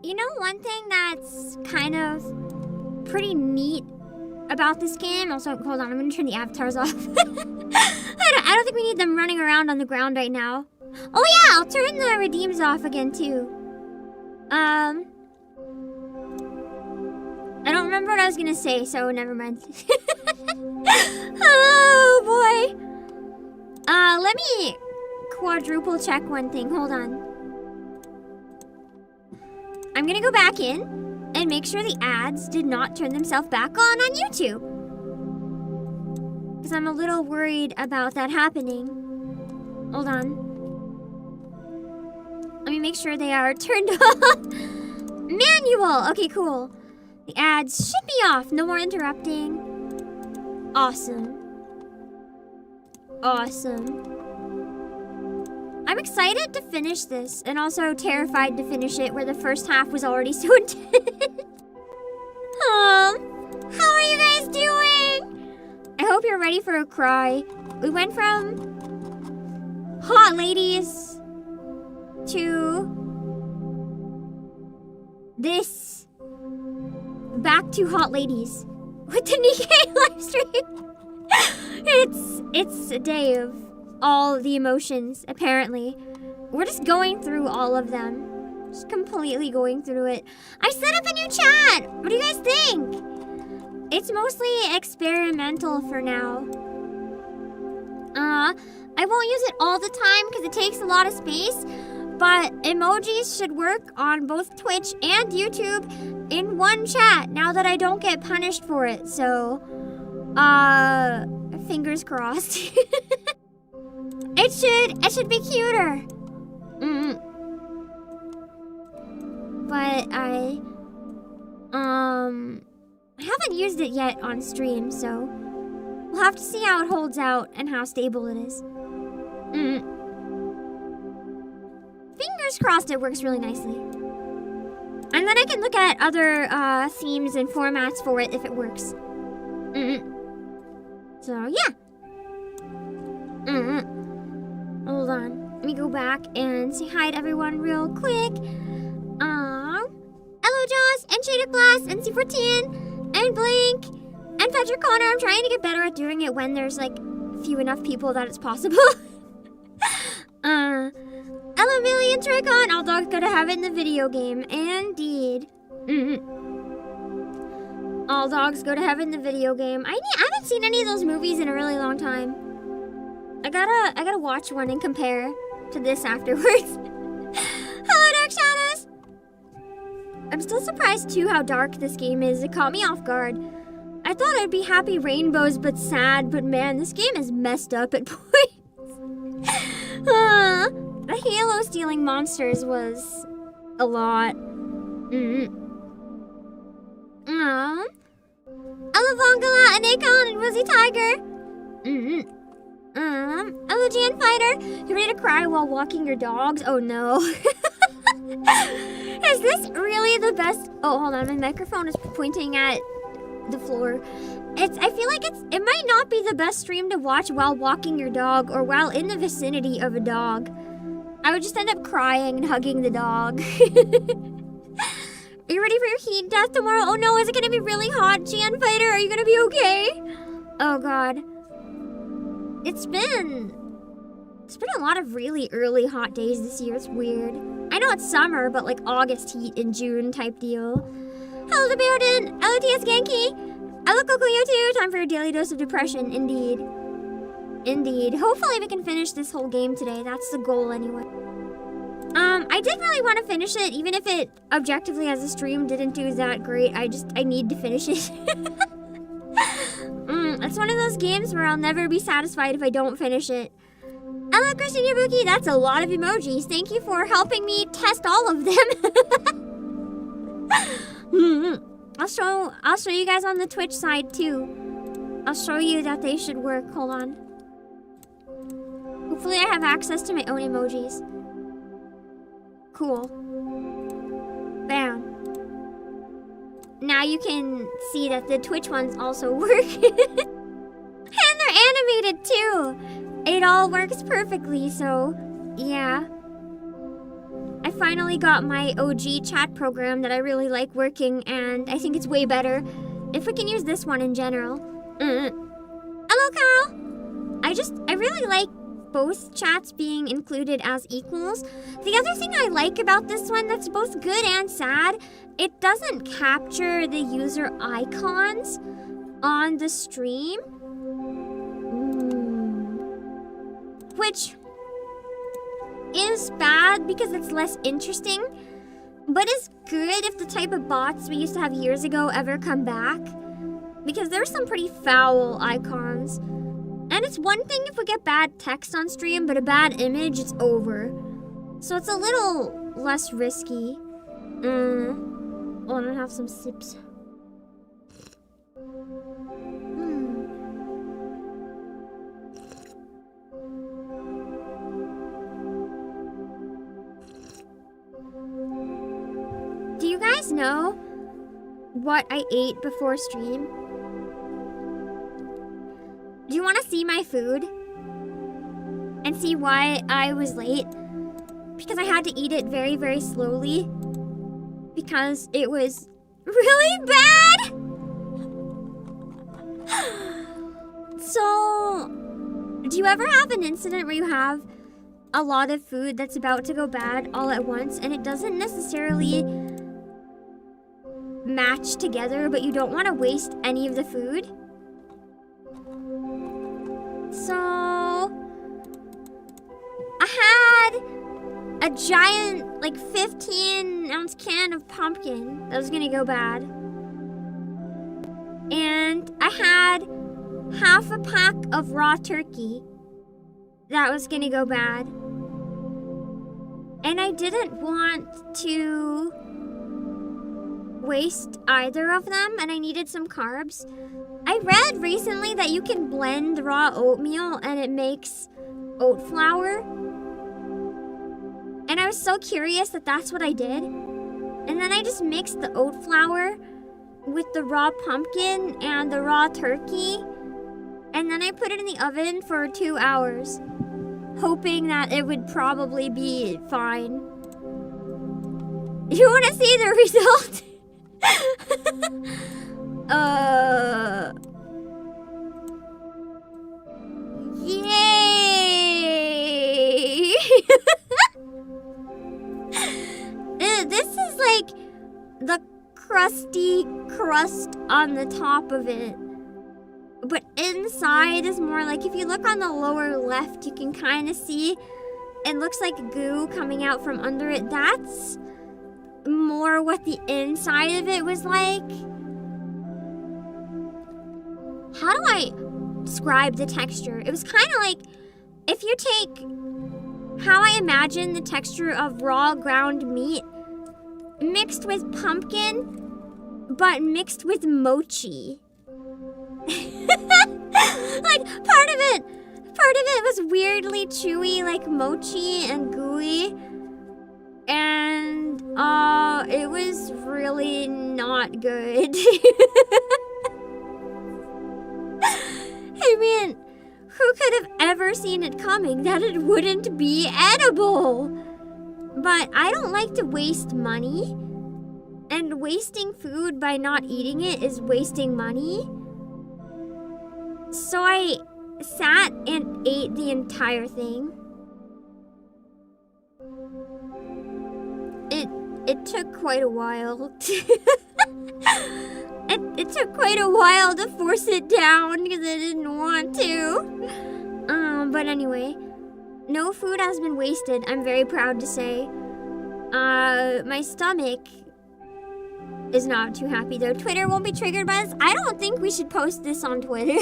You know, one thing that's kind of pretty neat about this game. Also, hold on, I'm gonna turn the avatars off. I don't think we need them running around on the ground right now. Oh yeah, I'll turn the redeems off again too. I don't remember what I was gonna say, so never mind. Oh boy. Let me quadruple check one thing. Hold on. I'm gonna go back in and make sure the ads did not turn themselves back on YouTube. Because I'm a little worried about that happening. Hold on. Let me make sure they are turned off. Manual! Okay, cool. The ads should be off. No more interrupting. Awesome. Awesome. I'm excited to finish this, and also terrified to finish it where the first half was already so intense. How are you guys doing? I hope you're ready for a cry. We went from hot ladies to this, back to hot ladies with the Nikkei livestream. It's a day of all the emotions, apparently. We're just going through all of them. Just completely going through it. I set up a new chat! What do you guys think? It's mostly experimental for now. I won't use it all the time because it takes a lot of space, but emojis should work on both Twitch and YouTube in one chat now that I don't get punished for it, so fingers crossed. It should be cuter. But I haven't used it yet on stream, so we'll have to see how it holds out and how stable it is. Fingers crossed it works really nicely. And then I can look at other themes and formats for it if it works. So yeah. Hold on. Let me go back and say hi to everyone real quick. Hello, Joss, and Shaded Glass, and C14, and Blink, and Fetcher Connor. I'm trying to get better at doing it when there's, like, few enough people that it's possible. Hello, Millie and Tricon. All dogs go to heaven in the video game. Indeed. All dogs go to heaven in the video game. I haven't seen any of those movies in a really long time. I gotta watch one and compare to this afterwards. Hello, Dark Shadows! I'm still surprised too how dark this game is. It caught me off guard. I thought I'd be happy rainbows but sad, but man, this game is messed up at points. The Halo stealing monsters was a lot. Alavongala, and Akon, and Woozy Tiger. Elegian Fighter, you ready to cry while walking your dogs? Oh no. Is this really the best? Oh, hold on, my microphone is pointing at the floor. I feel like it might not be the best stream to watch while walking your dog or while in the vicinity of a dog. I would just end up crying and hugging the dog. Are you ready for your heat death tomorrow? Oh no, is it gonna be really hot, Gian Fighter? Are you gonna be okay? Oh god. It's been a lot of really early hot days this year. It's weird. I know it's summer, but like August heat in June type deal. Hello, the Bearden, LOTS Genki, Eloko Koyotu. Time for your daily dose of depression, indeed. Indeed. Hopefully we can finish this whole game today. That's the goal anyway. I did really want to finish it, even if it objectively as a stream didn't do that great. I need to finish it. It's one of those games where I'll never be satisfied if I don't finish it. Hello, Christine Yabuki. That's a lot of emojis. Thank you for helping me test all of them. I'll show you guys on the Twitch side too. I'll show you that they should work. Hold on. Hopefully I have access to my own emojis. Cool. Bam. Now you can see that the Twitch ones also work. And they're animated too. It all works perfectly, so yeah. I finally got my OG chat program that I really like working, and I think it's way better if we can use this one in general. Hello, Carl. I really like both chats being included as equals. The other thing I like about this one that's both good and sad, it doesn't capture the user icons on the stream. Which is bad because it's less interesting, but is good if the type of bots we used to have years ago ever come back, because there's some pretty foul icons. And it's one thing if we get bad text on stream, but a bad image, it's over. So it's a little less risky. Oh, I'm gonna have some sips. Do you guys know what I ate before stream? Do you want to see my food? And see why I was late? Because I had to eat it very, very slowly. Because it was really bad! So, do you ever have an incident where you have a lot of food that's about to go bad all at once and it doesn't necessarily match together, but you don't want to waste any of the food? So, I had a giant, like 15-ounce can of pumpkin that was gonna go bad. And I had half a pack of raw turkey that was gonna go bad. And I didn't want to waste either of them, and I needed some carbs. I read recently that you can blend raw oatmeal and it makes oat flour. And I was so curious that that's what I did. And then I just mixed the oat flour with the raw pumpkin and the raw turkey. And then I put it in the oven for 2 hours, hoping that it would probably be fine. You want to see the result? Yay! This is like the crusty crust on the top of it. But inside is more like, if you look on the lower left, you can kind of see it looks like goo coming out from under it. That's more what the inside of it was like. How do I describe the texture? It was kind of like if you take how I imagine the texture of raw ground meat mixed with pumpkin, but mixed with mochi. Like part of it was weirdly chewy, like mochi and gooey. And it was really not good. I mean, who could have ever seen it coming that it wouldn't be edible? But I don't like to waste money. And wasting food by not eating it is wasting money. So I sat and ate the entire thing. It took quite a while. It took quite a while to force it down because I didn't want to. But anyway, no food has been wasted, I'm very proud to say. My stomach is not too happy though. Twitter won't be triggered by this. I don't think we should post this on Twitter.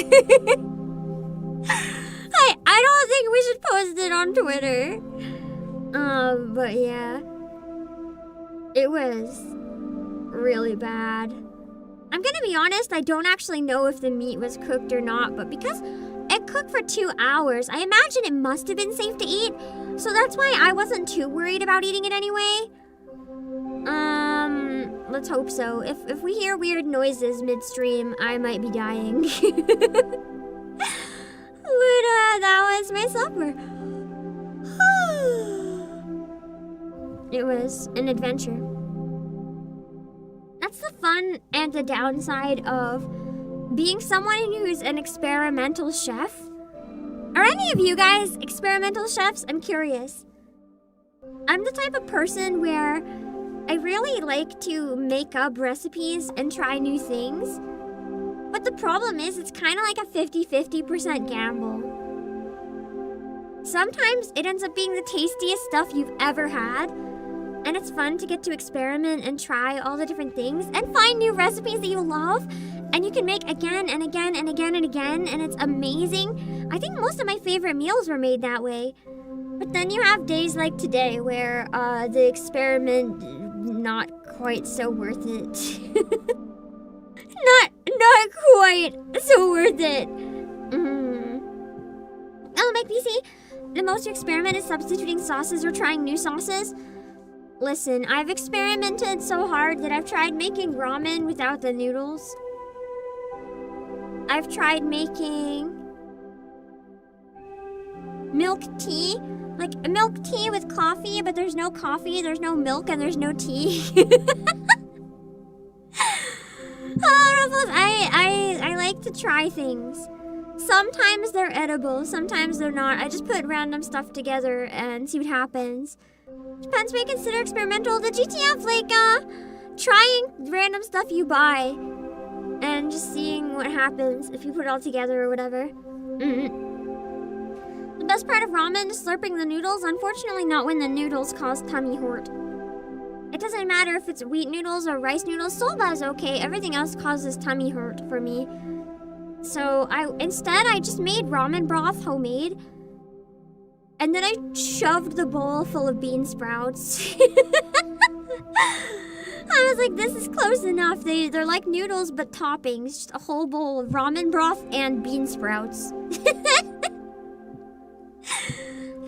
I don't think we should post it on Twitter. But yeah. It was really bad. I'm gonna be honest, I don't actually know if the meat was cooked or not, but because it cooked for 2 hours, I imagine it must have been safe to eat. So that's why I wasn't too worried about eating it anyway. Let's hope so. If we hear weird noises midstream, I might be dying. But that was my supper. It was an adventure. That's the fun and the downside of being someone who's an experimental chef. Are any of you guys experimental chefs? I'm curious. I'm the type of person where I really like to make up recipes and try new things. But the problem is, it's kind of like a 50-50% gamble. Sometimes it ends up being the tastiest stuff you've ever had. And it's fun to get to experiment and try all the different things and find new recipes that you love. And you can make again and again and again and again. And it's amazing. I think most of my favorite meals were made that way. But then you have days like today where the experiment, not quite so worth it. Not quite so worth it. Obake PC, the most you experiment is substituting sauces or trying new sauces. Listen, I've experimented so hard that I've tried making ramen without the noodles. I've tried making milk tea. Like milk tea with coffee, but there's no coffee, there's no milk, and there's no tea. I like to try things. Sometimes they're edible, sometimes they're not. I just put random stuff together and see what happens. Depends what you consider experimental. The GTF, like, trying random stuff you buy and just seeing what happens if you put it all together or whatever. The best part of ramen is slurping the noodles. Unfortunately, not when the noodles cause tummy hurt. It doesn't matter if it's wheat noodles or rice noodles. Soba is okay. Everything else causes tummy hurt for me. So instead I just made ramen broth homemade. And then I shoved the bowl full of bean sprouts. I was like, this is close enough. They're like noodles but toppings. Just a whole bowl of ramen broth and bean sprouts.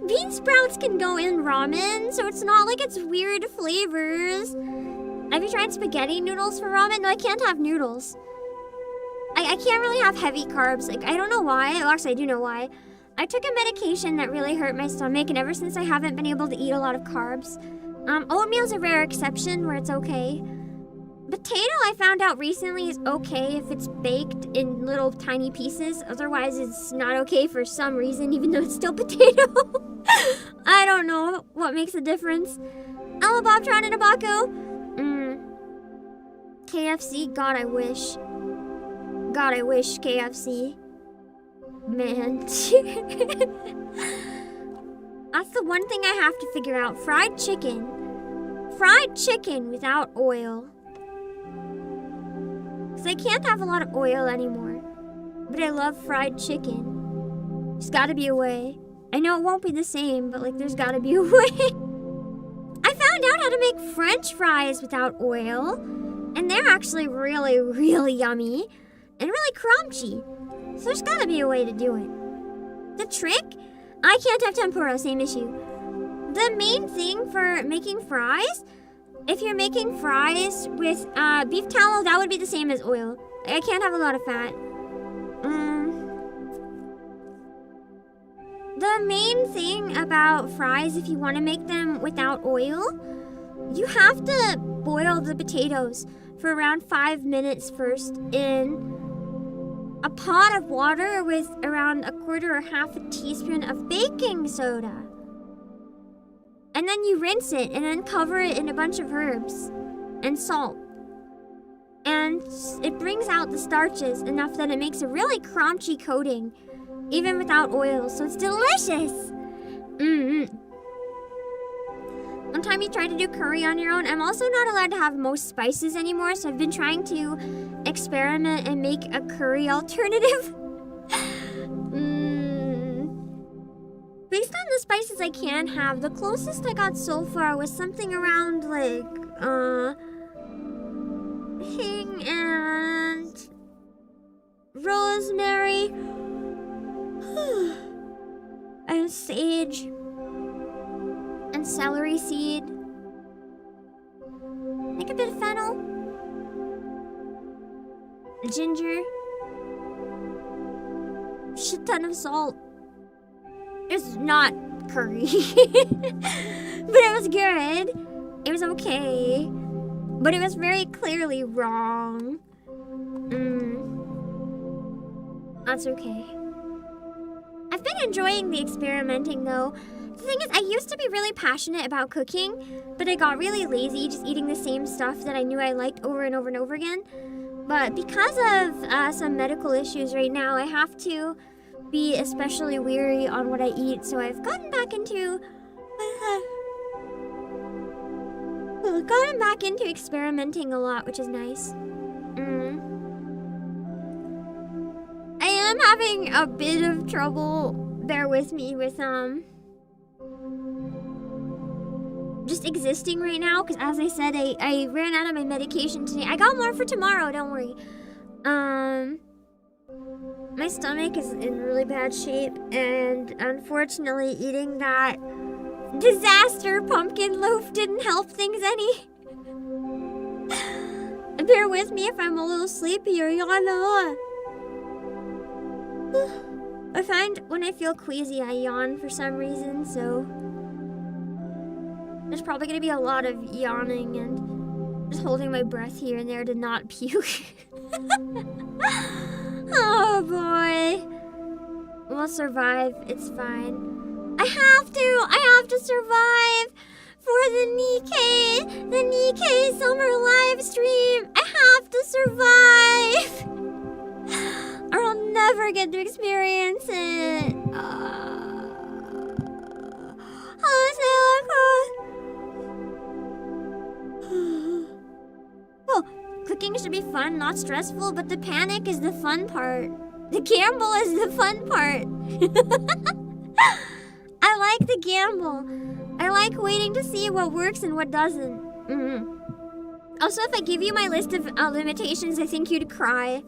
Bean sprouts can go in ramen, so it's not like it's weird flavors. Have you tried spaghetti noodles for ramen? No, I can't have noodles. I can't really have heavy carbs. Like, I don't know why. Well, actually, I do know why. I took a medication that really hurt my stomach, and ever since I haven't been able to eat a lot of carbs. Oatmeal's a rare exception where it's okay. Potato, I found out recently, is okay if it's baked in little tiny pieces. Otherwise, it's not okay for some reason, even though it's still potato. I don't know what makes a difference. Ella Bobtron and Abaco. KFC, God, I wish. God, I wish KFC. Man. That's the one thing I have to figure out. Fried chicken. Fried chicken without oil. Because I can't have a lot of oil anymore. But I love fried chicken. There's gotta be a way. I know it won't be the same, but like there's gotta be a way. I found out how to make French fries without oil. And they're actually really, really yummy. And really crunchy. So there's gotta be a way to do it. The trick? I can't have tempura, same issue. The main thing for making fries, if you're making fries with beef tallow, that would be the same as oil. I can't have a lot of fat. The main thing about fries, if you want to make them without oil, you have to boil the potatoes for around 5 minutes first in a pot of water with around 1/4 or 1/2 teaspoon of baking soda. And then you rinse it and then cover it in a bunch of herbs and salt. And it brings out the starches enough that it makes a really crunchy coating, even without oil, so it's delicious. One time you tried to do curry on your own. I'm also not allowed to have most spices anymore, so I've been trying to experiment and make a curry alternative. Based on the spices I can have, the closest I got so far was something around like, hang on. rosemary, and sage, and celery seed. Make a bit of fennel, ginger, shit ton of salt. It's not curry, but it was good. It was okay, but it was very clearly wrong. That's okay. I've been enjoying the experimenting though. The thing is, I used to be really passionate about cooking, but I got really lazy just eating the same stuff that I knew I liked over and over and over again. But because of some medical issues right now, I have to be especially weary on what I eat, so I've gotten back into experimenting a lot, which is nice. I am having a bit of trouble, bear with me, with just existing right now, because as I said, I ran out of my medication today. I got more for tomorrow, don't worry. My stomach is in really bad shape, and unfortunately eating that disaster pumpkin loaf didn't help things any. Bear with me if I'm a little sleepy or yawn. I find when I feel queasy, I yawn for some reason, so there's probably gonna be a lot of yawning and just holding my breath here and there to not puke. Oh boy. We'll survive, it's fine. I have to survive for the Nikkei summer live stream. I have to survive, or I'll never get to experience it. Oh, cooking should be fun, not stressful, but the panic is the fun part. The gamble is the fun part. I like the gamble. I like waiting to see what works and what doesn't. Also, if I give you my list of limitations, I think you'd cry.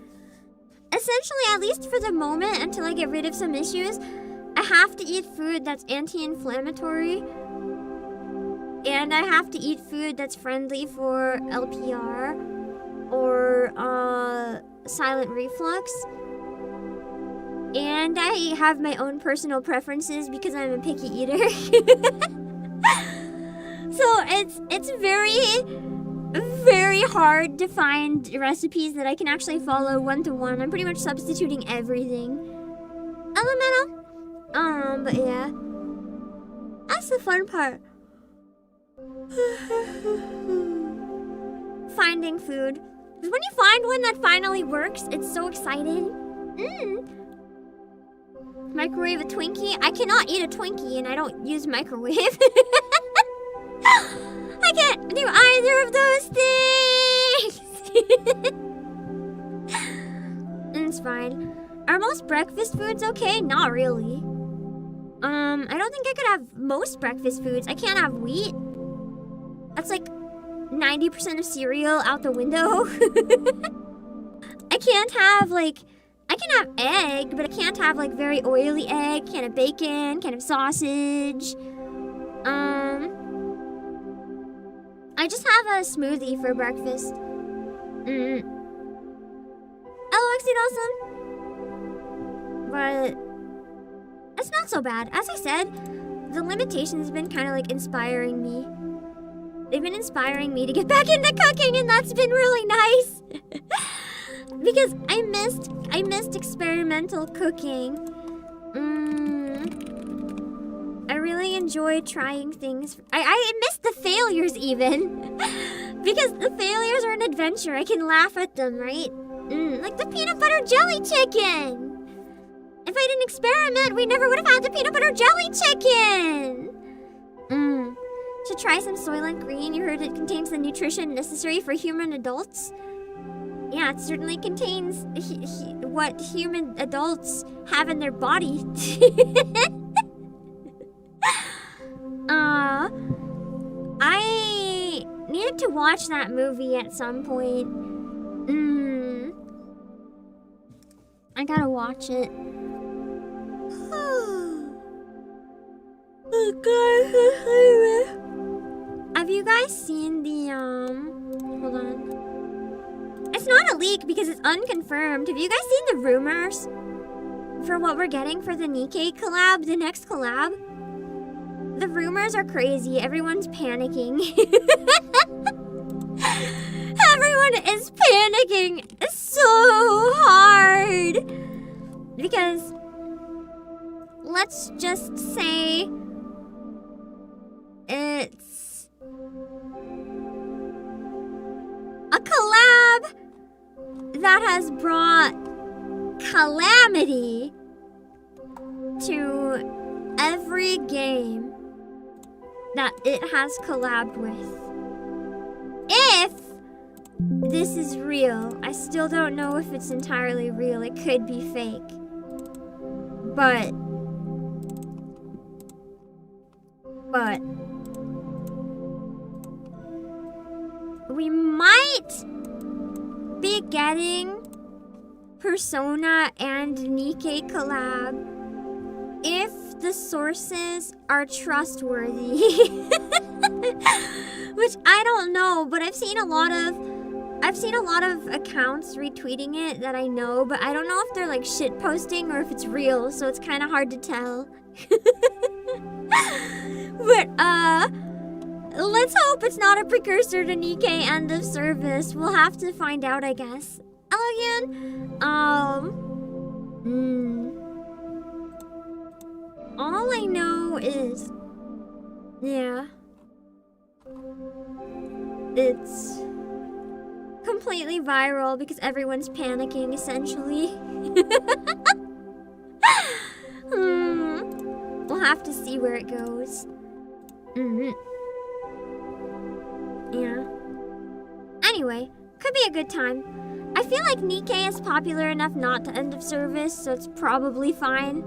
Essentially, at least for the moment, until I get rid of some issues, I have to eat food that's anti-inflammatory. And I have to eat food that's friendly for LPR or silent reflux. And I have my own personal preferences because I'm a picky eater. So it's very, very hard to find recipes that I can actually follow one-to-one. I'm pretty much substituting everything. Elemental. But yeah. That's the fun part. Finding food. Because when you find one that finally works, it's so exciting. Microwave a Twinkie? I cannot eat a Twinkie and I don't use microwave. I can't do either of those things. It's fine. Are most breakfast foods okay? Not really. I don't think I could have most breakfast foods. I can't have wheat. That's like 90% of cereal out the window. I can't have like, I can have egg, but I can't have like very oily egg. Can't have bacon, can't have sausage. I just have a smoothie for breakfast. Hello, Awesome. But it's not so bad. As I said, the limitations have been kind of like inspiring me. They've been inspiring me to get back into cooking, and that's been really nice. Because I missed experimental cooking. I really enjoy trying things. I missed the failures even. Because the failures are an adventure. I can laugh at them, right? Like the peanut butter jelly chicken. If I didn't experiment, we never would have had the peanut butter jelly chicken. Should try some Soylent Green. You heard it contains the nutrition necessary for human adults. Yeah, it certainly contains what human adults have in their body. I needed to watch that movie at some point. I gotta watch it. Have you guys seen the, hold on. It's not a leak because it's unconfirmed. Have you guys seen the rumors for what we're getting for the Nikkei collab, the next collab? The rumors are crazy. Everyone's panicking. Everyone is panicking so hard. Because, let's just say it's a collab that has brought calamity to every game that it has collabed with. If this is real, I still don't know if it's entirely real. It could be fake. But we might be getting Persona and Nikkei collab if the sources are trustworthy. Which I don't know, but I've seen a lot of accounts retweeting it that I know, but I don't know if they're like shit posting or if it's real, so it's kind of hard to tell. But let's hope it's not a precursor to Nikkei end of service. We'll have to find out, I guess. Elegant. All I know is, yeah, it's completely viral because everyone's panicking, essentially. We'll have to see where it goes. Yeah. Anyway, could be a good time. I feel like Nikkei is popular enough not to end of service, so it's probably fine.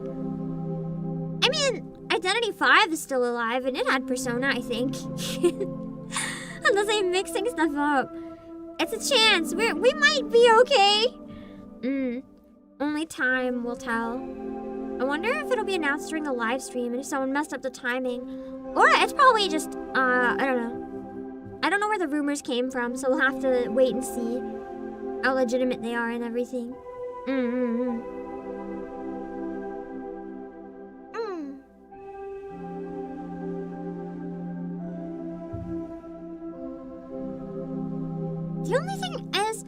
I mean, Identity 5 is still alive, and it had Persona, I think. Unless I'm mixing stuff up. It's a chance. We might be okay. Only time will tell. I wonder if it'll be announced during a live stream and if someone messed up the timing. Or it's probably just, I don't know. I don't know where the rumors came from, so we'll have to wait and see how legitimate they are and everything. The only thing is,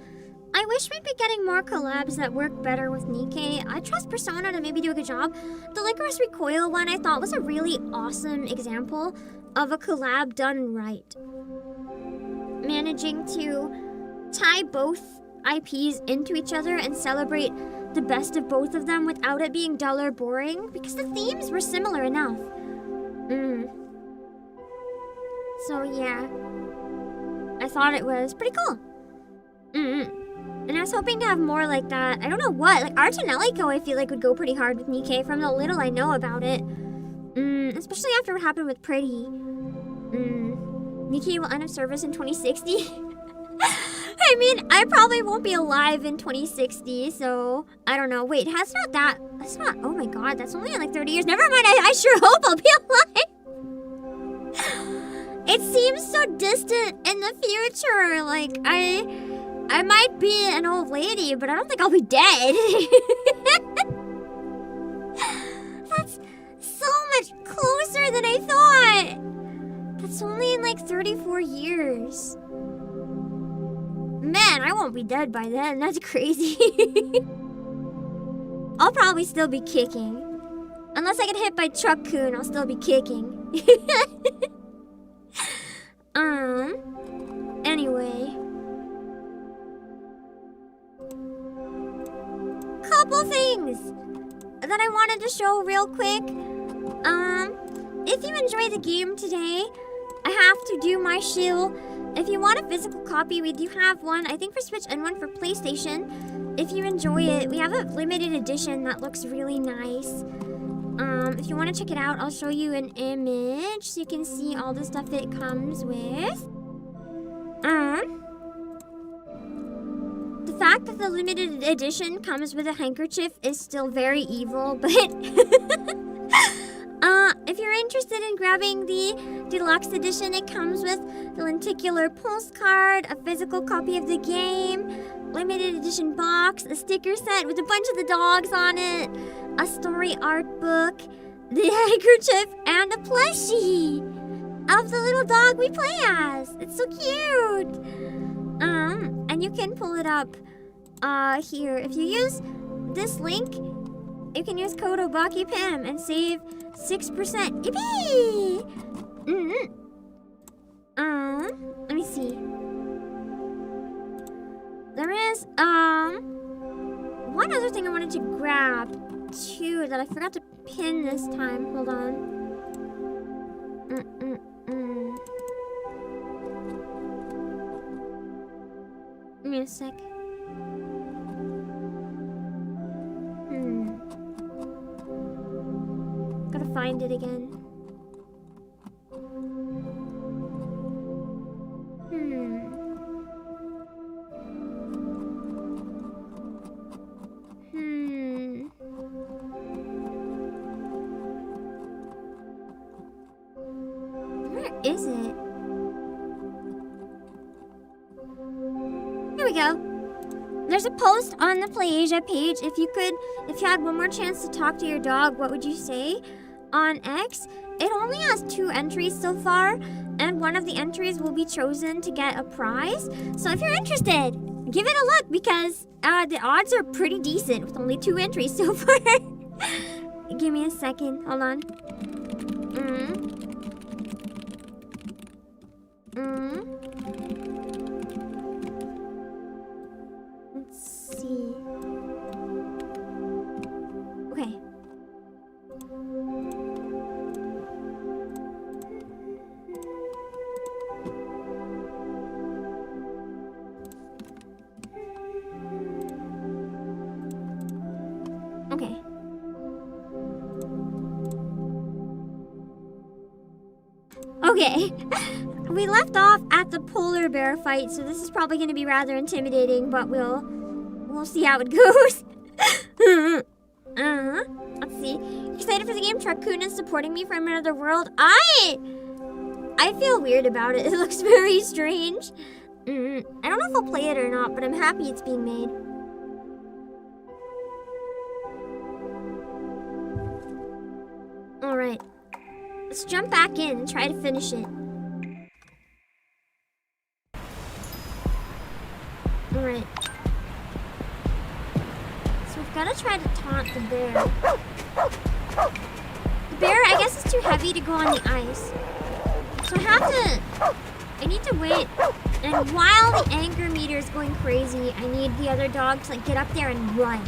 I wish we'd be getting more collabs that work better with Nikkei. I trust Persona to maybe do a good job. The Licorice Recoil one I thought was a really awesome example of a collab done right. Managing to tie both IPs into each other and celebrate the best of both of them without it being dull or boring, because the themes were similar enough. So yeah, I thought it was pretty cool. And I was hoping to have more like that. I don't know what, like Arch and Eliko I feel like would go pretty hard with Nikkei from the little I know about it. Especially after what happened with Pretty. Nikkei will end of service in 2060. I mean, I probably won't be alive in 2060, so I don't know. Wait, that's not, oh my god, that's only in like 30 years. Never mind, I sure hope I'll be alive. It seems so distant in the future. Like, I might be an old lady, but I don't think I'll be dead. That's so much closer than I thought. That's only in like 34 years. Man, I won't be dead by then. That's crazy. I'll probably still be kicking. Unless I get hit by Truck-kun, I'll still be kicking. Anyway. Couple things that I wanted to show real quick. If you enjoy the game today, I have to do my shill. If you want a physical copy, we do have one, I think for Switch and one for PlayStation. If you enjoy it, we have a limited edition that looks really nice. If you want to check it out, I'll show you an image so you can see all the stuff it comes with. The fact that the limited edition comes with a handkerchief is still very evil, but if you're interested in grabbing the deluxe edition, it comes with the lenticular postcard, a physical copy of the game, limited edition box, a sticker set with a bunch of the dogs on it, a story art book, the handkerchief, and a plushie of the little dog we play as. It's so cute. And you can pull it up here. If you use this link, you can use code Obake PAM and save 6%. Yippee! Let me see. There is one other thing I wanted to grab too that I forgot to pin this time. Hold on. Give me a sec. Gotta find it again. Where is it? Here we go. There's a post on the Playasia page. If you had one more chance to talk to your dog, what would you say? On X, it only has 2 entries so far, and one of the entries will be chosen to get a prize. So if you're interested, give it a look because the odds are pretty decent with only 2 entries so far. Give me a second. Hold on. Let's see. Okay. Okay. Okay. We left off at the polar bear fight, so this is probably going to be rather intimidating, but we'll see how it goes. Let's see. Excited for the game? Raccoon is supporting me from another world. I feel weird about it. It looks very strange. I don't know if I'll play it or not, but I'm happy it's being made. Alright. Let's jump back in and try to finish it. Alright. So we've got to try to taunt the bear. The bear, I guess, is too heavy to go on the ice. So I need to wait. And while the anger meter is going crazy, I need the other dog to get up there and run.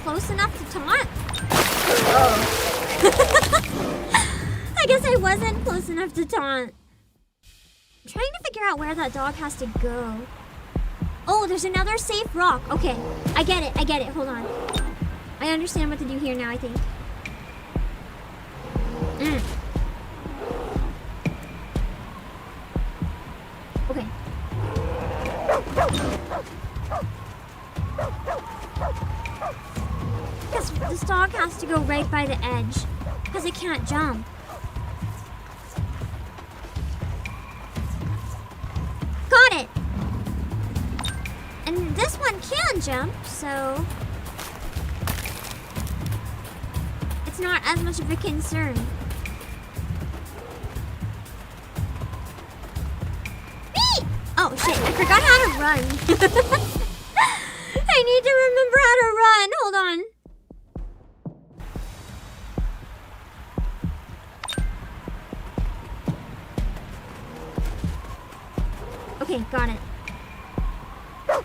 Close enough to taunt? Oh. I guess I wasn't close enough to taunt. I'm trying to figure out where that dog has to go. Oh, there's another safe rock. Okay, I get it. Hold on. I understand what to do here now, I think. Okay. This dog has to go right by the edge because it can't jump. Got it! And this one can jump, so it's not as much of a concern. Whee! Oh shit, I forgot how to run. I need to remember how to run. Hold on. Okay, got it. Go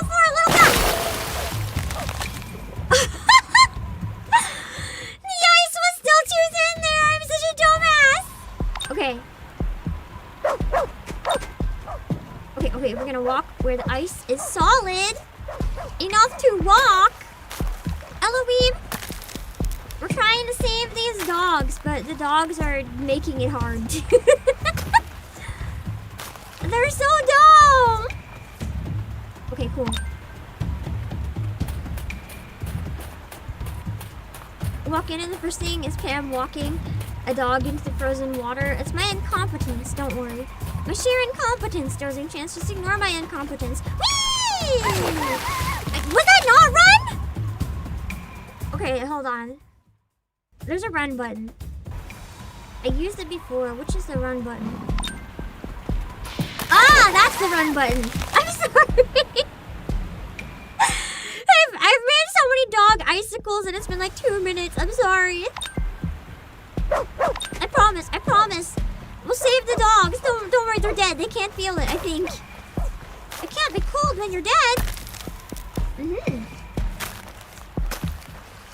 for it, little guy! The ice was still too Okay. Okay, we're gonna walk where the ice is solid enough to walk. Eloise, we're trying to save these dogs, but the dogs are making it hard. They're so dumb. Okay, cool. Walk in and the first thing is Pam walking a dog into the frozen water. It's my incompetence, don't worry. My sheer incompetence, dozing chance. Just ignore my incompetence. Whee! Was that not run? Okay, hold on. There's a run button. I used it before. Which is the run button? Ah, that's the run button. I'm sorry. I've made so many dog icicles and it's been like 2 minutes. I'm sorry. I promise. We'll save the dogs. Don't worry, they're dead. They can't feel it, I think. It can't be cold when you're dead.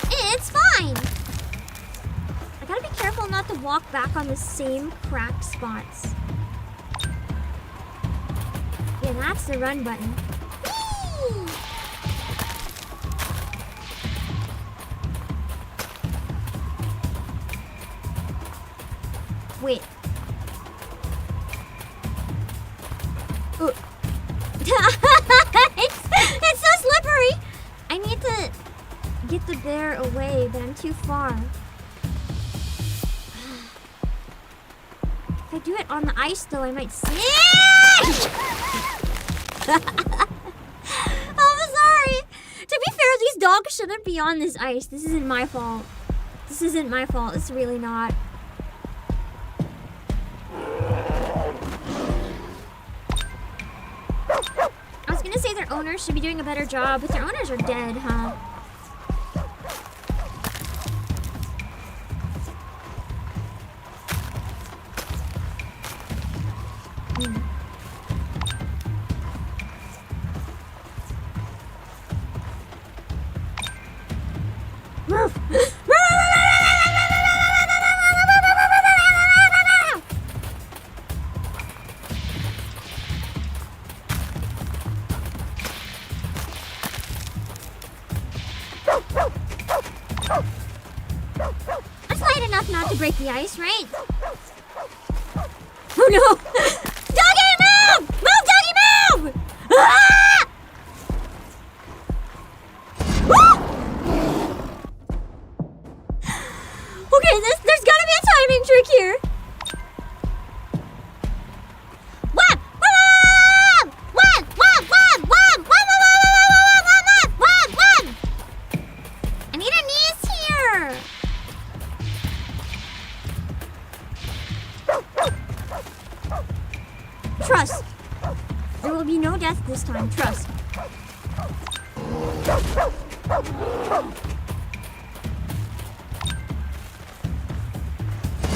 It's fine. I gotta be careful not to walk back on the same cracked spots. Yeah, that's the run button. Whee! Wait. It's so slippery. I need to get the bear away, but I'm too far. If I do it on the ice, though, I might sink. I'm sorry. To be fair, these dogs shouldn't be on this ice. This isn't my fault. It's really not. I was gonna say their owners should be doing a better job, but their owners are dead, huh? That's light enough not to break the ice, right? Oh no! Doggy, move! Move, doggy, move! Ah! Okay, there's gotta be a timing trick here. I need a niece here. Trust. There will be no death this time. Trust.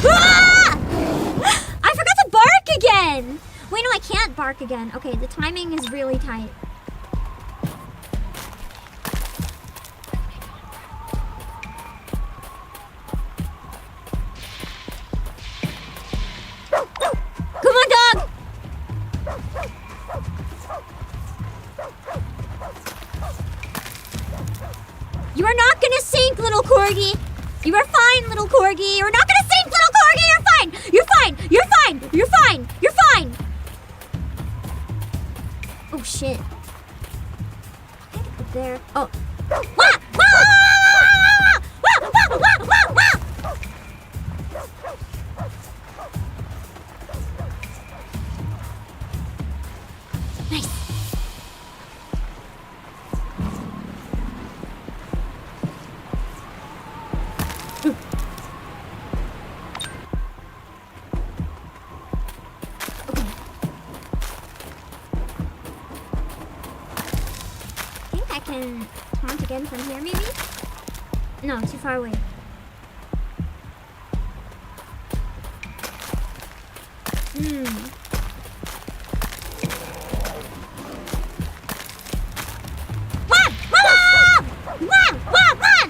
Ah! I forgot to bark again. Wait, no, I can't bark again. Okay, the timing is really tight. Come on, dog! You are not gonna sink, little corgi. You are fine, little corgi. You're not gonna sink, little corgi. You're fine. You're fine. You're fine. You're fine. You're fine. Oh shit. I gotta go there. Oh. Wah! Wah! Wah! Wah! Wah! Wah! Wah! Nice. Can taunt again from here, maybe? No, too far away. Run! Run! Run! Run! Run!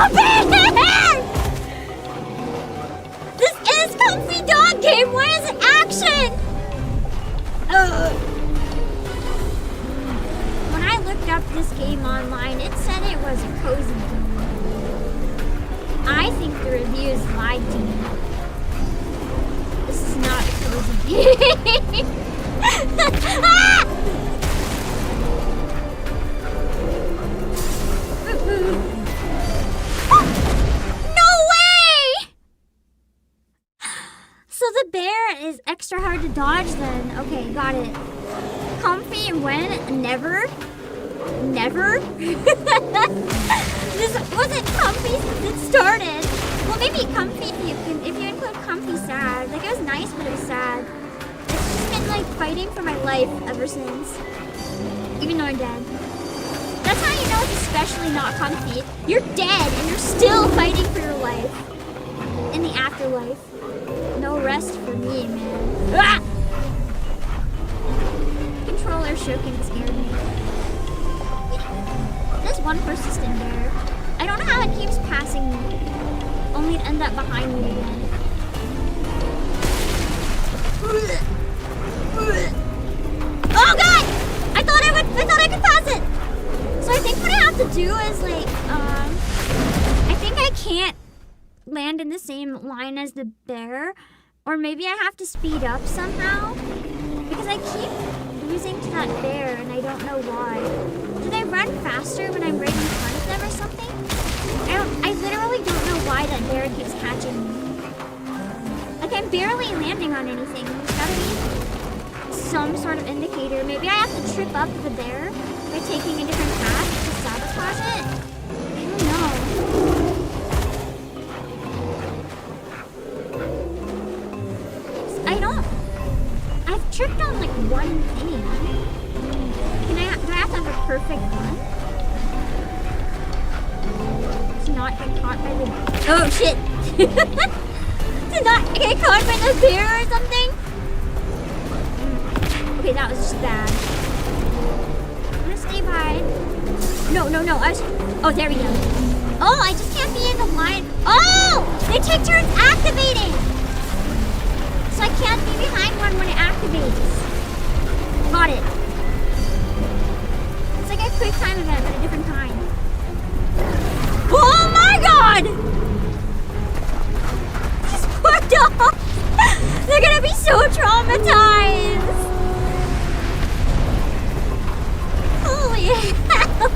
Stop it! This is comfy dog game. Why is it action? When I looked up this game online, it said it was a cozy game. I think the reviews lied to me. This is not a cozy game. Ah! No way! So the bear is extra hard to dodge then. Okay, got it. Comfy when? Never? Never? This wasn't comfy since it started. Well, maybe comfy if you include comfy sad. Like, it was nice, but it was sad. It's just been like fighting for my life ever since. Even though I'm dead. That's how you know it's especially not comfy. You're dead and you're still fighting for your life. In the afterlife. No rest for me, man. Ah! Controller shook and scared me. There's one persistent bear. I don't know how it keeps passing me. Only to end up behind me again. Oh god! I thought I could pass it! So I think what I have to do is like, I think I can't land in the same line as the bear. Or maybe I have to speed up somehow. Because I keep losing to that bear and I don't know why. Do they run faster when I'm right in front of them or something? I literally don't know why that bear keeps catching me. Like, I'm barely landing on anything. There's gotta be some sort of indicator. Maybe I have to trip up the bear by taking a different path to sabotage it? I don't know. I've tripped on like one thing. Do I have to have a perfect one? To not get caught by the... Oh shit! To not get caught by the bear or something? Okay, that was just bad. I'm gonna stay by. No. Oh, there we go. Oh, I just can't be in the line. Oh! They take turns activating! So I can't be behind one when it activates. Got it. It's like a quick time event at a different time. Oh my god! These poor dogs! They're gonna be so traumatized! Holy hell!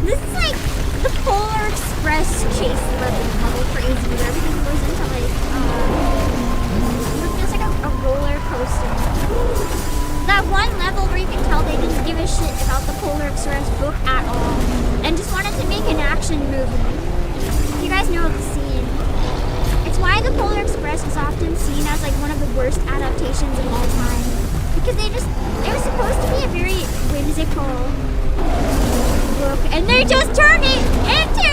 This is like the Polar Express chase level crazy where everything goes into like, it's like a roller coaster. That one level where you can tell they didn't give a shit about the Polar Express book at all and just wanted to make an action movie. You guys know the scene. It's why the Polar Express is often seen as like one of the worst adaptations of all time. Because it was supposed to be a very whimsical book and they just turned it into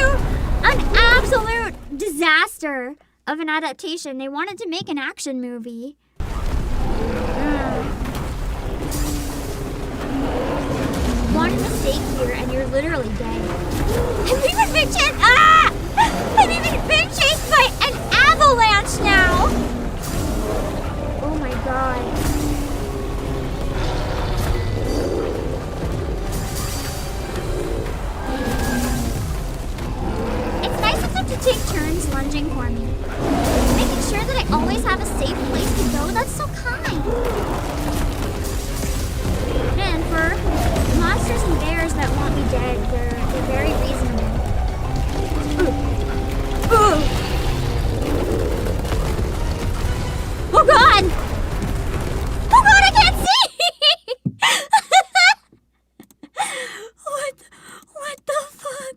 an absolute disaster of an adaptation. They wanted to make an action movie. One mistake here and you're literally dead. I've even been chased. I've even been chased by an avalanche now. Oh my god. It's nice of them to take turns lunging for me. Making sure that I always have a safe place to go. That's so kind. And for monsters and bears that want me dead, they're very reasonable. Ooh. Oh god! Oh god, I can't see! What the fuck?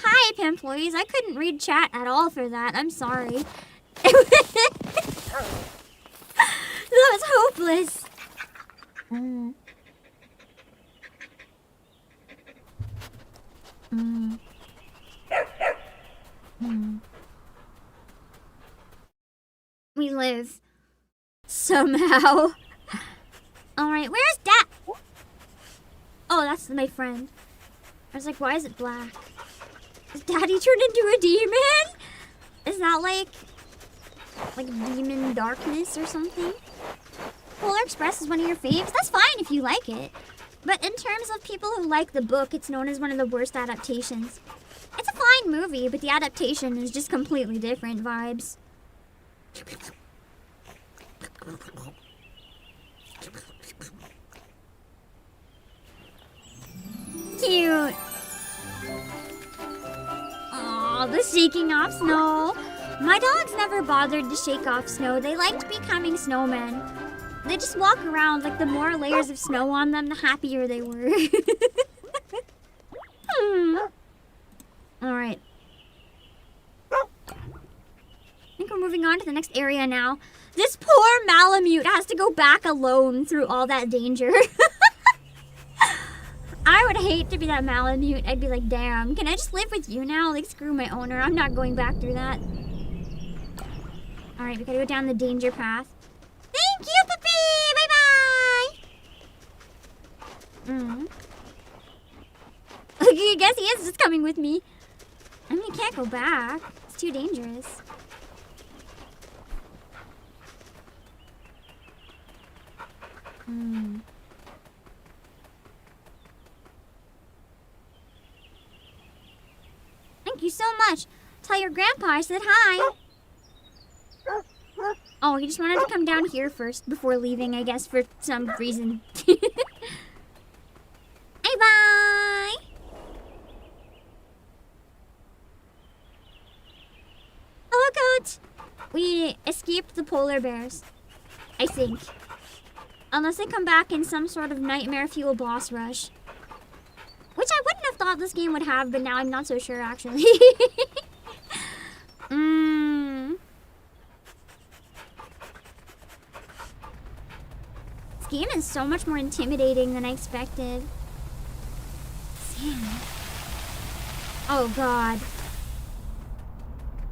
Hi, employees. I couldn't read chat at all for that. I'm sorry. That was hopeless. We live. Somehow. Alright, where's Dad? Oh, that's my friend. I was like, why is it black? Is Daddy turned into a demon? Is that like demon darkness or something? Polar Express is one of your faves? That's fine if you like it. But in terms of people who like the book, it's known as one of the worst adaptations. It's a fine movie, but the adaptation is just completely different vibes. Cute. Aw, the shaking off snow. My dogs never bothered to shake off snow. They liked becoming snowmen. They just walk around like the more layers of snow on them, the happier they were. Alright. I think we're moving on to the next area now. This poor Malamute has to go back alone through all that danger. I would hate to be that Malamute. I'd be like, damn, can I just live with you now? Like, screw my owner. I'm not going back through that. Alright, we gotta go down the danger path. Thank you, puppy! Bye-bye! I guess he is just coming with me. I mean, you can't go back. It's too dangerous. Thank you so much. Tell your grandpa I said hi. Oh, he just wanted to come down here first before leaving, I guess, for some reason. Bye-bye! Hello, Coach! We escaped the polar bears, I think. Unless they come back in some sort of nightmare fuel boss rush. Which I wouldn't have thought this game would have, but now I'm not so sure, actually. This game is so much more intimidating than I expected. Sand. Oh, God.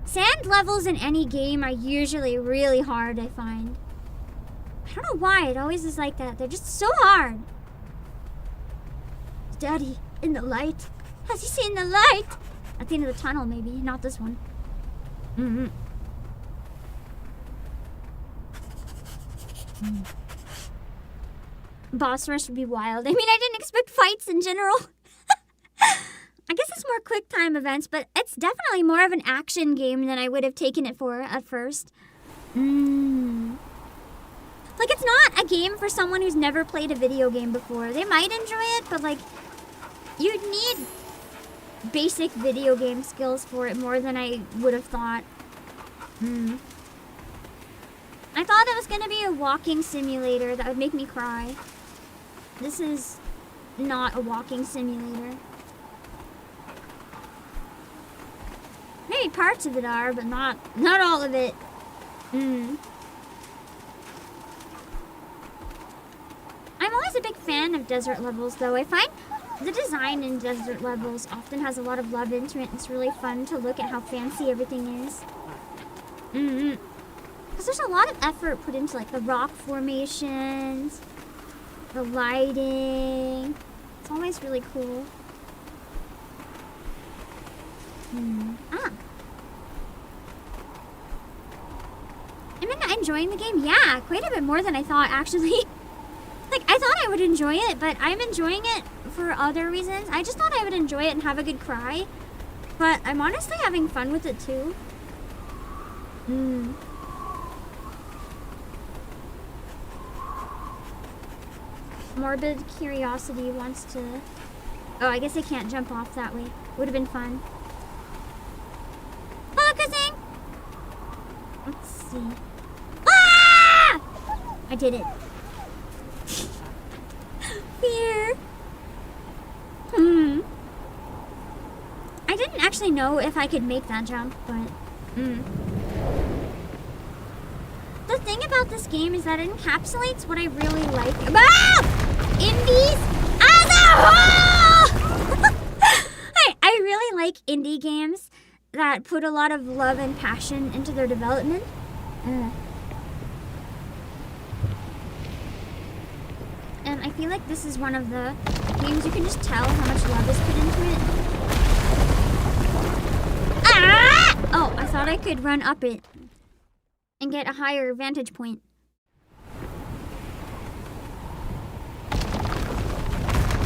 Sand levels in any game are usually really hard, I find. I don't know why, it always is like that. They're just so hard. Daddy, in the light. Has he seen the light? At the end of the tunnel, maybe. Not this one. Boss rush would be wild. I mean, I didn't expect fights in general. I guess it's more quick time events, but it's definitely more of an action game than I would have taken it for at first. Like, it's not a game for someone who's never played a video game before. They might enjoy it, but like, you'd need basic video game skills for it more than I would have thought. I thought it was gonna be a walking simulator that would make me cry. This is not a walking simulator. Maybe parts of it are, but not all of it. I'm always a big fan of desert levels, though. I find the design in desert levels often has a lot of love into it. It's really fun to look at how fancy everything is. Because there's a lot of effort put into like the rock formations, the lighting. It's always really cool. Am I enjoying the game? Yeah, quite a bit more than I thought, actually. Like, I thought I would enjoy it, but I'm enjoying it for other reasons. I just thought I would enjoy it and have a good cry. But I'm honestly having fun with it, too. Morbid curiosity wants to... Oh, I guess I can't jump off that way. Would have been fun. Hello, kissing! Let's see. Ah! I did it. Fear. I didn't actually know if I could make that jump, but... The thing about this game is that it encapsulates what I really like about indies as a whole! I really like indie games that put a lot of love and passion into their development. And I feel like this is one of the games you can just tell how much love is put into it. Ah! Oh, I thought I could run up it and get a higher vantage point.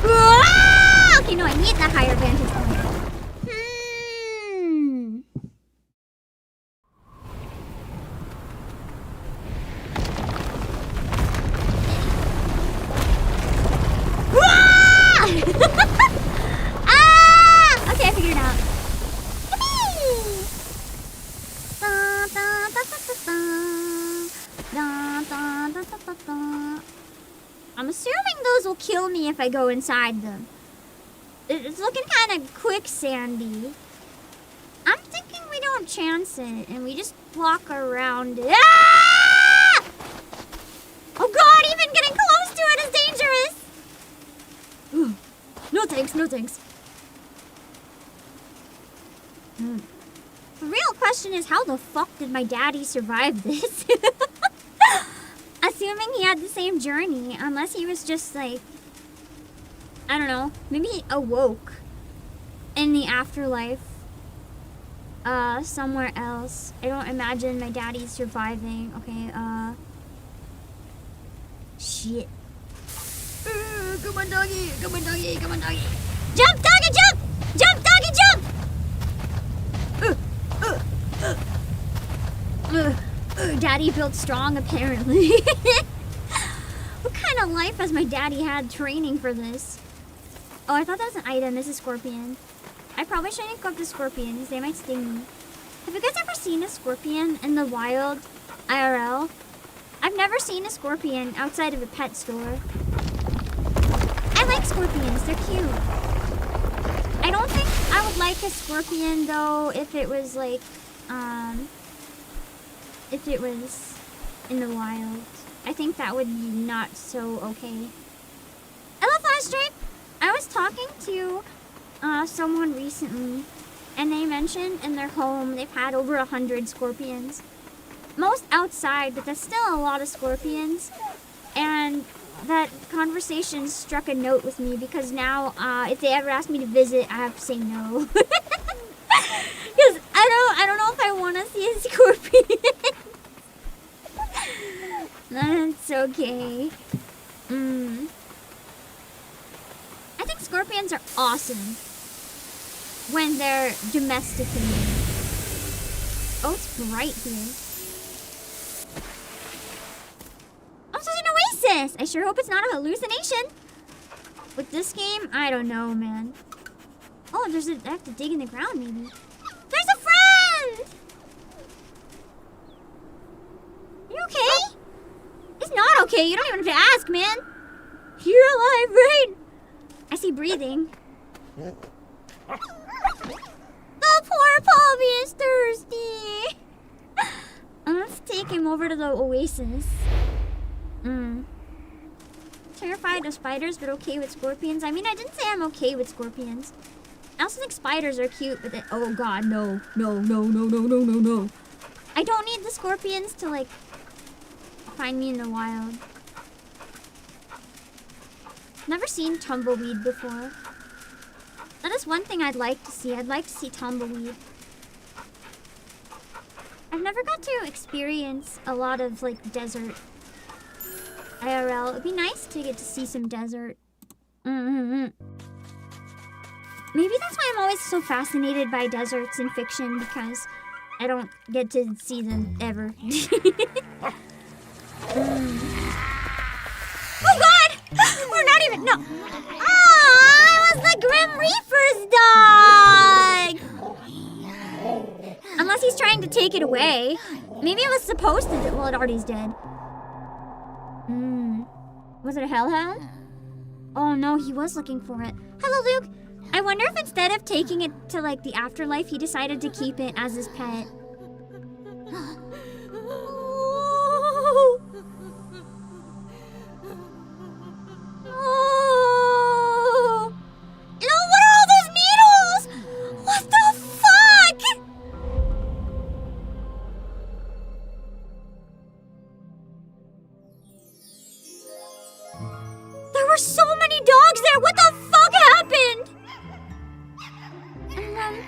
Ah! Okay, no, I need that higher vantage point. Ah! Okay, I figured it out. I'm assuming those will kill me if I go inside them. It's looking kind of quicksandy. I'm thinking we don't chance it and we just walk around it. Ah! Oh god, even getting close to it is dangerous. No thanks, no thanks. The real question is, how the fuck did my daddy survive this? Assuming he had the same journey, unless he was just like, I don't know, maybe he awoke in the afterlife somewhere else. I don't imagine my daddy surviving. Okay, shit. Come on, doggy, come on, doggy, come on, doggy. Jump, doggy, jump! Jump, doggy, jump! Daddy built strong, apparently. What kind of life has my daddy had training for this? Oh, I thought that was an item. This is scorpion. I probably shouldn't go up to scorpions. They might sting me. Have you guys ever seen a scorpion in the wild, IRL? I've never seen a scorpion outside of a pet store. I like scorpions. They're cute. I don't think I would like a scorpion, though, if it was, like, if it was in the wild. I think that would be not so okay. I love Flash Stripe. I was talking to someone recently, and they mentioned in their home they've had over 100 scorpions. Most outside, but that's still a lot of scorpions. And that conversation struck a note with me, because now if they ever ask me to visit, I have to say no. Because I don't know if I want to see a scorpion. That's okay. I think scorpions are awesome when they're domesticated. Oh, it's bright here. Oh, it's an oasis! I sure hope it's not a hallucination. With this game, I don't know, man. Oh, I have to dig in the ground, maybe. There's a friend! You okay? It's not okay. You don't even have to ask, man. You're alive, right? I see breathing. The poor puppy is thirsty. Let's take him over to the oasis. Terrified of spiders, but okay with scorpions. I mean, I didn't say I'm okay with scorpions. I also think spiders are cute, but oh god, no. No, no, no, no, no, no, no. I don't need the scorpions to, like, find me in the wild. Never seen tumbleweed before. That is one thing I'd like to see. I'd like to see tumbleweed. I've never got to experience a lot of, like, desert IRL. It'd be nice to get to see some desert. Maybe that's why I'm always so fascinated by deserts in fiction, because I don't get to see them ever. Oh god! We're not even, no. Ah, it was the Grim Reaper's dog! Unless he's trying to take it away. Maybe it was supposed to, well, it already's dead. Was it a hellhound? Oh no, he was looking for it. Hello, Luke. I wonder if instead of taking it to, like, the afterlife, he decided to keep it as his pet. Oh. Oh. No, what are all those needles? What the fuck? were so many dogs there. What the fuck happened? And then,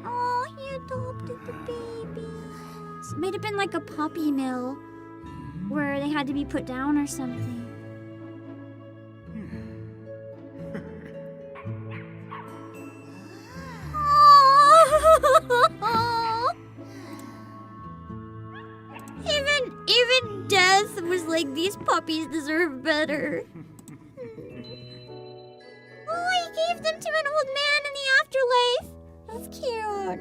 oh, he adopted the babies. It might have been like a puppy mill where they had to be put down or something. Even death was like, these puppies deserve better. Oh, he gave them to an old man in the afterlife. That's cute.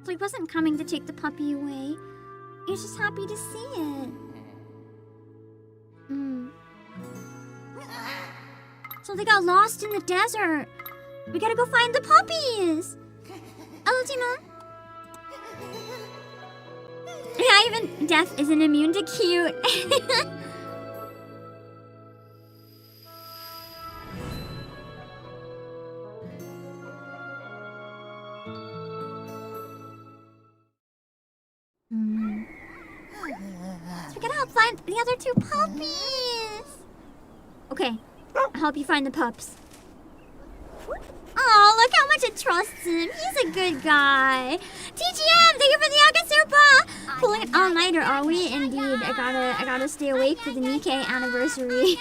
So he wasn't coming to take the puppy away. He was just happy to see it. So they got lost in the desert. We gotta go find the puppies. Hello, Timon. Yeah, even death isn't immune to cute. So we gotta help find the other two puppies. Okay, I'll help you find the pups. Oh, look how much it trusts him. He's a good guy. TGM, thank you for the Akasupa. Pulling an all-nighter, are we? Indeed. I gotta stay awake for the Nikkei anniversary.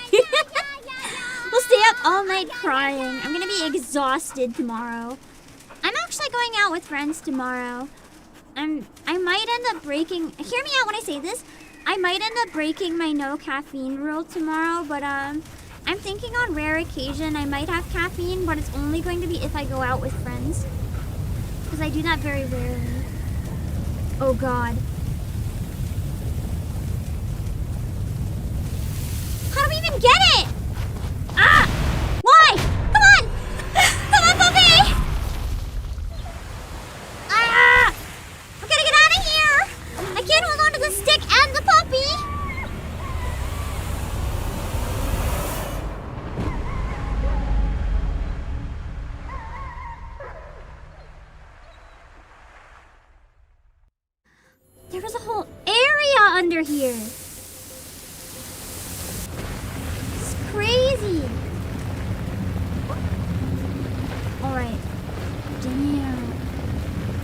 We'll stay up all night crying. I'm gonna be exhausted tomorrow. I'm actually going out with friends tomorrow. I might end up breaking... Hear me out when I say this. I might end up breaking my no caffeine rule tomorrow, but I'm thinking on rare occasion I might have caffeine, but it's only going to be if I go out with friends. Because I do that very rarely. Oh god. How do we even get it? Ah! Why? Come on! Come on, puppy! Ah! I'm gonna get out of here! I can't hold on to the stick and the puppy! There was a whole area under here. It's crazy. Alright. Damn.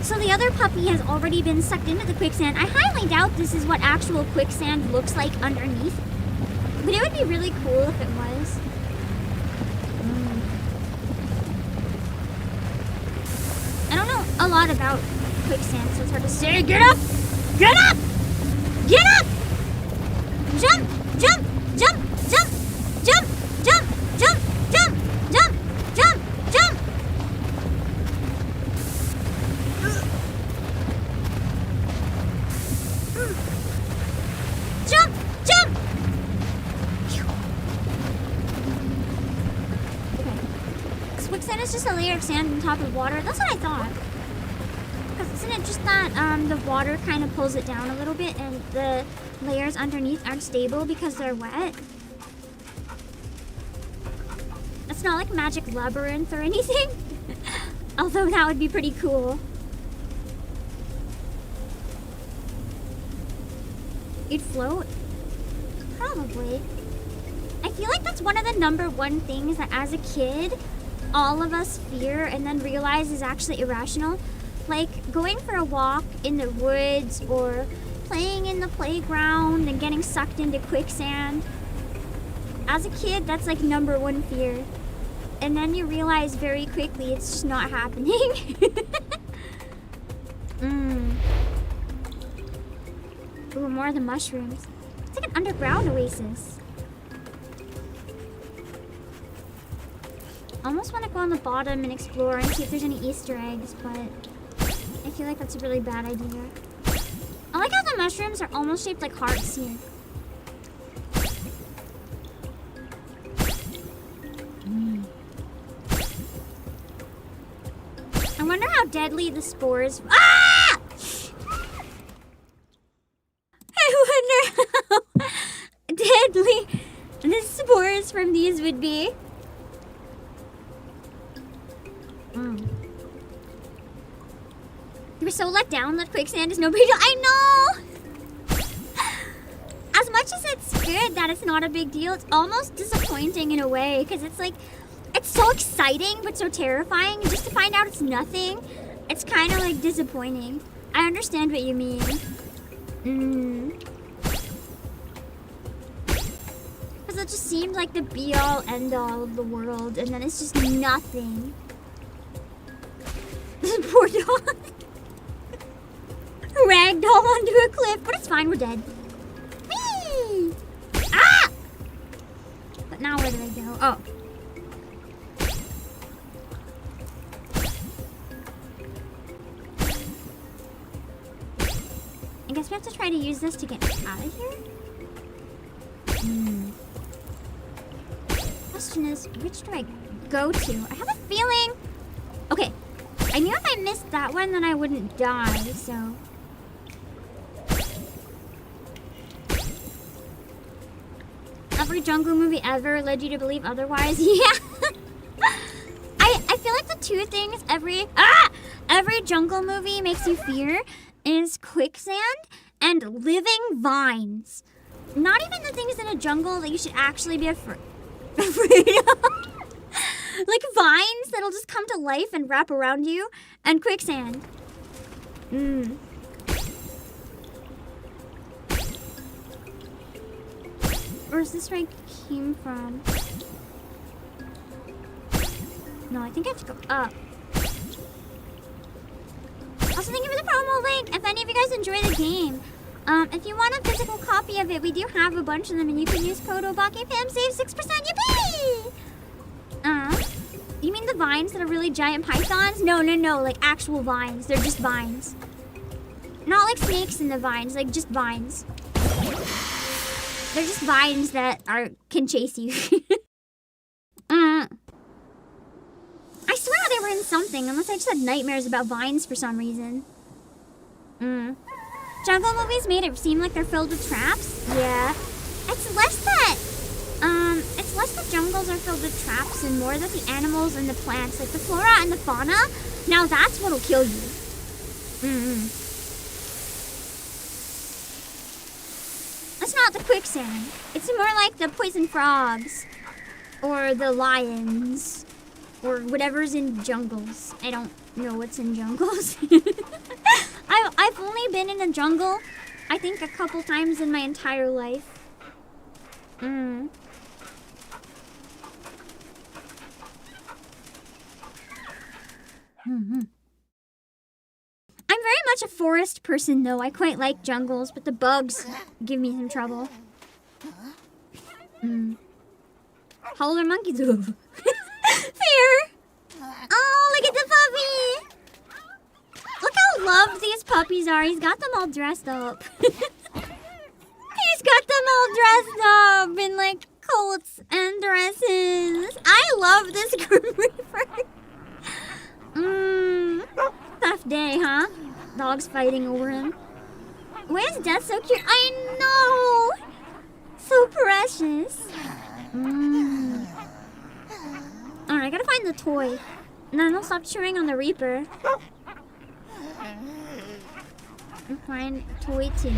So the other puppy has already been sucked into the quicksand. I highly doubt this is what actual quicksand looks like underneath. But it would be really cool if it was. I don't know a lot about quicksand, so it's hard to say. Get up! Get up! Get up! Jump! Jump! Jump! Jump! Jump! Jump! Jump! Jump! Jump! Jump! Jump! Jump! Jump! Okay. Because quicksand is just a layer of sand on top of water. That's what I thought. Isn't it just that the water kind of pulls it down a little bit and the layers underneath aren't stable because they're wet? It's not like magic labyrinth or anything. Although that would be pretty cool. It'd float? Probably. I feel like that's one of the #1 things that as a kid, all of us fear and then realize is actually irrational. Like going for a walk in the woods or playing in the playground and getting sucked into quicksand. As a kid, that's like #1 fear. And then you realize very quickly it's just not happening. Ooh, more of the mushrooms. It's like an underground oasis. I almost want to go on the bottom and explore and see if there's any Easter eggs, but I feel like that's a really bad idea. I like how the mushrooms are almost shaped like hearts here. I wonder how deadly the spores... Ah! I wonder how deadly the spores from these would be. We're so let down that quicksand is no big deal. I know! As much as it's good that it's not a big deal, it's almost disappointing in a way. Because it's like, it's so exciting but so terrifying. And just to find out it's nothing, it's kind of like disappointing. I understand what you mean. Because it just seemed like the be-all, end-all of the world. And then it's just nothing. This poor dog. Ragdoll onto a cliff, but it's fine, we're dead. Whee! Ah! But now where do I go? Oh. I guess we have to try to use this to get out of here? Question is, which do I go to? I have a feeling... Okay. I knew if I missed that one, then I wouldn't die, so... Every jungle movie ever led you to believe otherwise? Yeah! I feel like the two things every jungle movie makes you fear is quicksand and living vines. Not even the things in a jungle that you should actually be afraid of. Like vines that'll just come to life and wrap around you, and quicksand. Or is this where I came from? No, I think I have to go up. Also, thank you for the promo link. If any of you guys enjoy the game, if you want a physical copy of it, we do have a bunch of them, and you can use code Obake PAM, save 6%. Yippee! You mean the vines that are really giant pythons? No, like actual vines. They're just vines. Not like snakes in the vines, like just vines. They're just vines that can chase you. I swear they were in something, unless I just had nightmares about vines for some reason. Jungle movies made it seem like they're filled with traps? Yeah. It's less that jungles are filled with traps and more that the animals and the plants, like the flora and the fauna, now that's what'll kill you. It's not the quicksand. It's more like the poison frogs. Or the lions. Or whatever's in jungles. I don't know what's in jungles. I've only been in a jungle, I think a couple times in my entire life. I'm very much a forest person, though. I quite like jungles, but the bugs give me some trouble. How old are monkeys? Fear! Oh, look at the puppy! Look how loved these puppies are. He's got them all dressed up. He's got them all dressed up in, like, coats and dresses. I love this Grim Reaper. Tough day, huh? Dogs fighting over him. Why is Death so cute? I know! So precious. Alright, I gotta find the toy. And then I'll stop chewing on the Reaper. And find toy too.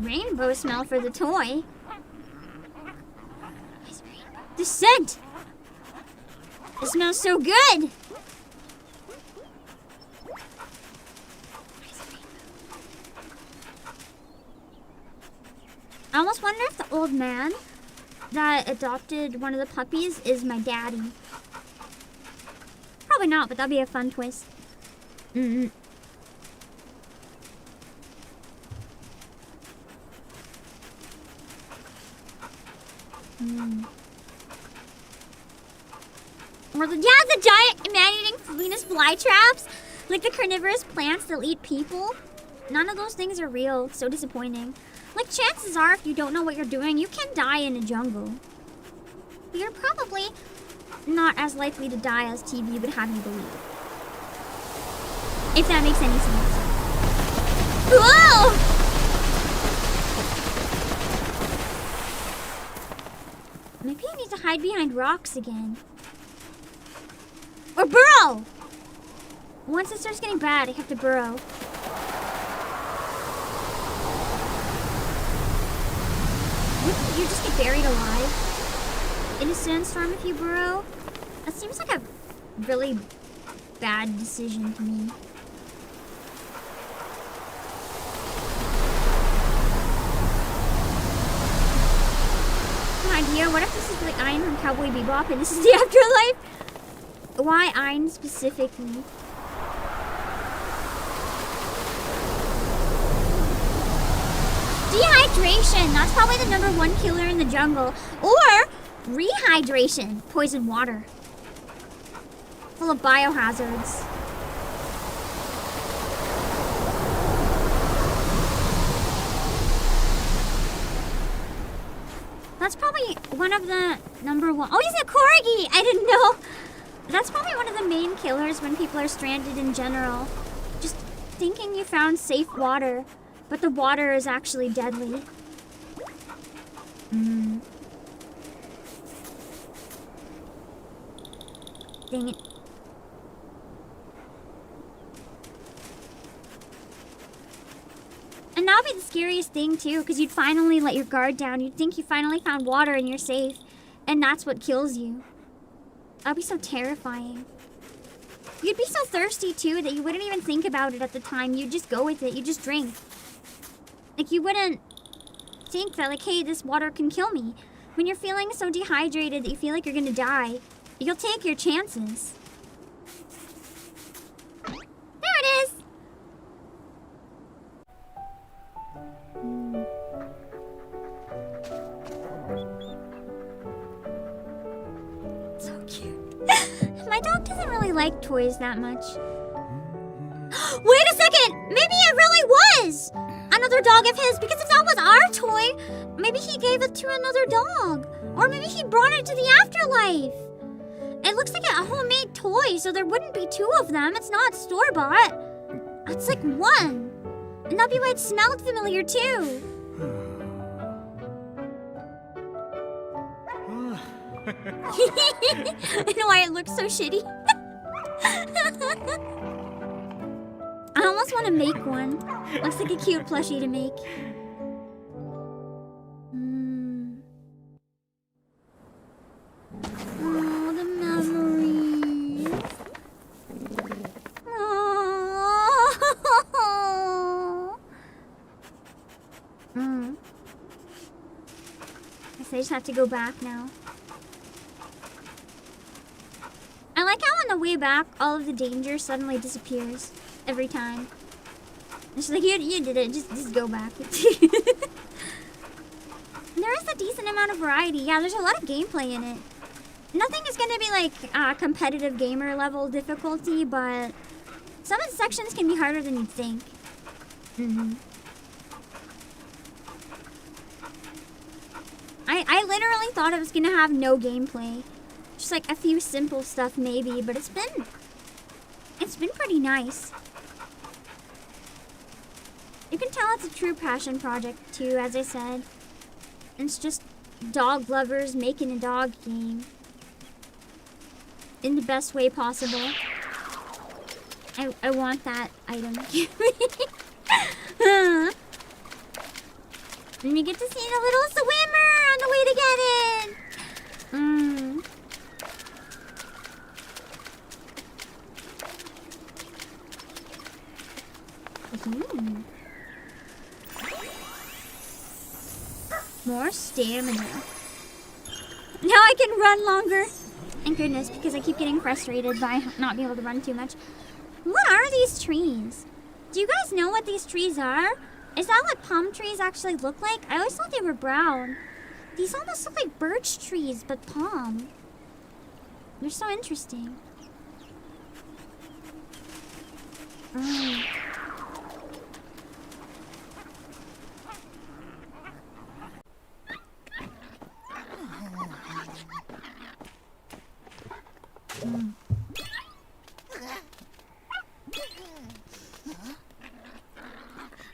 Rainbow smell for the toy. The scent! It smells so good! I almost wonder if the old man that adopted one of the puppies is my daddy. Probably not, but that'd be a fun twist. Or the giant man-eating Venus flytraps, like the carnivorous plants that'll eat people. None of those things are real. So disappointing. Like, chances are, if you don't know what you're doing, you can die in a jungle. But you're probably not as likely to die as TV would have you believe. If that makes any sense. Whoa! Maybe I need to hide behind rocks again. Or burrow! Once it starts getting bad, I have to burrow. Wouldn't you just get buried alive in a sandstorm if you burrow? That seems like a really bad decision to me. An idea? What if this is like Ein from Cowboy Bebop and this is the afterlife? Why Ein specifically? Dehydration, that's probably the #1 killer in the jungle. Or rehydration, poison water. Full of biohazards. That's probably one of the #1. Oh, he's a corgi! I didn't know. That's probably one of the main killers when people are stranded in general. Just thinking you found safe water. But the water is actually deadly. Dang it. And that'd be the scariest thing too, because you'd finally let your guard down. You'd think you finally found water and you're safe. And that's what kills you. That'd be so terrifying. You'd be so thirsty too that you wouldn't even think about it at the time. You'd just go with it. You'd just drink. Like, you wouldn't think that, like, hey, this water can kill me. When you're feeling so dehydrated that you feel like you're gonna die, you'll take your chances. There it is! So cute. My dog doesn't really like toys that much. Wait a second! Maybe it really was! Another dog of his, because if that was our toy, maybe he gave it to another dog. Or maybe he brought it to the afterlife. It looks like a homemade toy, so there wouldn't be 2 of them. It's not store-bought. It's like 1. And that'd be why it smelled familiar, too. I know why it looks so shitty. I almost want to make one. Looks like a cute plushie to make. Oh, the memories. Oh. Guess I just have to go back now. I like how on the way back, all of the danger suddenly disappears. Every time. It's like, you did it. Just go back. There is a decent amount of variety. Yeah, there's a lot of gameplay in it. Nothing is going to be like competitive gamer level difficulty, but some of the sections can be harder than you'd think. I literally thought it was going to have no gameplay. Just like a few simple stuff maybe, but it's been pretty nice. You can tell it's a true passion project too, as I said. It's just dog lovers making a dog game. In the best way possible. I want that item. And you get to see the little swimmer on the way to get it. More stamina. Now I can run longer. Thank goodness, because I keep getting frustrated by not being able to run too much. What are these trees? Do you guys know what these trees are? Is that what palm trees actually look like? I always thought they were brown. These almost look like birch trees, but palm. They're so interesting.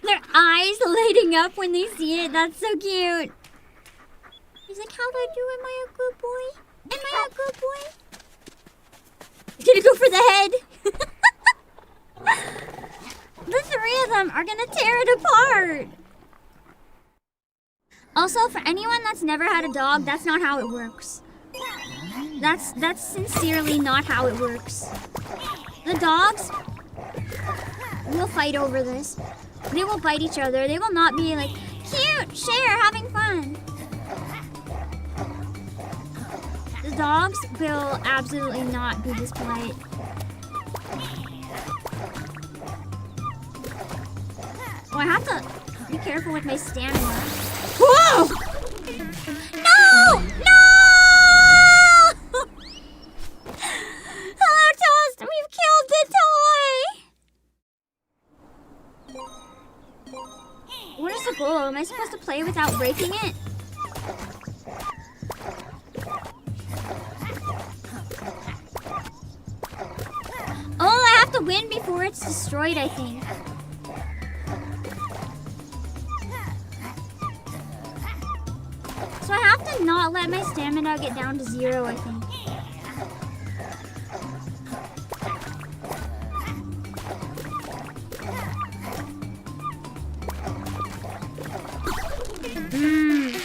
Their eyes lighting up when they see it. That's so cute. He's like, how do I do? Am I a good boy? Am I a good boy? He's gonna go for the head. are gonna tear it apart. Also, for anyone that's never had a dog, that's not how it works. That's sincerely not how it works. The dogs will fight over this. They will bite each other. They will not be like, cute, share, having fun. The dogs will absolutely not be this polite. Oh, I have to be careful with my stamina. Whoa! No! No! Hello, Toast! We've killed the toy! What is the goal? Am I supposed to play without breaking it? Oh, I have to win before it's destroyed, I think. So I have to not let my stamina get down to 0, I think.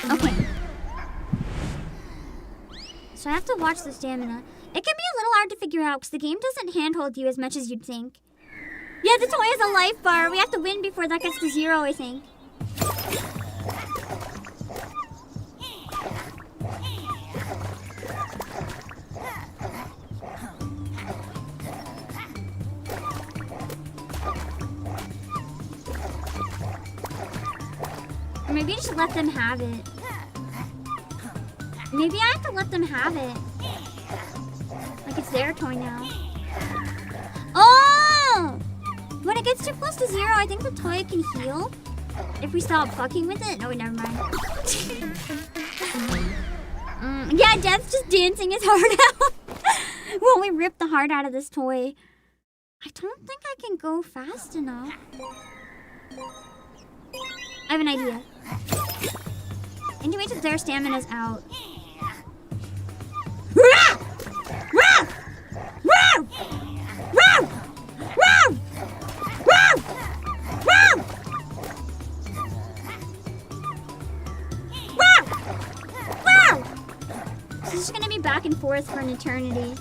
Okay. So I have to watch the stamina. It can be a little hard to figure out because the game doesn't handhold you as much as you'd think. Yeah, the toy has a life bar. We have to win before that gets to 0, I think. Or maybe I should let them have it. Maybe I have to let them have it. Like it's their toy now. Oh! When it gets too close to 0, I think the toy can heal. If we stop fucking with it. No, never mind. Yeah, Death's just dancing his heart out. While we rip the heart out of this toy. I don't think I can go fast enough. I have an idea. I need to wait till their stamina's out. This is gonna be back and forth for an eternity.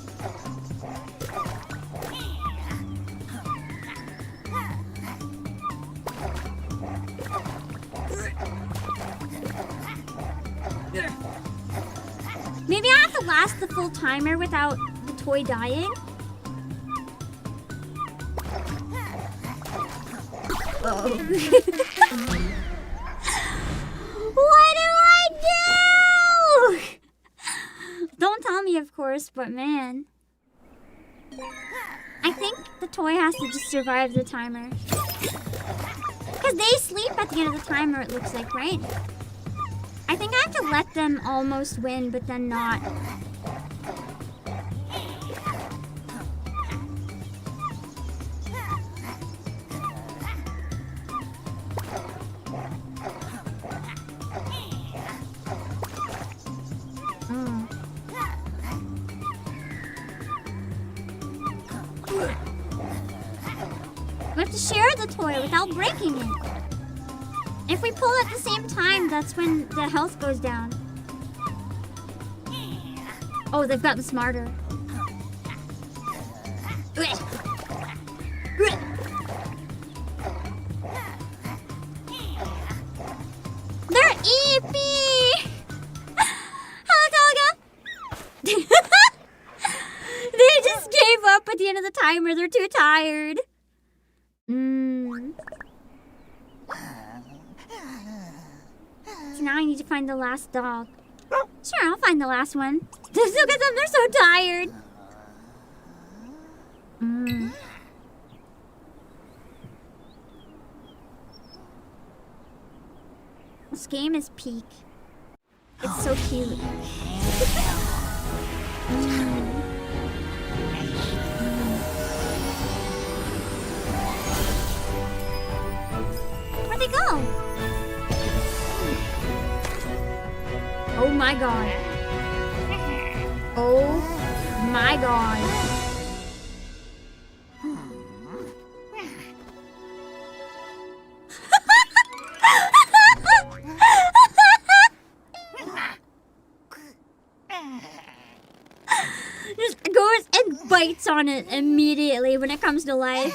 Maybe I have to last the full timer without the toy dying. Oh. What do I do? Don't tell me, of course, but man. I think the toy has to just survive the timer. Because they sleep at the end of the timer, it looks like, right? I think I have to let them almost win, but then not. We have to share the toy without breaking it. If we pull at the same time, that's when the health goes down. Oh, they've gotten smarter. They're EP! Hello, Tolga! They just gave up at the end of the timer. They're too tired. So now I need to find the last dog. Sure, I'll find the last one. Just look at them, they're so tired. This game is peak. It's so cute. Where'd they go? Oh my god. Oh my god. Just goes and bites on it immediately when it comes to life.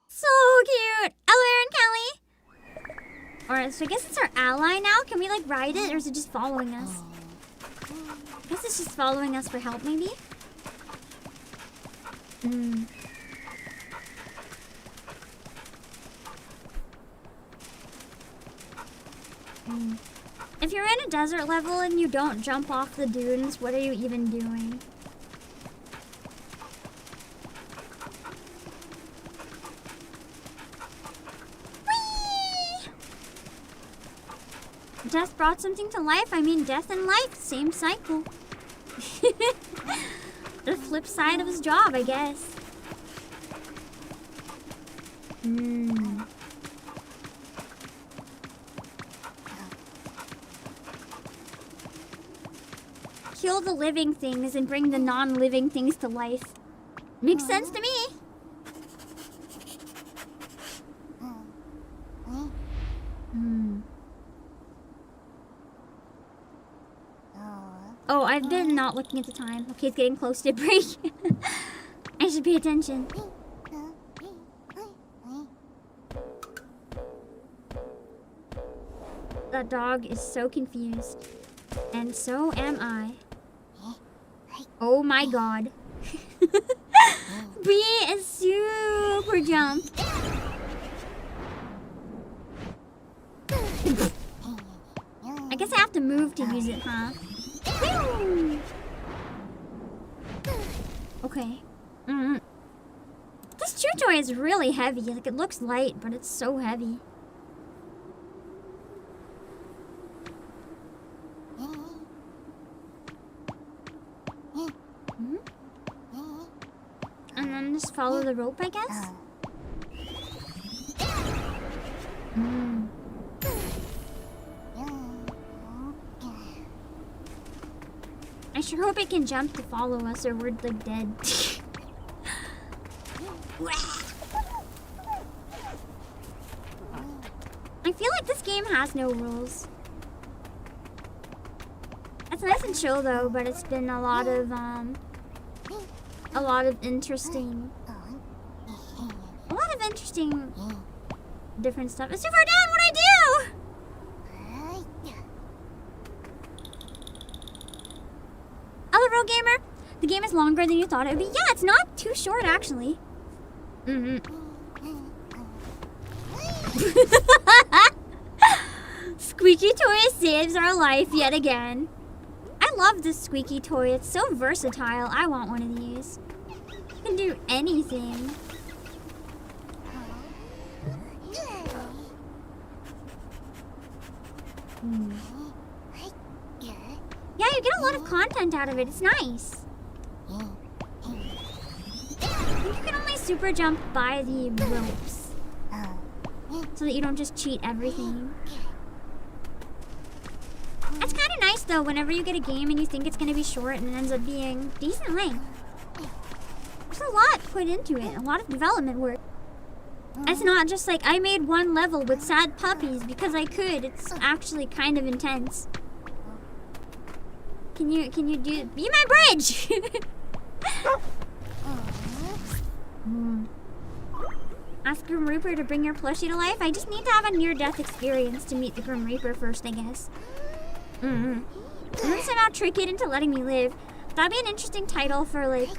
So cute. Hello, Aaron Kelly. Alright, so I guess it's our ally now. Can we like ride it, or is it just following us? I guess it's just following us for help, maybe? If you're in a desert level and you don't jump off the dunes, what are you even doing? Whee! Death brought something to life. I mean, death and life, same cycle. The flip side of his job, I guess. Kill the living things and bring the non-living things to life. Makes sense to me. Oh, I've been not looking at the time. Okay, it's getting close to break. I should pay attention. That dog is so confused. And so am I. Oh my god. B is super jump. I guess I have to move to use it, huh? Okay. This chew toy is really heavy. Like, it looks light, but it's so heavy. And then just follow the rope, I guess? I sure hope it can jump to follow us or we're like dead. I feel like this game has no rules. It's nice and chill though, but it's been a lot of interesting different stuff. It's too far down, what'd I do? Hello, Road Gamer. The game is longer than you thought it would be. Yeah, it's not too short actually. Squeaky toy saves our life yet again. I love this squeaky toy. It's so versatile. I want one of these. It can do anything. Yeah, you get a lot of content out of it. It's nice. I think you can only super jump by the ropes so that you don't just cheat everything. That's kind of nice though, whenever you get a game and you think it's going to be short and it ends up being decent length. There's a lot put into it, a lot of development work. It's not just like I made one level with sad puppies because I could. It's actually kind of intense. Can you do be my bridge? Ask Grim Reaper to bring your plushie to life. I just need to have a near-death experience to meet the Grim Reaper first, I guess. And then somehow trick it into letting me live. That'd be an interesting title for like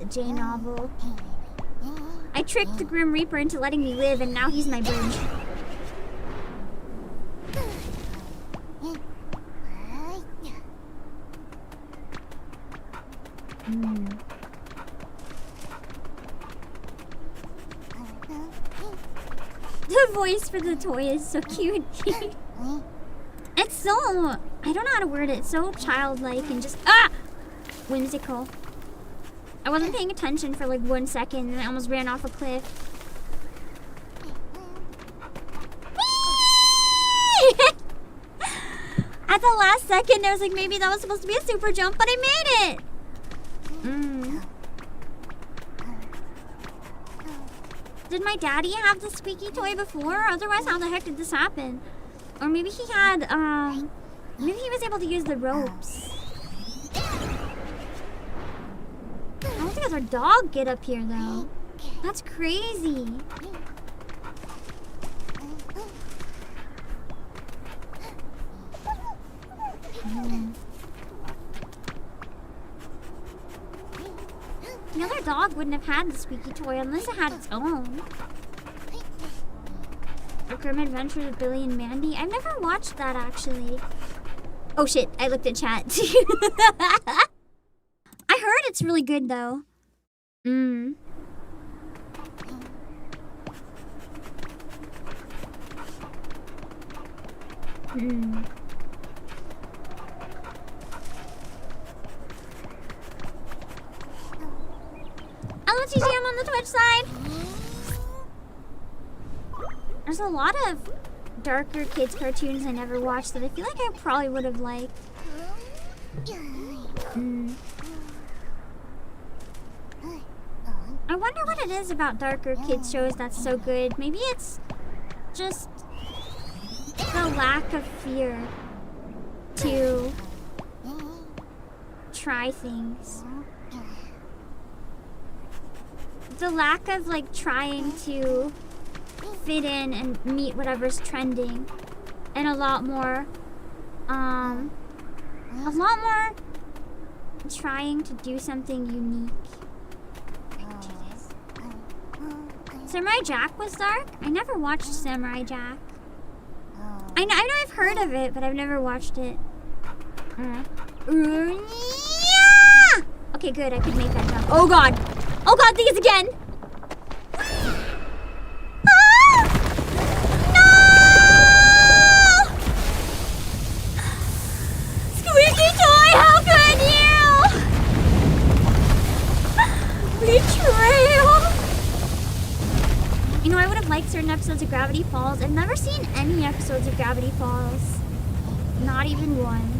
J novel. I tricked the Grim Reaper into letting me live, and now he's my bridge. The voice for the toy is so cute. It's so, I don't know how to word it, it's so childlike and just, whimsical. I wasn't paying attention for like 1 second and I almost ran off a cliff. At the last second, I was like, maybe that was supposed to be a super jump, but I made it! Did my daddy have the squeaky toy before? Otherwise, how the heck did this happen? Or maybe he had, Maybe he was able to use the ropes. I don't think our dog get up here though. That's crazy. The other dog wouldn't have had the squeaky toy unless it had its own. The Grim Adventures of Billy and Mandy. I've never watched that actually. Oh shit, I looked at chat. I heard it's really good though. Hmm. LTG, I'm on the Twitch side. There's a lot of darker kids cartoons I never watched that I feel like I probably would have liked. I wonder what it is about darker kids shows that's so good. Maybe it's just the lack of fear to try things. The lack of like trying to fit in and meet whatever's trending, and a lot more trying to do something unique. Samurai Jack was dark? I never watched Samurai Jack. I know I've heard of it, but I've never watched it. Okay, good. I could make that jump. Oh god! Oh god, these again! Ah! No! Squeaky toy, how could you? Betrayal! You know, I would have liked certain episodes of Gravity Falls. I've never seen any episodes of Gravity Falls. Not even one.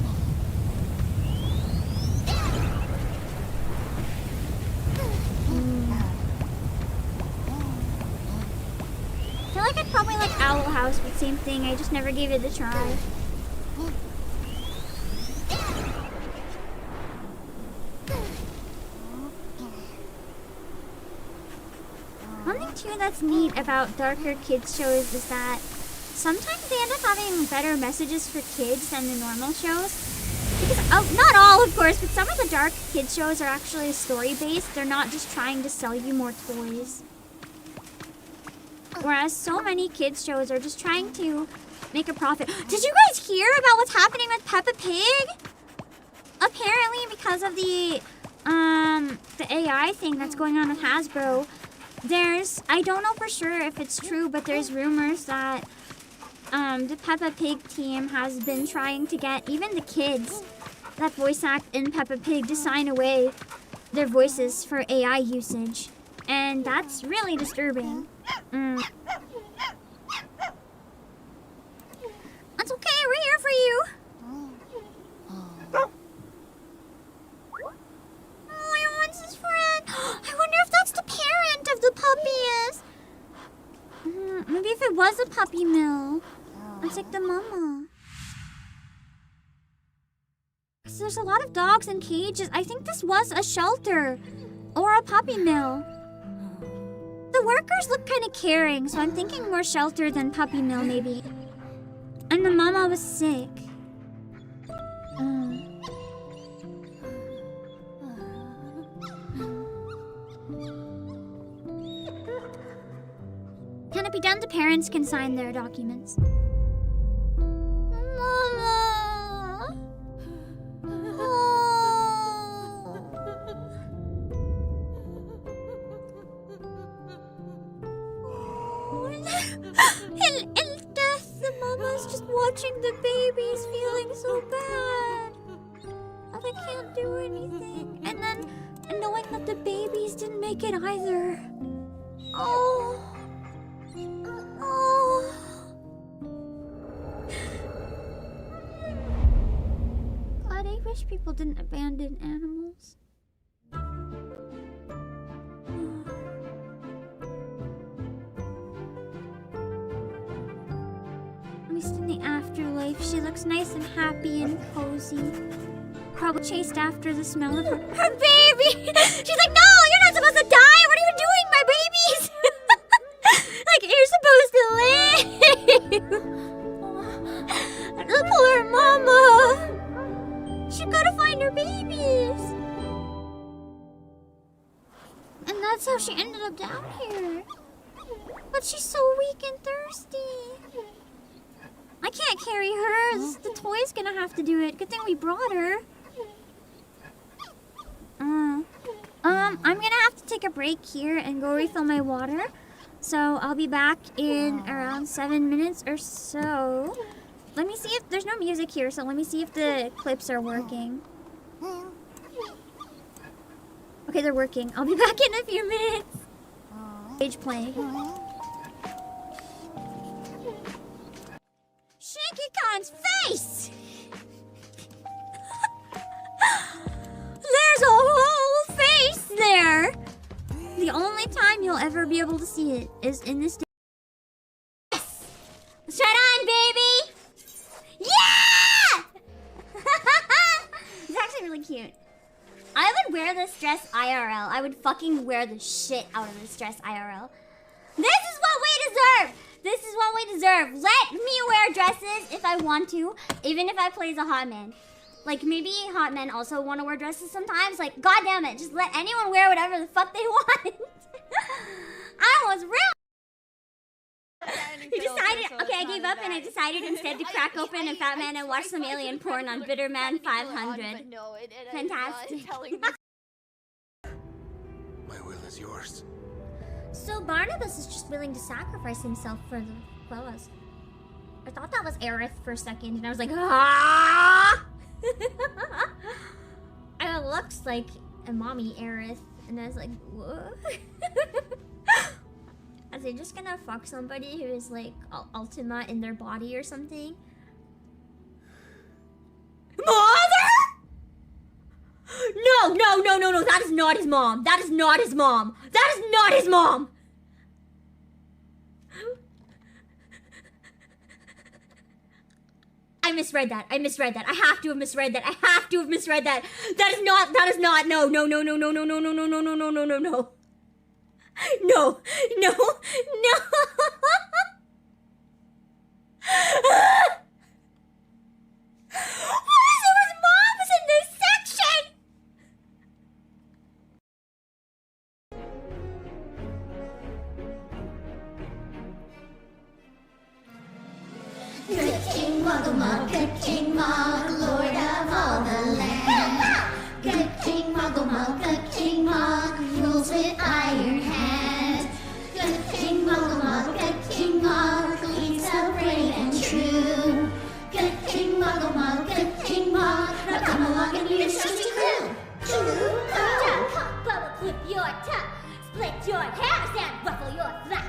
I feel like I'd probably like Owl House, but same thing. I just never gave it a try. One thing too that's neat about darker kids shows is that sometimes they end up having better messages for kids than the normal shows. Because, not all of course, but some of the dark kids shows are actually story-based. They're not just trying to sell you more toys. Whereas so many kids shows are just trying to make a profit. Did you guys hear about what's happening with Peppa Pig? Apparently because of the AI thing that's going on with Hasbro, I don't know for sure if it's true, but there's rumors that the Peppa Pig team has been trying to get even the kids that voice act in Peppa Pig to sign away their voices for AI usage. And that's really disturbing. That's okay, we're here for you. Oh, he wants his friend. I wonder if that's the parent of the puppies. Maybe if it was a puppy mill. It's like the mama. So there's a lot of dogs in cages. I think this was a shelter or a puppy mill. The workers look kind of caring, so I'm thinking more shelter than puppy mill maybe. And the mama was sick. Can it be done? The parents can sign their documents. Mama. Oh. In death, the mama's just watching the babies, feeling so bad. And they can't do anything. And then knowing that the babies didn't make it either. Oh. Oh. God, I wish people didn't abandon animals. At least in the afterlife. life. She looks nice and happy and cozy. Probably chased after the smell of her baby. She's like, no, you're not supposed to die. What are you doing, my babies? Like, you're supposed to live. The poor mama. She gotta find her babies. And that's how she ended up down here. But she's so weak and thirsty. I can't carry her. The toy's gonna have to do it. Good thing we brought her. I'm gonna have to take a break here and go refill my water. So I'll be back in around 7 minutes or so. Let me see if there's no music here, so let me see if the clips are working. Okay, they're working. I'll be back in a few minutes. Stage playing. Shanky Khan's face! There's a whole face there! The only time you'll ever be able to see it is in this. Yes! Let's try it on, baby! Yeah! It's actually really cute. I would wear this dress IRL. I would fucking wear the shit out of this dress IRL. This is what we deserve! This is what we deserve. Let me wear dresses if I want to, even if I play as a hot man. Like, maybe hot men also want to wear dresses sometimes. Like, god damn it, just let anyone wear whatever the fuck they want. I was real. You decided, okay, I gave up and I decided instead to crack open a Fat Man and watch some alien porn on Bitter Man 500. Fantastic. My will is yours. So Barnabas is just willing to sacrifice himself for the fellas. I thought that was Aerith for a second, and I was like, ah! And it looks like a mommy Aerith, and I was like, what? Are they just gonna fuck somebody who is like Ultima in their body or something? Mother! No, no, no, no, no, that is not his mom. That is not his mom. That is not his mom. I misread that. I misread that. I have to have misread that. I have to have misread that. That is not, no, no, no, no, no, no, no, no, no, no, no, no, no, no, no. No, no, no. Good King Muggle, good King Mug, Lord of all the land. Good King Muggle, good King Mug, rules with iron hand. Good King Muggle, good King Mug, leads so brave and true. Good King Muggle, good King Mug, now come along and meet his trusty crew. Pop bubble, clip your top, split your hairs and ruffle your flap.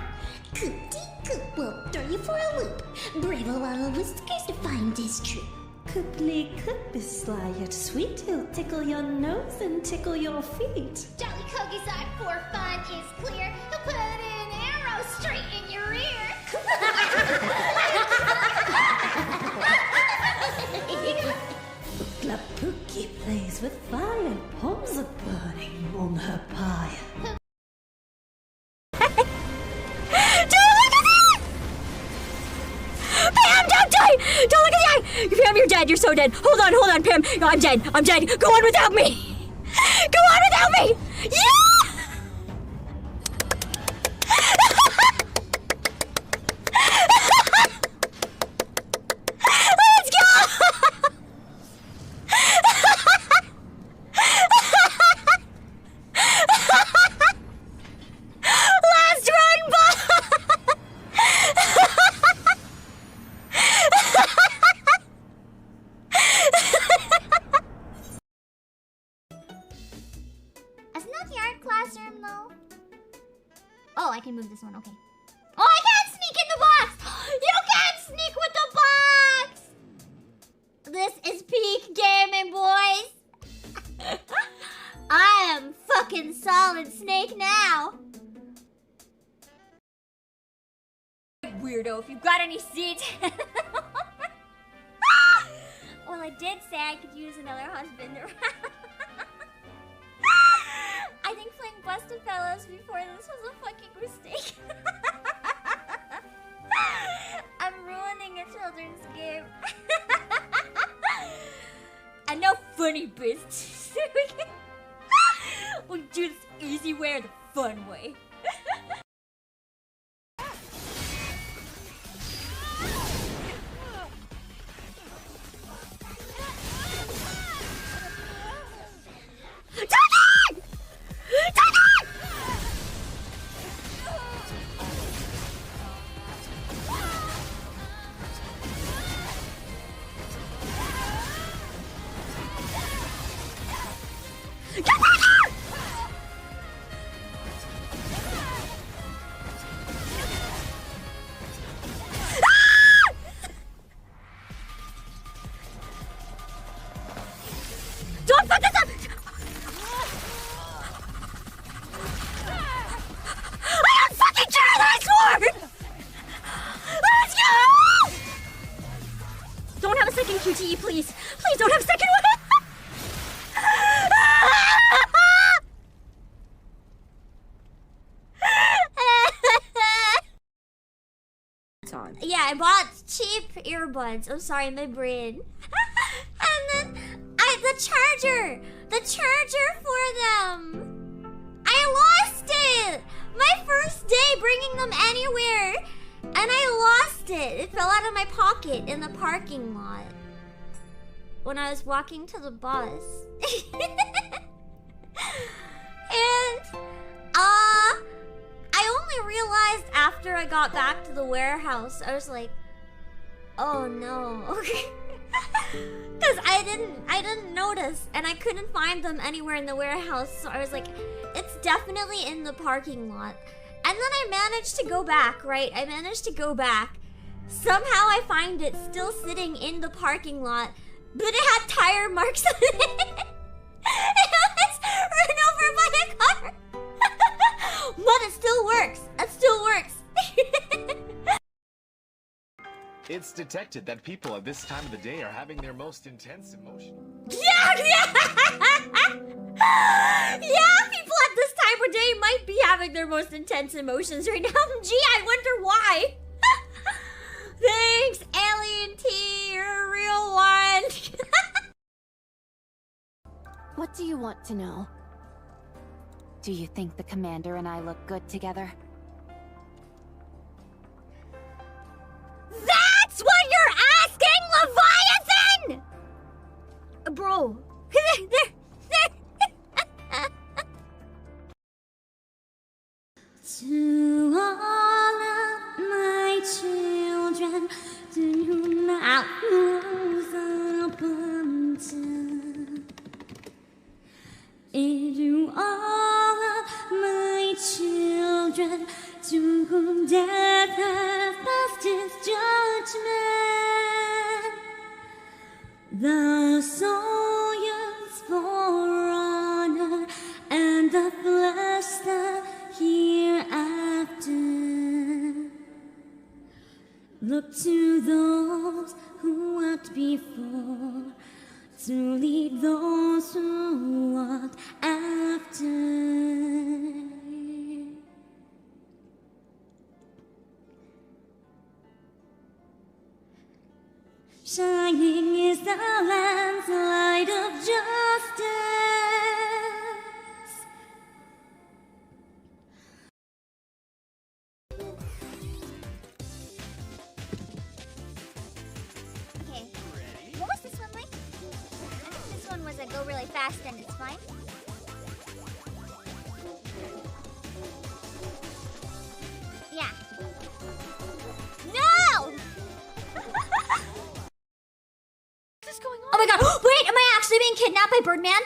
Coop will throw you for a loop. Brave a lot of whiskers to find his troop. Cooply Coop is sly yet sweet. He'll tickle your nose and tickle your feet. Jolly Cogie's eye for fun is clear. He'll put an arrow straight in your ear. Glapookie plays with fire. Palms are burning on her pyre. Pam, don't die! Don't look at the eye! Pam, you're dead. You're so dead. Hold on, Pam. No, I'm dead. I'm dead. Go on without me. Go on without me. Yeah! Let's go! Last run, Bob! Isn't that the art classroom, though? Oh, I can move this one, okay. Oh, I can't sneak in the box! You can't sneak with the box! This is peak gaming, boys! I am fucking Solid Snake now! Weirdo, if you've got any seats... Well, I did say I could use another husband. I think playing Busted Fellows before this was a fucking mistake. I'm ruining a children's game. And no funny business. We'll do this easy way or the fun way. Don't fuck this up! I don't fucking care that sword! Let's go! Don't have a second QTE, please. Please don't have a second one. Time. Yeah, I bought cheap earbuds. I'm sorry, my brain. And then the charger for them. I lost it. My first day bringing them anywhere, and I lost it. It fell out of my pocket in the parking lot when I was walking to the bus. And I only realized after I got back to the warehouse. I was like, oh no. Because I didn't notice, and I couldn't find them anywhere in the warehouse. So I was like, it's definitely in the parking lot. And then I managed to go back, right? I managed to go back. Somehow I find it still sitting in the parking lot, but it had tire marks on it. It was run over by a car. But it still works. It still works. It's detected that people at this time of the day are having their most intense emotion. Yeah! Yeah, people at this time of day might be having their most intense emotions right now. Gee, I wonder why. Thanks, Alien T. You're a real one. What do you want to know? Do you think the commander and I look good together? That's what you're asking, Leviathan! Bro. To all of my children, to whom I was abundant. To all of my children, to whom death hath passed his judgment, the soul yearns for honor, and the flesh the hereafter. Look to those who walked before, to lead those who walk after. Shining is the land's light of justice. Okay, what was this one like? This one was a go really fast and it's fine. Yeah. No! What's going on? Oh my god, wait, am I actually being kidnapped by Birdman?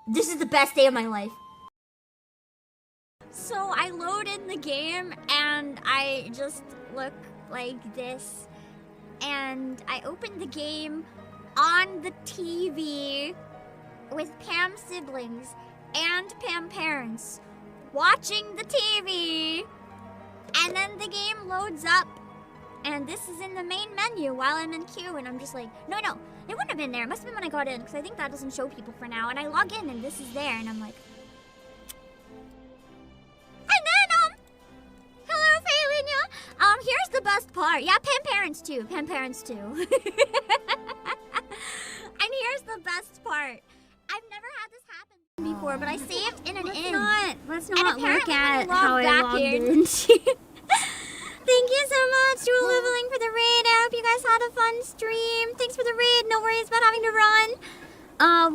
This is the best day of my life. So I load in the game and I just look like this. And I open the game on the TV with Pam siblings and Pam parents watching the TV. And then the game loads up And this is in the main menu while I'm in queue, and I'm just like, no, it wouldn't have been there. It must have been when I got in, because I think that doesn't show people for now. And I log in, and this is there, and I'm like, and then, hello, Faelinia. Here's the best part. Yeah, Pam parents too. And here's the best part. I've never had this happen before, but I saved in an inn. Let's not look at how I logged in. Thank you so much, Jewel Leveling, for the raid. I hope you guys had a fun stream. Thanks for the raid. No worries about having to run.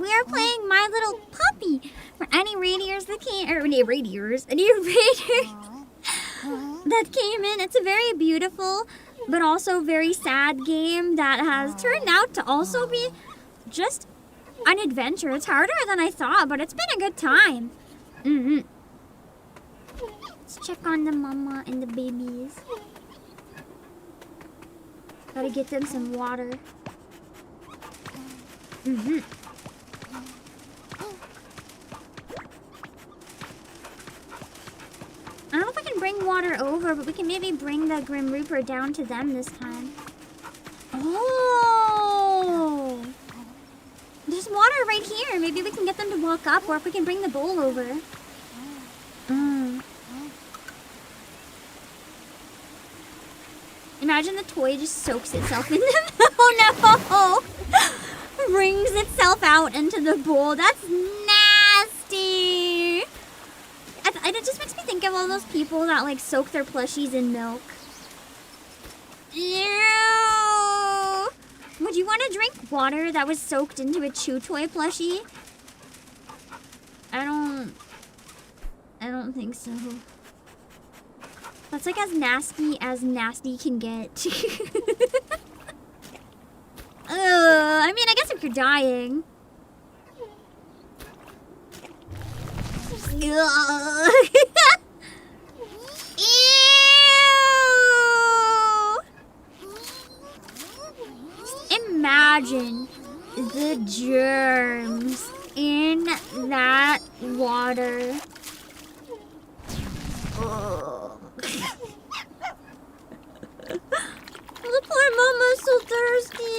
We are playing My Little Puppy. For any raiders that came, any raiders that came in, it's a very beautiful, but also very sad game that has turned out to also be just an adventure. It's harder than I thought, but it's been a good time. Let's check on the mama and the babies. Gotta get them some water. I don't know if I can bring water over, but we can maybe bring the Grim Reaper down to them this time. Oh! There's water right here. Maybe we can get them to walk up, or if we can bring the bowl over. Imagine the toy just soaks itself in them. Oh no! Wrings itself out into the bowl. That's nasty! It just makes me think of all those people that like soak their plushies in milk. Ew! Would you want to drink water that was soaked into a chew toy plushie? I don't think so. That's like as nasty can get. I mean, I guess if you're dying. Ew! Imagine the germs in that water. The poor mama's so thirsty.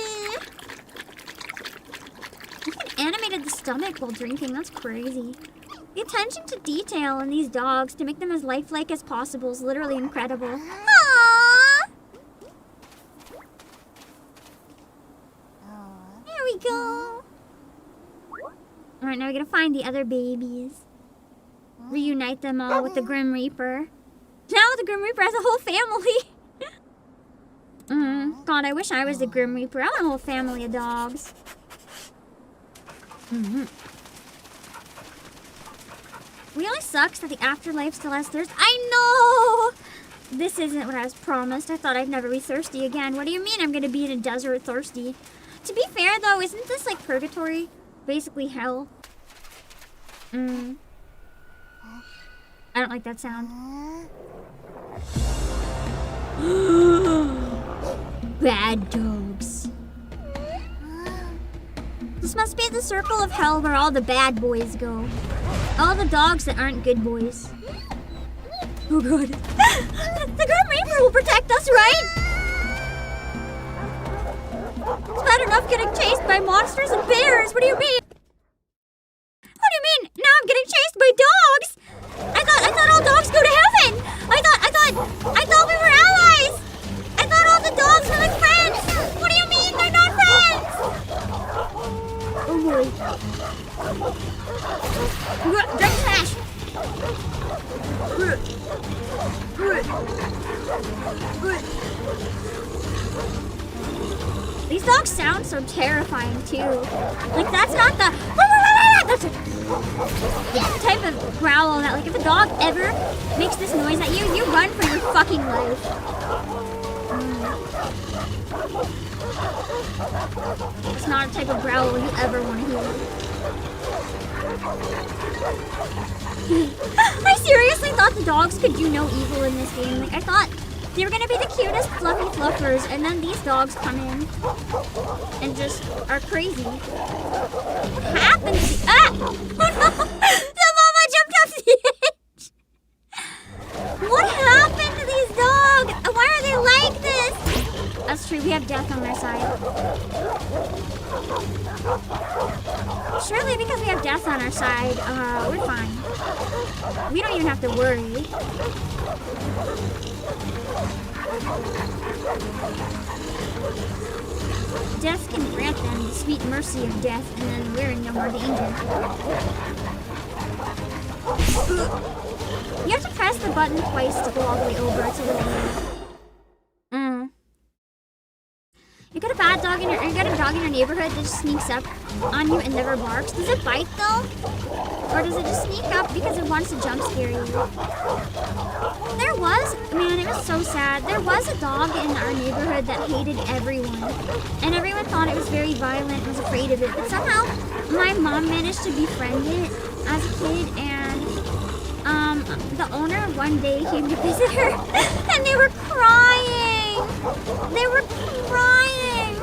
You animated the stomach while drinking. That's crazy. The attention to detail in these dogs to make them as lifelike as possible is literally incredible. Aww. There we go. Alright, now we gotta find the other babies. Reunite them all with the Grim Reaper. Now the Grim Reaper has a whole family. God, I wish I was the Grim Reaper. I want a whole family of dogs. Really sucks that the afterlife still has thirst. I know! This isn't what I was promised. I thought I'd never be thirsty again. What do you mean I'm gonna be in a desert thirsty? To be fair though, isn't this like purgatory? Basically hell. I don't like that sound. Bad dogs. This must be the circle of hell where all the bad boys go. All the dogs that aren't good boys. Oh god. The Grim Reaper will protect us, right? It's bad enough getting chased by monsters and bears. What do you mean? What do you mean? Now I'm getting chased by dogs? I thought all dogs go to heaven. I thought we were allies. I thought all the dogs were like friends. What do you mean they're not friends? Oh boy. Drink trash. These dogs sound so terrifying too. Like that's not the that's the type of growl that like if a dog ever makes this noise at you, you run for your fucking life. It's not a type of growl you ever want to hear. I seriously thought the dogs could do no evil in this game. Like I thought they were gonna be the cutest fluffy fluffers, and then these dogs come in and just are crazy. What happened to the oh no! The mama jumped off the edge! What happened to these dogs? Why are they like this? Surely because we have death on our side, we're fine. We don't even have to worry. Death can grant them the sweet mercy of death, and then we're in no more danger. You have to press the button twice to go all the way over to the You got a bad dog in your, you got a dog in your neighborhood that just sneaks up on you and never barks. Does it bite though? Or does it just sneak up because it wants to jump scare you? There was, man, it was so sad. There was a dog in our neighborhood that hated everyone. And everyone thought it was very violent and was afraid of it. But somehow, my mom managed to befriend it as a kid, and the owner one day came to visit her and they were crying. They were crying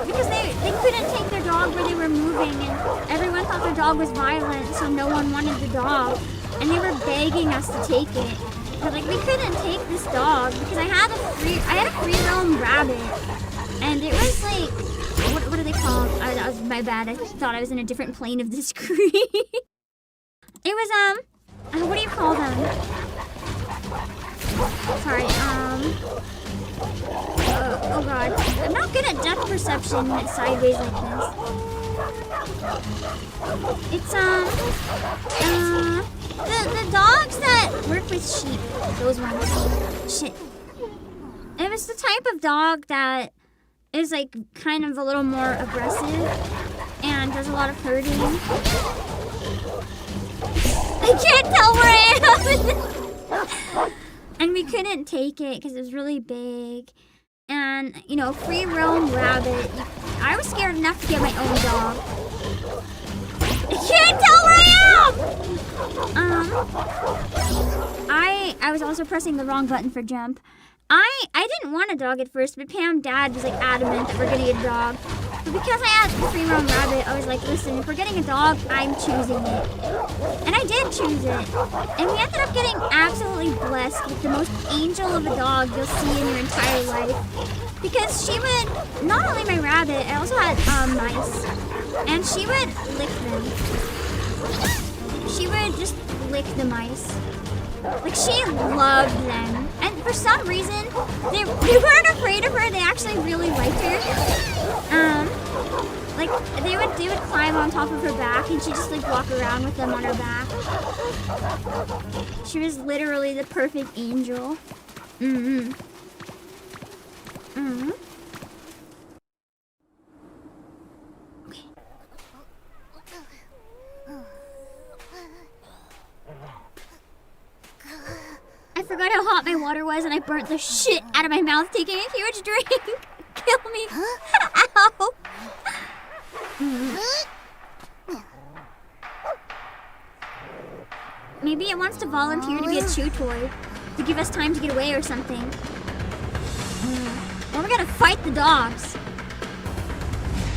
because they couldn't take their dog where they were moving, and everyone thought their dog was violent, so no one wanted the dog, and they were begging us to take it. But like, we couldn't take this dog because I had a free roam rabbit, and it was like, what are they called? That was my bad. I thought I was in a different plane of the screen. It was what do you call them? Sorry, oh god. I'm not good at depth perception when it's sideways like this. It's, the dogs that work with sheep. Those ones. Shit. It was the type of dog that is, like, kind of a little more aggressive and does a lot of herding. I can't tell where I am! And we couldn't take it because it was really big. And, you know, free roam rabbit. I was scared enough to get my own dog. I can't tell where I am! I was also pressing the wrong button for jump. I didn't want a dog at first, but Pam Dad was like adamant that we're gonna get a dog. But because I had the free roam rabbit, I was like, listen, if we're getting a dog, I'm choosing it. And I did choose it. And we ended up getting absolutely blessed with the most angel of a dog you'll see in your entire life. Because she would, not only my rabbit, I also had mice. And she would lick them. She would just lick the mice. Like, she loved them. And for some reason, they weren't afraid of her. They actually really liked her. Like, they would climb on top of her back, and she'd just, like, walk around with them on her back. She was literally the perfect angel. I forgot how hot my water was, and I burnt the shit out of my mouth taking a huge drink. Kill me. Ow. Maybe it wants to volunteer to be a chew toy to give us time to get away or something. Or we're gonna fight the dogs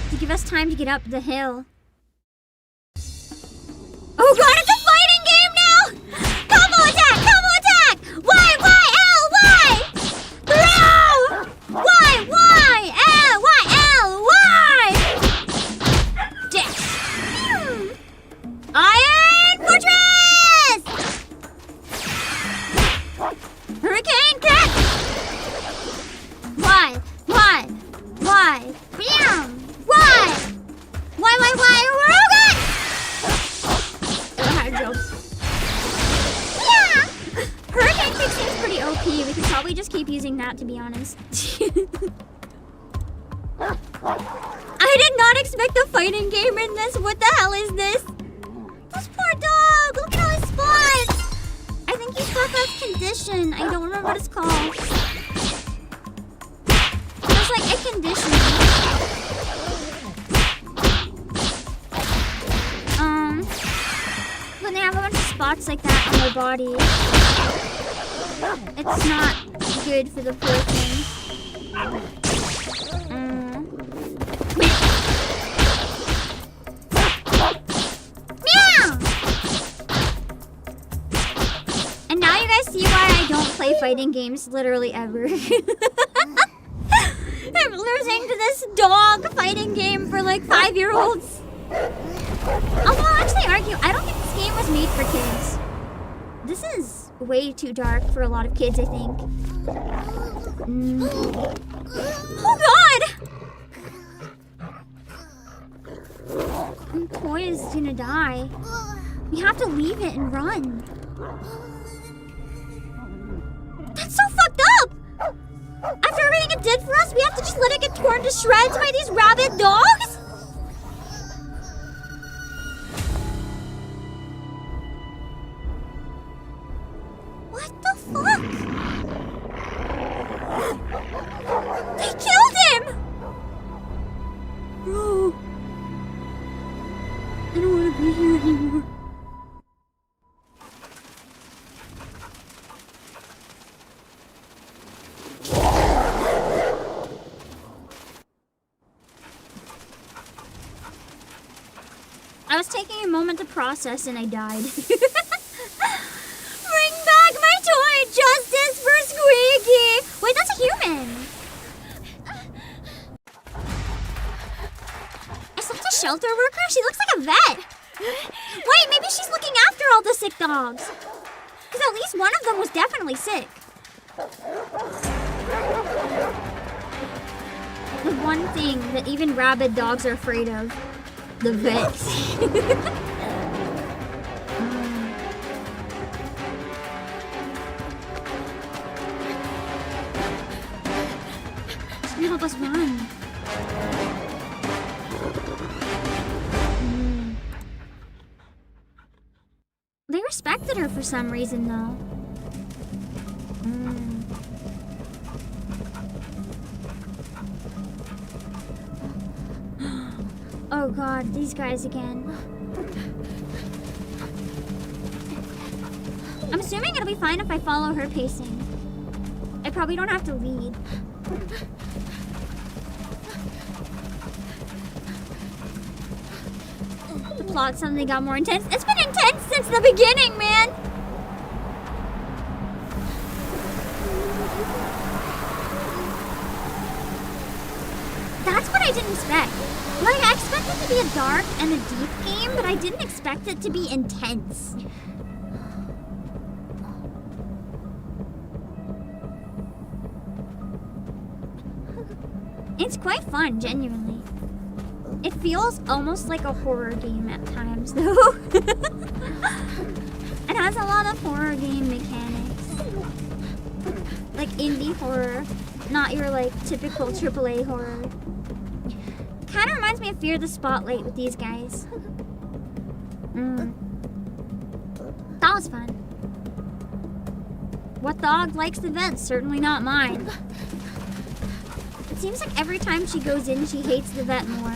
to give us time to get up the hill. Oh god, it's a fighting game now! Combo attack! Combo attack! Y, L, Y! No! Y, L, Y! Death! Iron Fortress! Hurricane catch! Y! Bam! Y! Yeah! Hurricane kick seems pretty OP. We could probably just keep using that, to be honest. I did not expect a fighting game in this. What the hell is this? This poor dog! Look at all his spots! I think he's got that condition. I don't remember what it's called. It's like a condition. When they have a bunch of spots like that on their body, it's not good for the poor thing. Meow! And now you guys see why I don't play fighting games literally ever. I'm losing named this dog fighting game for like 5-year-olds. Although I'll actually argue, I don't think this game was made for kids. This is way too dark for a lot of kids, I think. Oh god! Toy is gonna die. We have to leave it and run. That's so fucked up! After everything it did for us, we have to just let it get torn to shreds by these rabid dogs? What the fuck? They killed him! Bro. I don't want to be here anymore. I was taking a moment to process and I died. Bring back my toy! Justice for Squeaky! Wait, that's a human! I saw a shelter worker? She looks like a vet! Wait, maybe she's looking after all the sick dogs. Because at least one of them was definitely sick. The one thing that even rabid dogs are afraid of. The vets. She's gonna help us run. They respected her for some reason, though. Oh god, these guys again. I'm assuming it'll be fine if I follow her pacing. I probably don't have to lead. The plot suddenly got more intense. It's been intense since the beginning, man! That's what I didn't expect. Like, I expected it to be a dark and a deep game, but I didn't expect it to be intense. It's quite fun, genuinely. It feels almost like a horror game at times, though. It has a lot of horror game mechanics. Like indie horror, not your like typical AAA horror. Kind of reminds me of Fear the Spotlight with these guys. That was fun. What dog likes the vents? Certainly not mine. It seems like every time she goes in, she hates the vet more.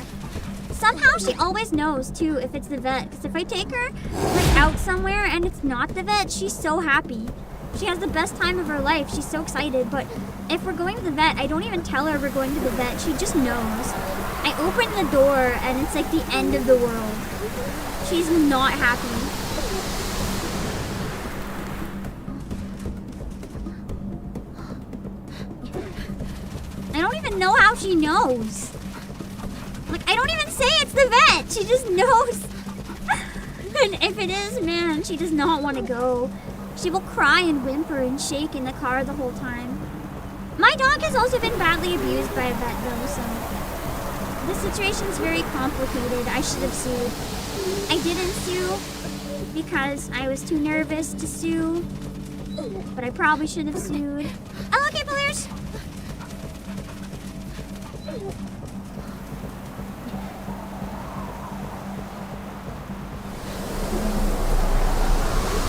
Somehow she always knows, too, if it's the vet. Because if I take her like out somewhere and it's not the vet, she's so happy. She has the best time of her life. She's so excited. But if we're going to the vet, I don't even tell her we're going to the vet. She just knows. I open the door and it's like the end of the world. She's not happy. I don't even know how she knows. Like, I don't even say it's the vet. She just knows. And if it is, man, she does not want to go. She will cry and whimper and shake in the car the whole time. My dog has also been badly abused by a vet, though, so... The situation's very complicated. I should have sued. I didn't sue because I was too nervous to sue. But I probably should have sued. Oh, okay, players!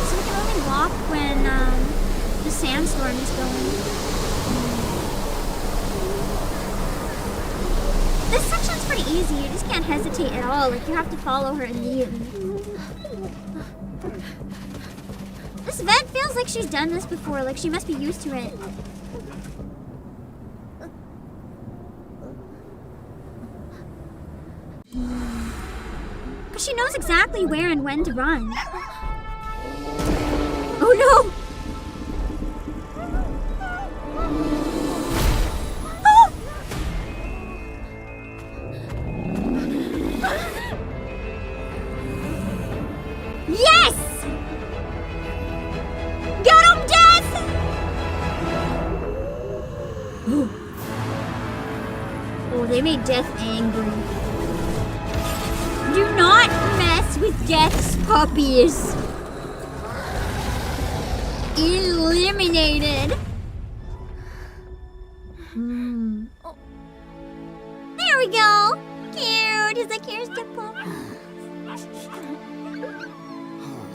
So we can only walk when the sandstorm is going. This section's pretty easy. You just can't hesitate at all. Like, you have to follow her immediately. This vet feels like she's done this before. Like, she must be used to it. Because she knows exactly where and when to run. Oh no! Death angry. Do not mess with Death's puppies. Eliminated. There we go. Cute. He's like, here's the puppy.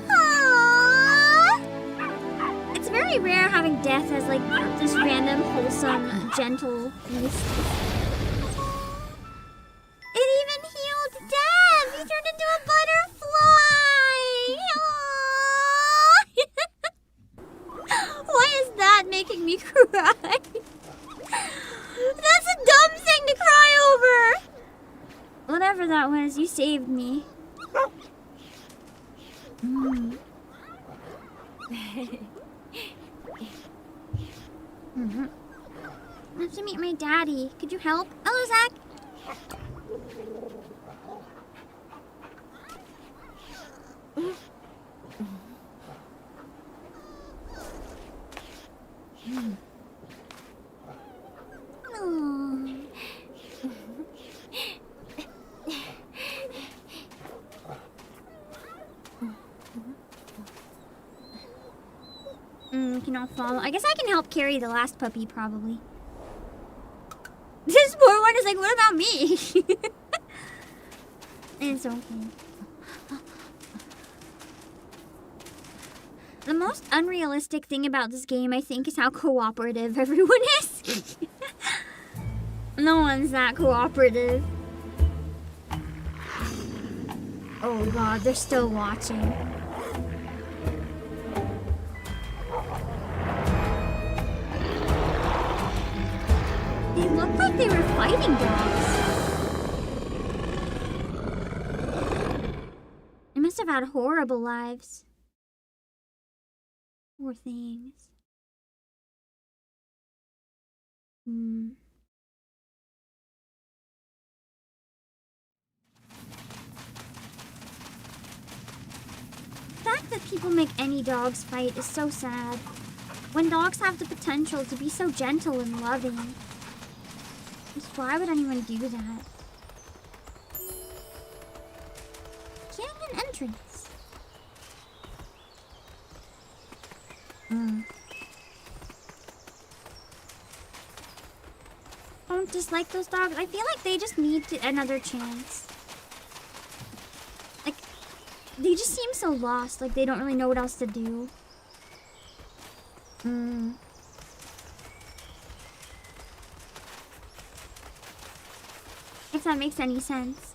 Aww. It's very rare having Death as like this random, wholesome, gentle beast. It even healed Death. He turned into a butterfly. Why is that making me cry? That's a dumb thing to cry over. Whatever that was, you saved me. I have to meet my daddy. Could you help? Hello, Zach. Cannot follow. I guess I can help carry the last puppy, probably. This poor one is like, what about me? It's okay. The most unrealistic thing about this game, I think, is how cooperative everyone is. No one's that cooperative. Oh god, they're still watching. They looked like they were fighting dogs. They must have had horrible lives. Poor things. The fact that people make any dogs fight is so sad. When dogs have the potential to be so gentle and loving. Just why would anyone do that? Canyon entrance. Don't dislike those dogs. I feel like they just need another chance. Like, they just seem so lost. Like, they don't really know what else to do. If that makes any sense.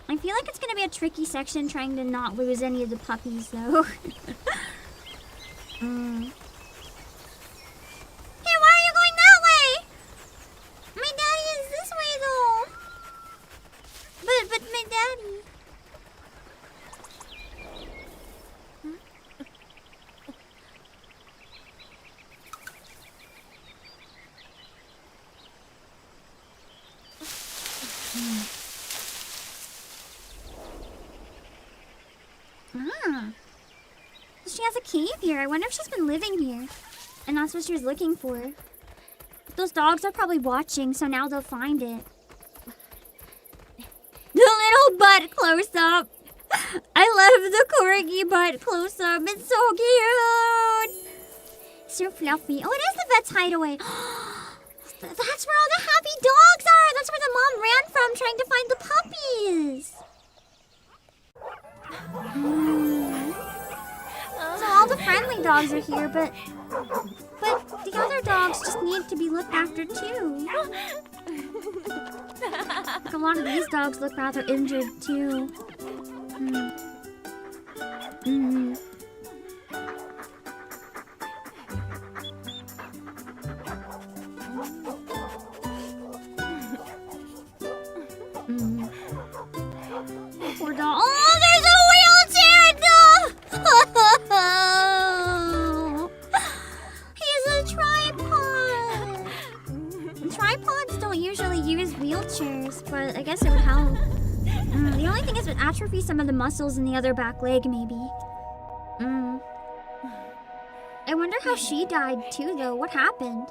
I feel like it's gonna be a tricky section trying to not lose any of the puppies, though. Hey, why are you going that way? My daddy is this way, though. But my daddy. She has a cave here. I wonder if she's been living here. And that's what she was looking for. Those dogs are probably watching, so now they'll find it. The little butt close-up. I love the corgi butt close-up. It's so cute. So fluffy. Oh, it is the vet's hideaway. That's where all the happy dogs are. That's where the mom ran from trying to find the puppies. So all the friendly dogs are here, but the other dogs just need to be looked after too. Like a lot of these dogs look rather injured too. Poor dog. Oh, there's a wheelchair dog! He's a tripod. Tripods don't usually use wheelchairs, but I guess it would help. The only thing is it would atrophy some of the muscles in the other back leg, maybe. It I wonder how she died too, though. What happened?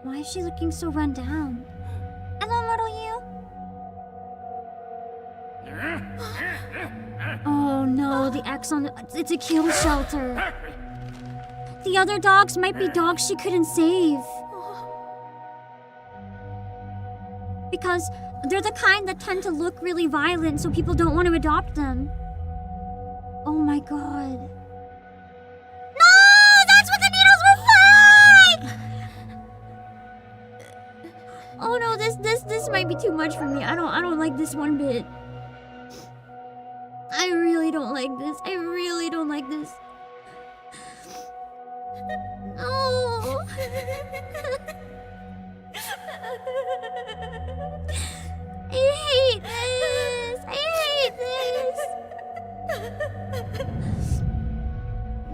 Why is she looking so run down? Hello, Mortal You. Oh no, the X on it's a kill shelter. The other dogs might be dogs she couldn't save. Because they're the kind that tend to look really violent, so people don't want to adopt them. Oh my god. No! That's what the needles were for! Oh no, this might be too much for me. I don't like this one bit. I really don't like this. I really don't like this. Oh. I hate this. I hate this.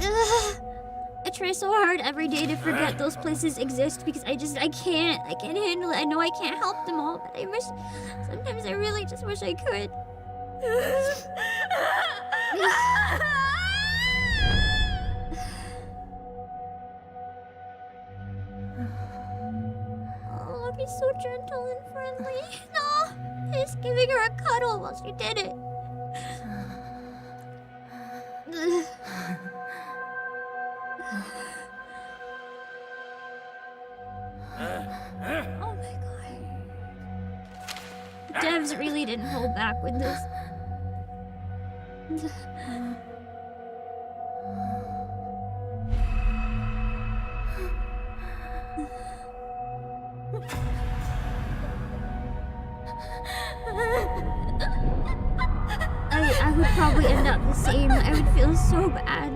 Ugh. I try so hard every day to forget those places exist because I can't handle it. I know I can't help them all, but sometimes I really just wish I could. Oh, look, he's so gentle and friendly. No, he's giving her a cuddle while she did it. Oh my god. Devs really didn't hold back with this. I would probably end up the same. I would feel so bad.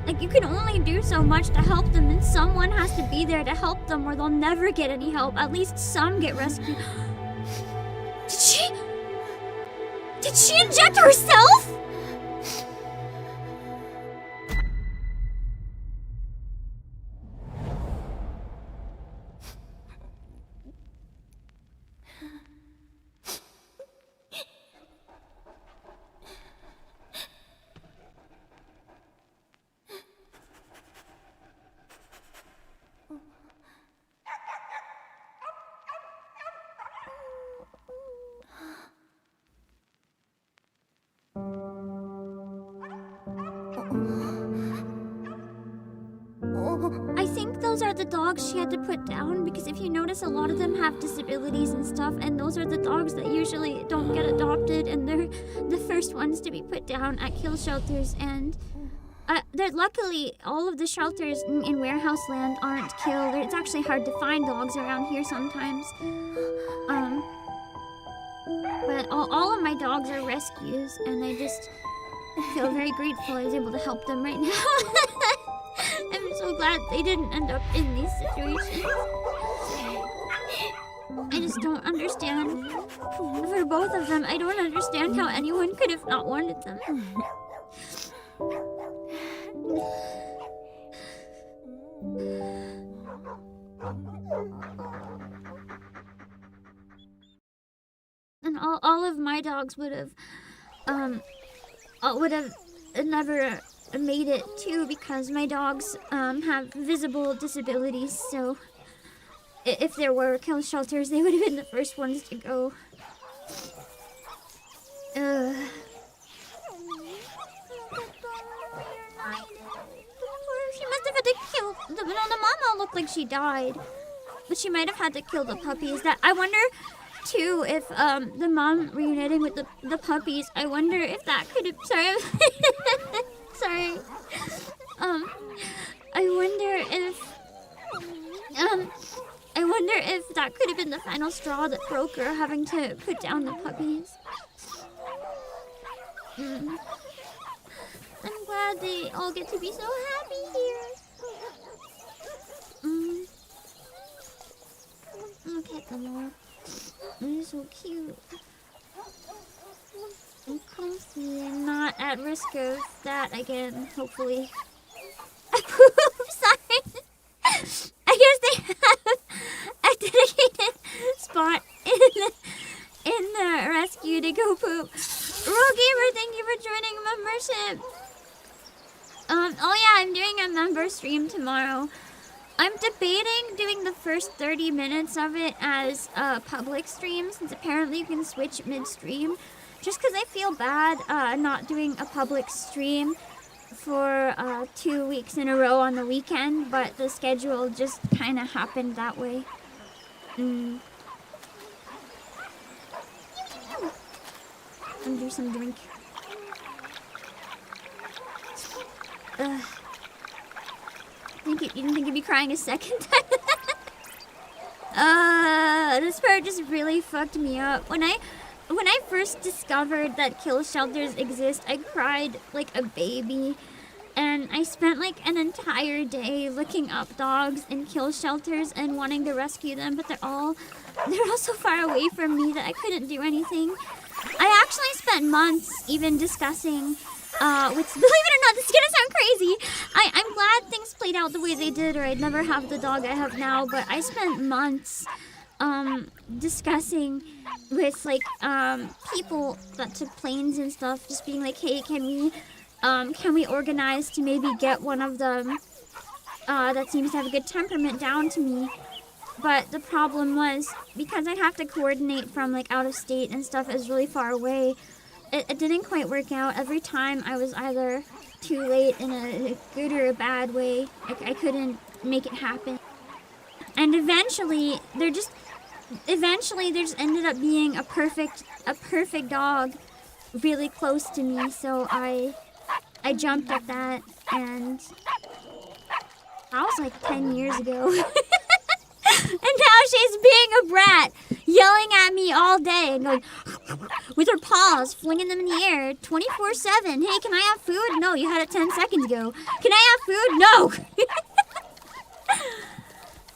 Like, you can only do so much to help them, and someone has to be there to help them or they'll never get any help. At least some get rescued. Did she inject herself? I think those are the dogs she had to put down, because if you notice, a lot of them have disabilities and stuff, and those are the dogs that usually don't get adopted, and they're the first ones to be put down at kill shelters. And they're luckily all of the shelters in warehouse land aren't killed. It's actually hard to find dogs around here sometimes. But all of my dogs are rescues, and I just feel very grateful I was able to help them right now. I'm so glad they didn't end up in these situations. I just don't understand. For both of them, I don't understand how anyone could have not wanted them. And all of my dogs would have never made it too, because my dogs have visible disabilities, so if there were kill shelters, they would have been the first ones to go. She must have had to kill the mama looked like she died, but she might have had to kill the puppies. That I wonder too if the mom reuniting with the puppies, I wonder if that could have sorry. I wonder if that could have been the final straw that broke her, having to put down the puppies. I'm glad they all get to be so happy here. Look at them all. They're so cute. I'm comfy and not at risk of that again, hopefully. Sorry. you to go poop. Real Gamer, thank you for joining membership. Oh yeah, I'm doing a member stream tomorrow. I'm debating doing the first 30 minutes of it as a public stream, since apparently you can switch mid-stream. Just because I feel bad not doing a public stream for 2 weeks in a row on the weekend, but the schedule just kind of happened that way. I'll do some drink. You didn't think you'd be crying a second time? This part just really fucked me up. When I first discovered that kill shelters exist, I cried like a baby. And I spent like an entire day looking up dogs in kill shelters and wanting to rescue them, but they're all so far away from me that I couldn't do anything. I actually spent months even discussing believe it or not, this is gonna sound crazy. I'm glad things played out the way they did, or I'd never have the dog I have now, but I spent months discussing with like people that took planes and stuff, just being like, hey, can we organize to maybe get one of them that seems to have a good temperament down to me. But the problem was, because I'd have to coordinate from like out of state and stuff, is really far away. It didn't quite work out. Every time I was either too late in a good or a bad way. I couldn't make it happen. And eventually there just ended up being a perfect dog really close to me. So I jumped at that, and that was like 10 years ago. And now she's being a brat, yelling at me all day and going with her paws, flinging them in the air 24/7. Hey, can I have food? No, you had it 10 seconds ago. Can I have food? No.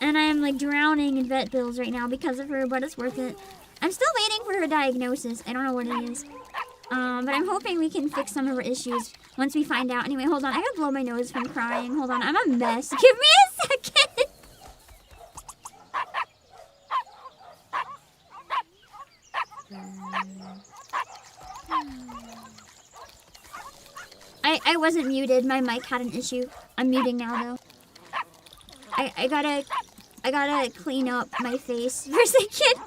And I am like drowning in vet bills right now because of her, but it's worth it. I'm still waiting for her diagnosis. I don't know what it is. But I'm hoping we can fix some of her issues once we find out. Anyway, hold on. I gotta blow my nose from crying. Hold on. I'm a mess. Give me a second. I wasn't muted. My mic had an issue. I'm muting now though. I gotta clean up my face for a second.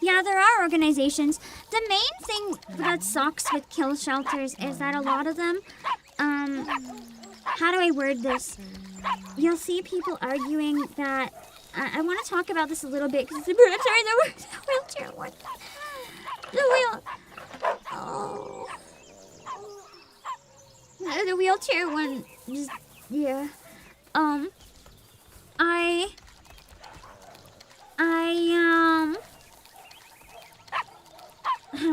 Yeah, there are organizations. The main thing that sucks with kill shelters is that a lot of them, how do I word this? You'll see people arguing that, I want to talk about this a little bit, because the wheelchair one. The wheelchair one, just, yeah.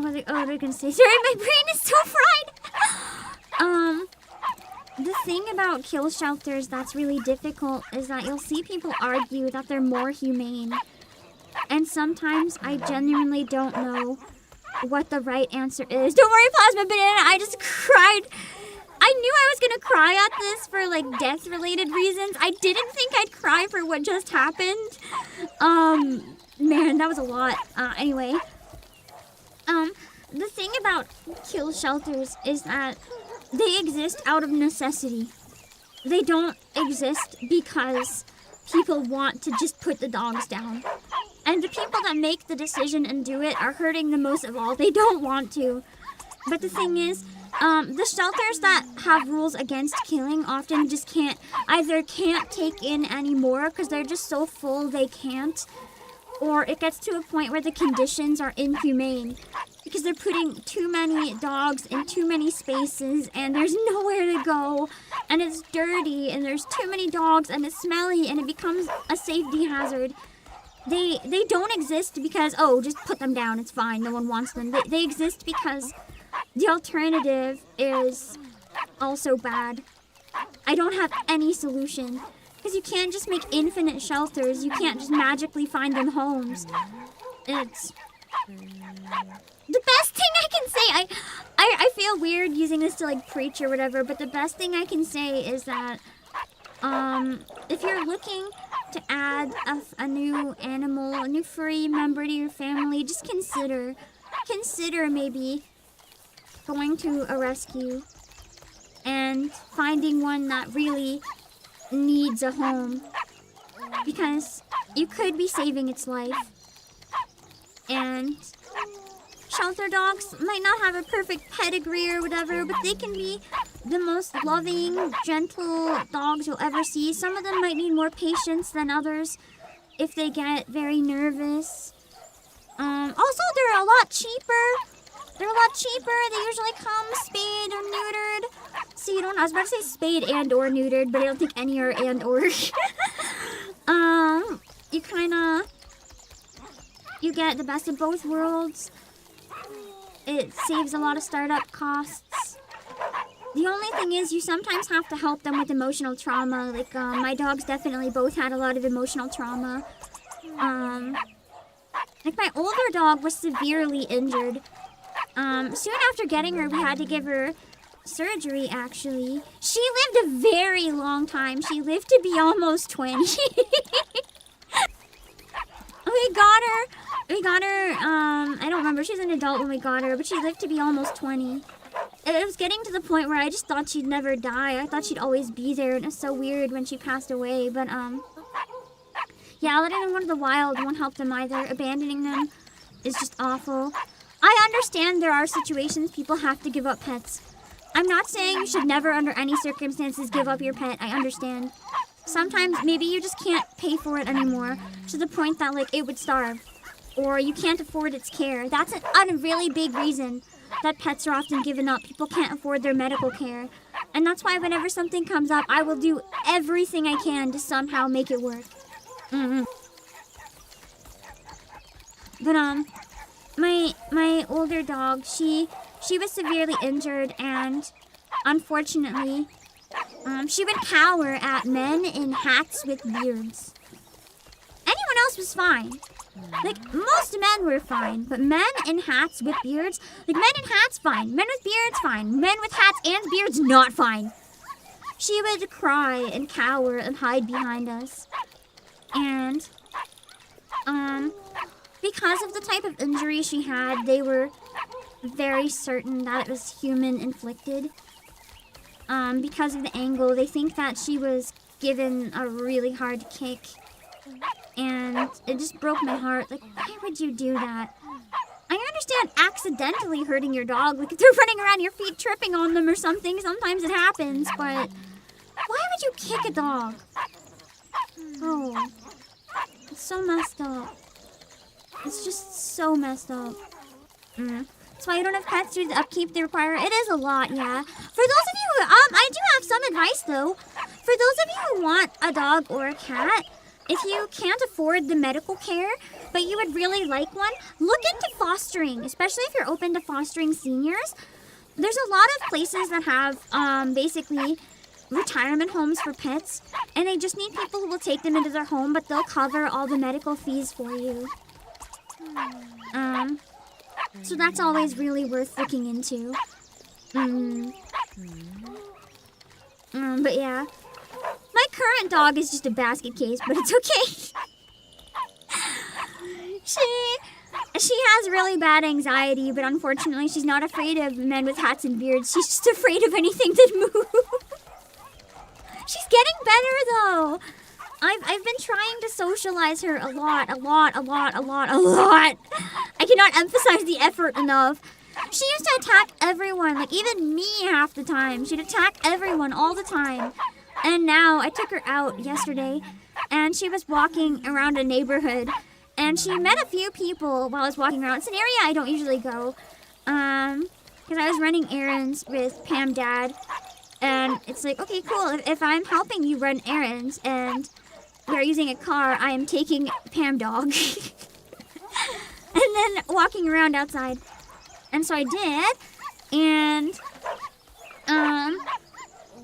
What was I gonna say? Sorry, my brain is so fried. The thing about kill shelters that's really difficult is that you'll see people argue that they're more humane. And sometimes I genuinely don't know what the right answer is. Don't worry, Plasma Banana, I just cried. I knew I was gonna cry at this for like death-related reasons. I didn't think I'd cry for what just happened. Man, that was a lot. Anyway. The thing about kill shelters is that they exist out of necessity. They don't exist because people want to just put the dogs down. And the people that make the decision and do it are hurting the most of all. They don't want to. But the thing is, the shelters that have rules against killing often just can't take in anymore because they're just so full they can't. Or it gets to a point where the conditions are inhumane because they're putting too many dogs in too many spaces and there's nowhere to go and it's dirty and there's too many dogs and it's smelly and it becomes a safety hazard. They don't exist because, oh, just put them down, it's fine, no one wants them. They exist because the alternative is also bad. I don't have any solution. Because you can't just make infinite shelters. You can't just magically find them homes. it's the best thing I can say. I feel weird using this to like preach or whatever, but the best thing I can say is that if you're looking to add a new animal, a new furry member to your family, just consider maybe going to a rescue and finding one that really needs a home, because you could be saving its life. And shelter dogs might not have a perfect pedigree or whatever, but they can be the most loving, gentle dogs you'll ever see. Some of them might need more patience than others if they get very nervous. Also, they're a lot cheaper. They usually come spayed or neutered. See, I was about to say spayed and or neutered, but I don't think any are and or. You get the best of both worlds. It saves a lot of startup costs. The only thing is you sometimes have to help them with emotional trauma. Like, my dogs definitely both had a lot of emotional trauma. Like, my older dog was severely injured. Soon after getting her, we had to give her surgery, actually. She lived a very long time. She lived to be almost 20. We got her, I don't remember, she was an adult when we got her, but she lived to be almost 20. It was getting to the point where I just thought she'd never die. I thought she'd always be there, and it was so weird when she passed away, but, yeah, letting them go to the wild won't help them either. Abandoning them is just awful. I understand there are situations people have to give up pets. I'm not saying you should never, under any circumstances, give up your pet. I understand. Sometimes maybe you just can't pay for it anymore, to the point that, like, it would starve. Or you can't afford its care. That's a really big reason that pets are often given up. People can't afford their medical care. And that's why whenever something comes up, I will do everything I can to somehow make it work. But, my older dog, she was severely injured, and unfortunately, she would cower at men in hats with beards. Anyone else was fine. Like, most men were fine, but men in hats with beards, like, men in hats, fine. Men with beards, fine. Men with hats and beards, not fine. She would cry and cower and hide behind us. And, because of the type of injury she had, they were very certain that it was human-inflicted. Because of the angle, they think that she was given a really hard kick. And it just broke my heart. Like, why would you do that? I understand accidentally hurting your dog. Like, if they're running around your feet, tripping on them or something. Sometimes it happens, but why would you kick a dog? Oh, it's so messed up. It's just so messed up. That's why you don't have pets through the upkeep they require. It is a lot, yeah. For those of you who, I do have some advice, though. For those of you who want a dog or a cat, if you can't afford the medical care, but you would really like one, look into fostering, especially if you're open to fostering seniors. There's a lot of places that have, basically, retirement homes for pets, and they just need people who will take them into their home, but they'll cover all the medical fees for you. So that's always really worth looking into. But yeah. My current dog is just a basket case, but it's okay. She has really bad anxiety, but unfortunately she's not afraid of men with hats and beards. She's just afraid of anything that moves. She's getting better, though. I've been trying to socialize her a lot. I cannot emphasize the effort enough. She used to attack everyone, like even me half the time. She'd attack everyone all the time. And now I took her out yesterday, and she was walking around a neighborhood, and she met a few people while I was walking around. It's an area I don't usually go, because I was running errands with Pam Dad, and it's like, okay, cool, if I'm helping you run errands, and we're using a car, I am taking Pam Dog, and then walking around outside. And so I did, and,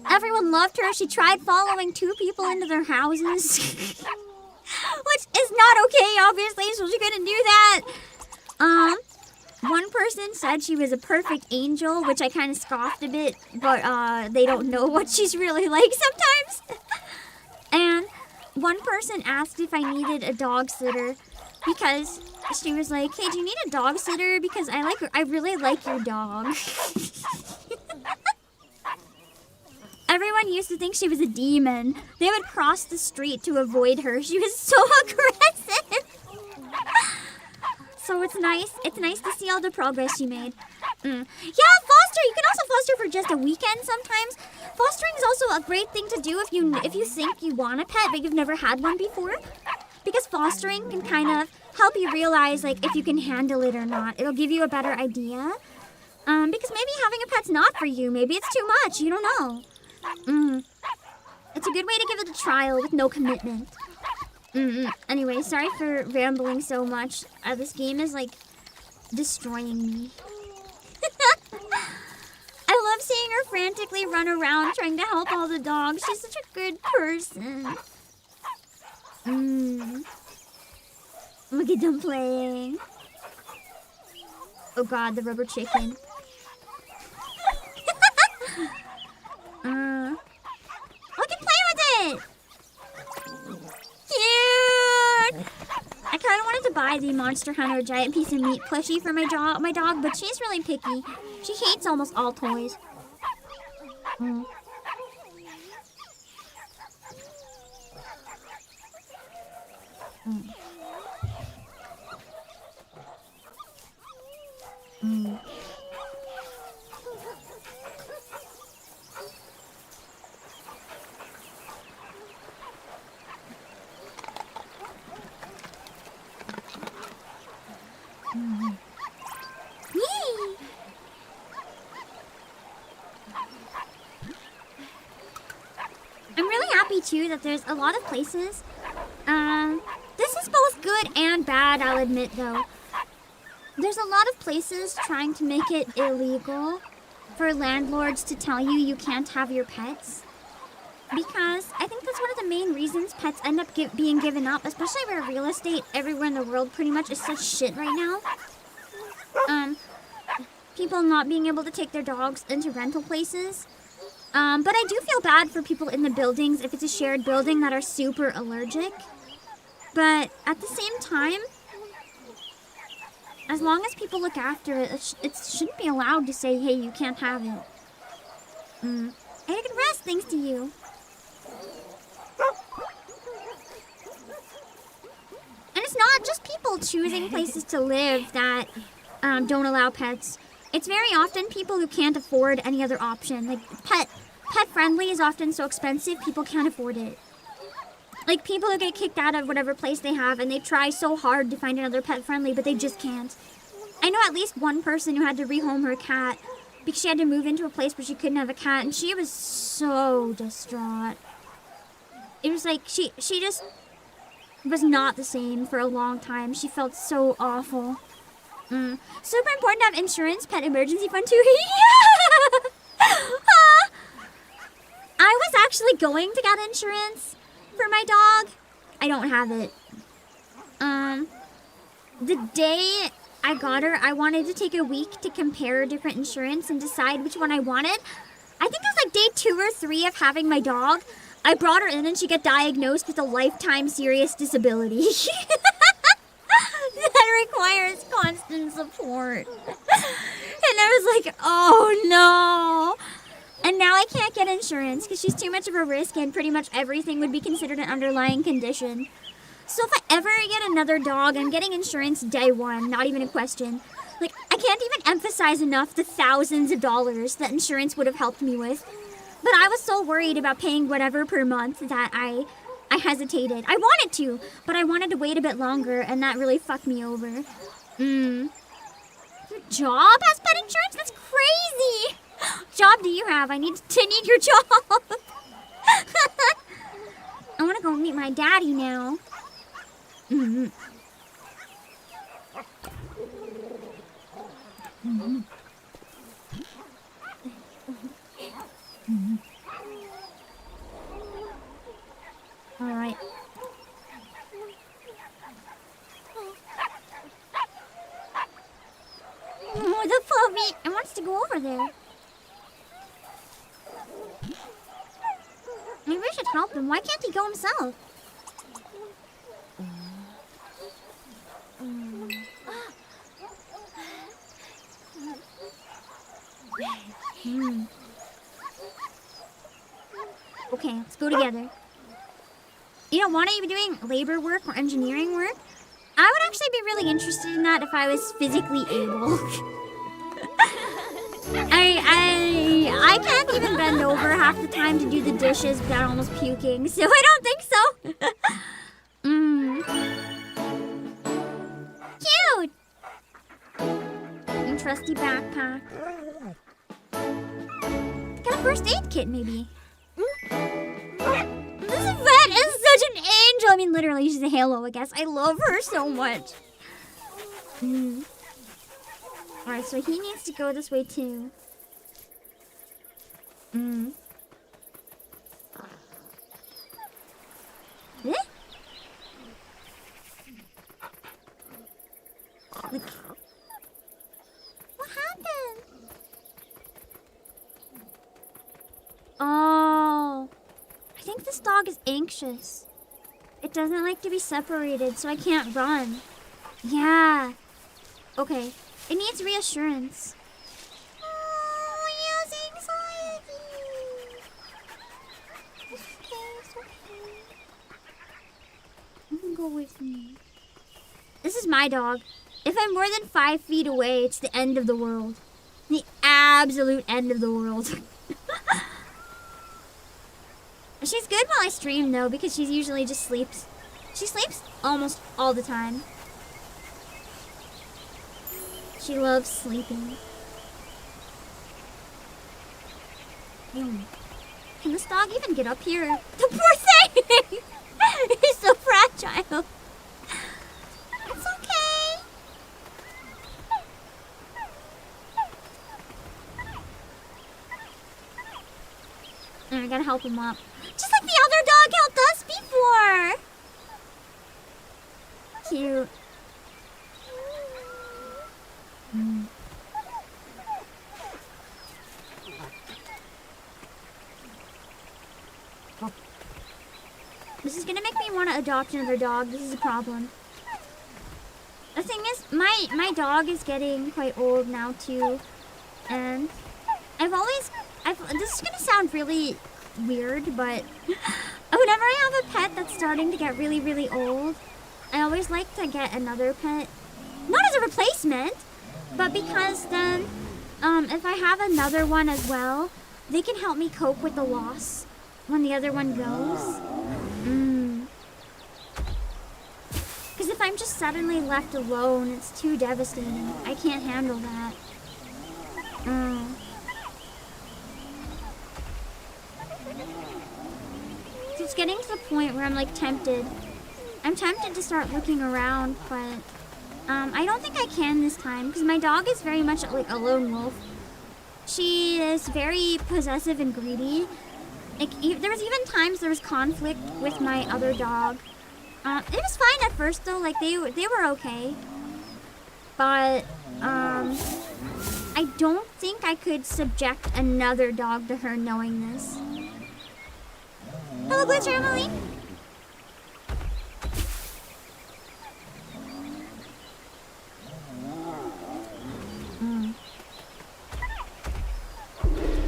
everyone loved her. She tried following 2 people into their houses. Which is not okay, obviously. so she couldn't do that. One person said she was a perfect angel, which I kind of scoffed a bit, but they don't know what she's really like sometimes. And one person asked if I needed a dog sitter because she was like, "Hey, do you need a dog sitter? Because I really like your dog." Everyone used to think she was a demon. They would cross the street to avoid her. She was so aggressive. So it's nice. It's nice to see all the progress she made. Yeah, foster. You can also foster for just a weekend sometimes. Fostering is also a great thing to do if you think you want a pet but you've never had one before. Because fostering can kind of help you realize like if you can handle it or not. It'll give you a better idea. Because maybe having a pet's not for you. Maybe it's too much. You don't know. It's a good way to give it a trial with no commitment. Anyway, sorry for rambling so much. This game is like destroying me. I love seeing her frantically run around trying to help all the dogs. She's such a good person. Look at them playing. Oh god, the rubber chicken. I can play with it! Cute! I kind of wanted to buy the Monster Hunter giant piece of meat plushie for my dog, but she's really picky. She hates almost all toys. Yay! I'm really happy too that there's a lot of places. This is both good and bad, I'll admit though. There's a lot of places trying to make it illegal for landlords to tell you you can't have your pets. Because I think that's one of the main reasons pets end up being given up, especially where real estate everywhere in the world pretty much is such shit right now. People not being able to take their dogs into rental places. But I do feel bad for people in the buildings if it's a shared building that are super allergic. But at the same time, as long as people look after it, it shouldn't be allowed to say, hey, you can't have it. I had a good rest thanks to you. And it's not just people choosing places to live that don't allow pets. It's very often people who can't afford any other option. Like, pet friendly is often so expensive, people can't afford it. Like, people who get kicked out of whatever place they have, and they try so hard to find another pet friendly, but they just can't. I know at least one person who had to rehome her cat because she had to move into a place where she couldn't have a cat, and she was so distraught. It was like, she just was not the same for a long time. She felt so awful. Super important to have insurance, pet emergency fund too. Yeah! I was actually going to get insurance for my dog. I don't have it. The day I got her, I wanted to take a week to compare different insurance and decide which one I wanted. I think it was like day 2 or 3 of having my dog. I brought her in and she got diagnosed with a lifetime serious disability. That requires constant support. And I was like, oh no. And now I can't get insurance because she's too much of a risk and pretty much everything would be considered an underlying condition. So if I ever get another dog, I'm getting insurance day 1, not even a question. Like, I can't even emphasize enough the thousands of dollars that insurance would have helped me with. But I was so worried about paying whatever per month that I hesitated. I wanted to, but I wanted to wait a bit longer, and that really fucked me over. Your job has pet insurance? That's crazy! Job do you have? I need your job. I want to go meet my daddy now. All right. the puppy. It wants to go over there. Maybe we should help him. Why can't he go himself? Okay, let's go together. You don't want to be doing labor work or engineering work? I would actually be really interested in that if I was physically able. I can't even bend over half the time to do the dishes without almost puking, so I don't think so. Cute! And trusty backpack. Got a first aid kit, maybe. This vet is such an angel. I mean, literally, she's a halo, I guess. I love her so much. Alright, so he needs to go this way, too. Eh? Like, what happened? Oh, I think this dog is anxious. It doesn't like to be separated, so I can't run. Yeah. Okay. It needs reassurance. Oh, he has anxiety. It's okay, it's okay. You can go with me. This is my dog. If I'm more than 5 feet away, it's the end of the world. The absolute end of the world. She's good while I stream, though, because she's usually just sleeps. She sleeps almost all the time. She loves sleeping. Can this dog even get up here? The poor thing! He's so fragile. It's okay. I gotta help him up. Just like the other dog helped us before. Cute. This is gonna make me want to adopt another dog. This is a problem. The thing is, my dog is getting quite old now too, and this is gonna sound really weird, but whenever I have a pet that's starting to get really, really old, I always like to get another pet. Not as a replacement, but because then, if I have another one as well, they can help me cope with the loss when the other one goes. Because if I'm just suddenly left alone, it's too devastating. I can't handle that. So it's getting to the point where I'm like tempted. I'm tempted to start looking around, but I don't think I can this time because my dog is very much like a lone wolf. She is very possessive and greedy. Like there was even times there was conflict with my other dog. It was fine at first though, like they were okay. But I don't think I could subject another dog to her knowing this. Hello, Glitch Emily.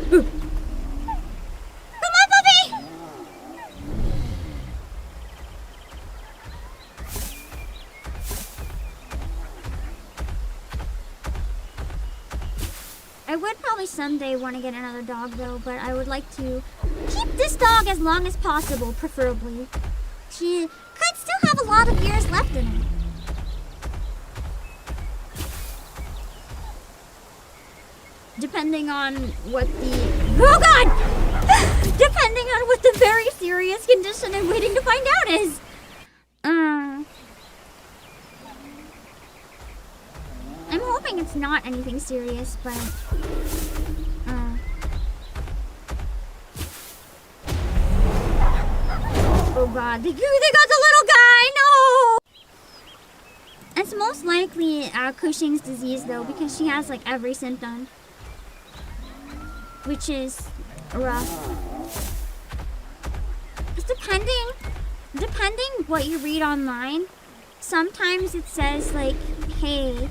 Come on, puppy! I would probably someday want to get another dog though, but I would like to keep this dog as long as possible, preferably. She could still have a lot of years left in her. Depending on what the... Oh god! Depending on what the very serious condition I'm waiting to find out is. I'm hoping it's not anything serious, but... Oh god, they got the little guy! No! It's most likely Cushing's disease though, because she has like every symptom, which is rough. It's depending what you read online. Sometimes it says like, hey,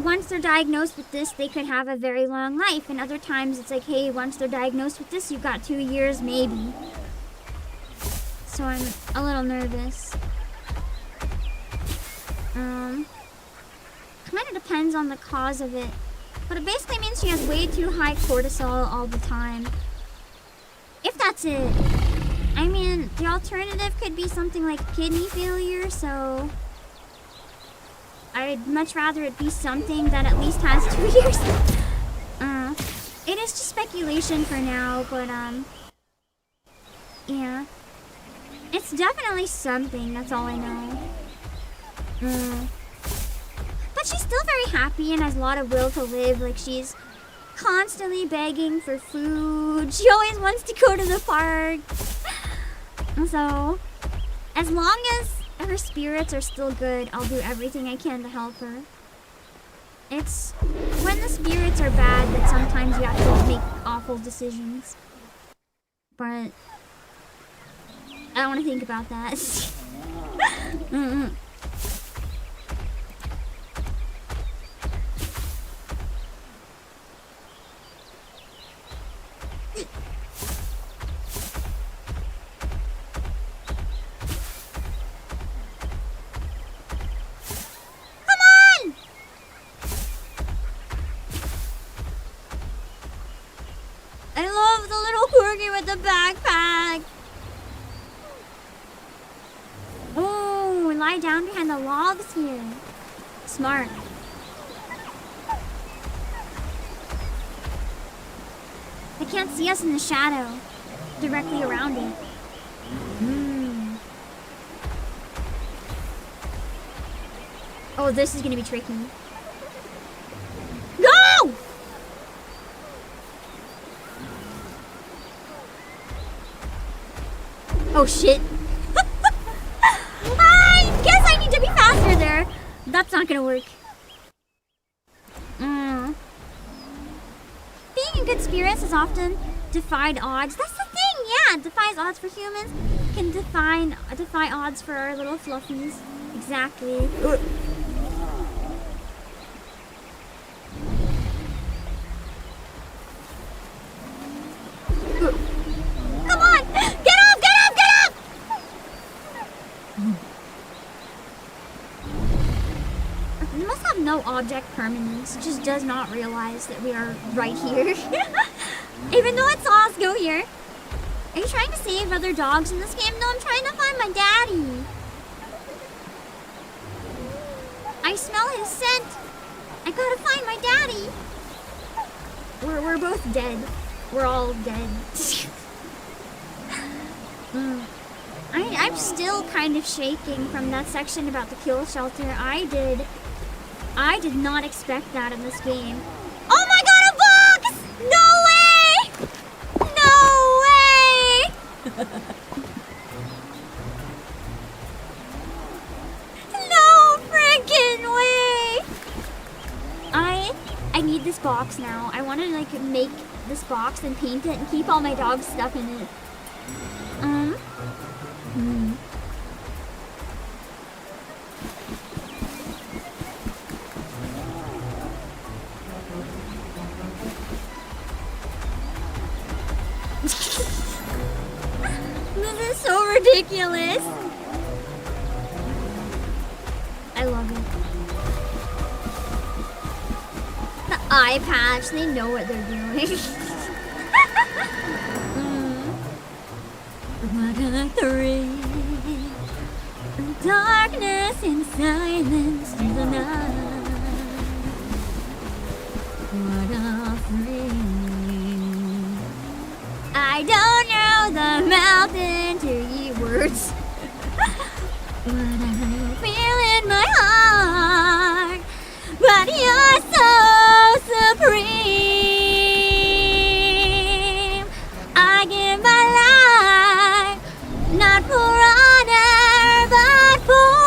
once they're diagnosed with this, they could have a very long life. And other times it's like, hey, once they're diagnosed with this, you've got 2 years maybe. So I'm a little nervous. Kind of depends on the cause of it. But it basically means she has way too high cortisol all the time. If that's it. I mean, the alternative could be something like kidney failure, so I'd much rather it be something that at least has 2 years. It is just speculation for now, but yeah. It's definitely something, that's all I know. But she's still very happy and has a lot of will to live. Like, she's constantly begging for food. She always wants to go to the park. So, as long as her spirits are still good, I'll do everything I can to help her. It's when the spirits are bad that sometimes you have to make awful decisions. But I don't want to think about that. I love the little corgi with the backpack. Oh, lie down behind the logs here. Smart. They can't see us in the shadow. Directly around it. Oh, this is gonna be tricky. Go! Oh shit. I guess I need to be faster there. That's not gonna work. Being in good spirits has often defied odds. That's the thing, yeah. It defies odds for humans. Can defy odds for our little fluffies. Exactly. Come on! Get up! Get up! Get up! It must have no object permanence. It just does not realize that we are right here. Even though it saw us go here. Are you trying to save other dogs in this game? No, I'm trying to find my daddy. I smell his scent. I gotta find my daddy. We're both dead. We're all dead. I'm still kind of shaking from that section about the kill shelter. I did not expect that in this game. Oh my god, a box! No way! No way! No freaking way! I need this box now. I want to like make this box and paint it and keep all my dog stuff in it. This is so ridiculous. I love it. The eye patch, they know what they're doing. What a thrill. Darkness and silence through the night. What a thrill. I don't know the mountain to eat words. What I feel in my heart. But you're so supreme. I give my life, not for honor, but for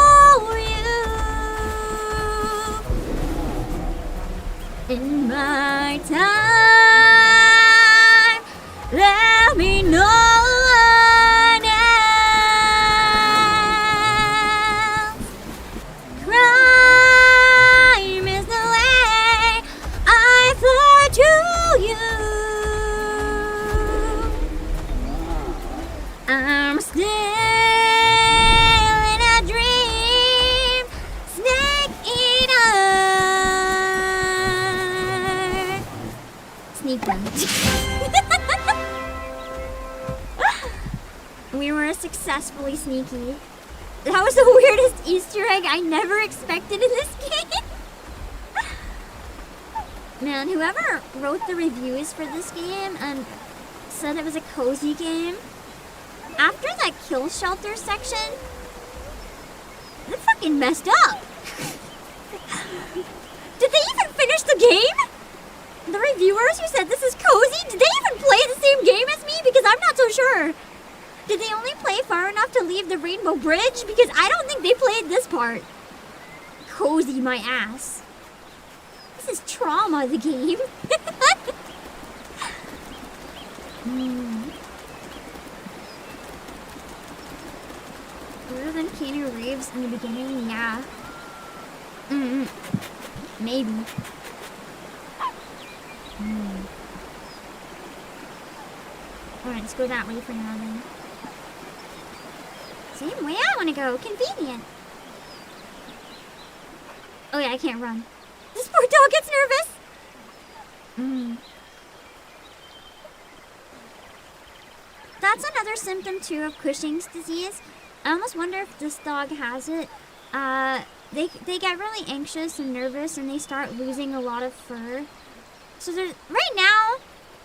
sneaky. That was the weirdest Easter egg I never expected in this game. Man, whoever wrote the reviews for this game and said it was a cozy game, after that kill shelter section, they fucking messed up. Did they even finish the game? The reviewers who said this is cozy, did they even play the same game as me? Because I'm not so sure. Did they only play far enough to leave the Rainbow Bridge? Because I don't think they played this part. Cozy my ass. This is trauma, the game. Better than Keanu Reeves in the beginning? Yeah. Maybe. Alright, let's go that way for now then. Same way I want to go. Convenient. Oh yeah, I can't run. This poor dog gets nervous. That's another symptom too of Cushing's disease. I almost wonder if this dog has it. They get really anxious and nervous and they start losing a lot of fur. So there's, right now,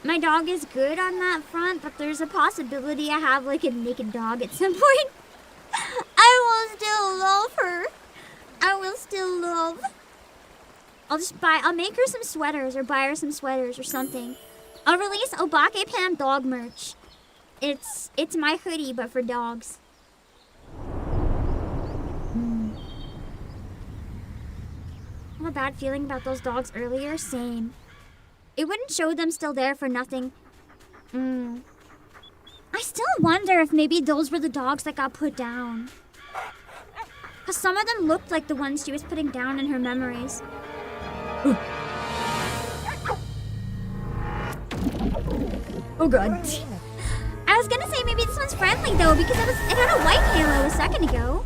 my dog is good on that front, but there's a possibility I have like a naked dog at some point. I will still love her. I will still love. I'll make her some sweaters or buy her some sweaters or something. I'll release Obake PAM dog merch. It's my hoodie, but for dogs. I had a bad feeling about those dogs earlier. Same. It wouldn't show them still there for nothing. I still wonder if maybe those were the dogs that got put down. Because some of them looked like the ones she was putting down in her memories. Oh god. I was gonna say maybe this one's friendly though because it had a white halo a second ago.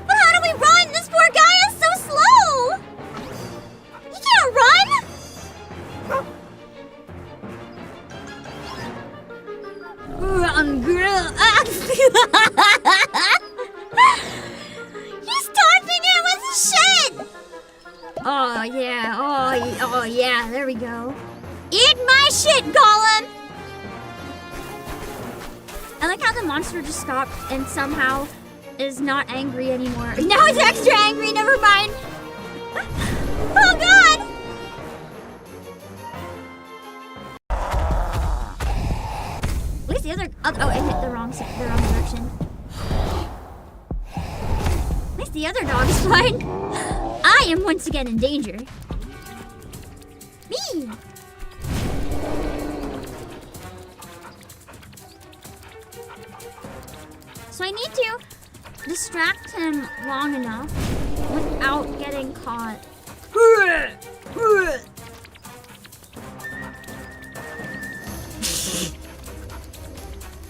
But how do we run? This poor guy is so slow! He can't run! Run, girl! He's taunting it with shit! Oh yeah, oh yeah, there we go. Eat my shit, Golem! I like how the monster just stopped and somehow is not angry anymore. Now it's extra angry, never mind. Oh god! At least the other, oh, I hit the wrong direction. At least the other dog is fine. I am once again in danger. Me! So I need to distract him long enough without getting caught.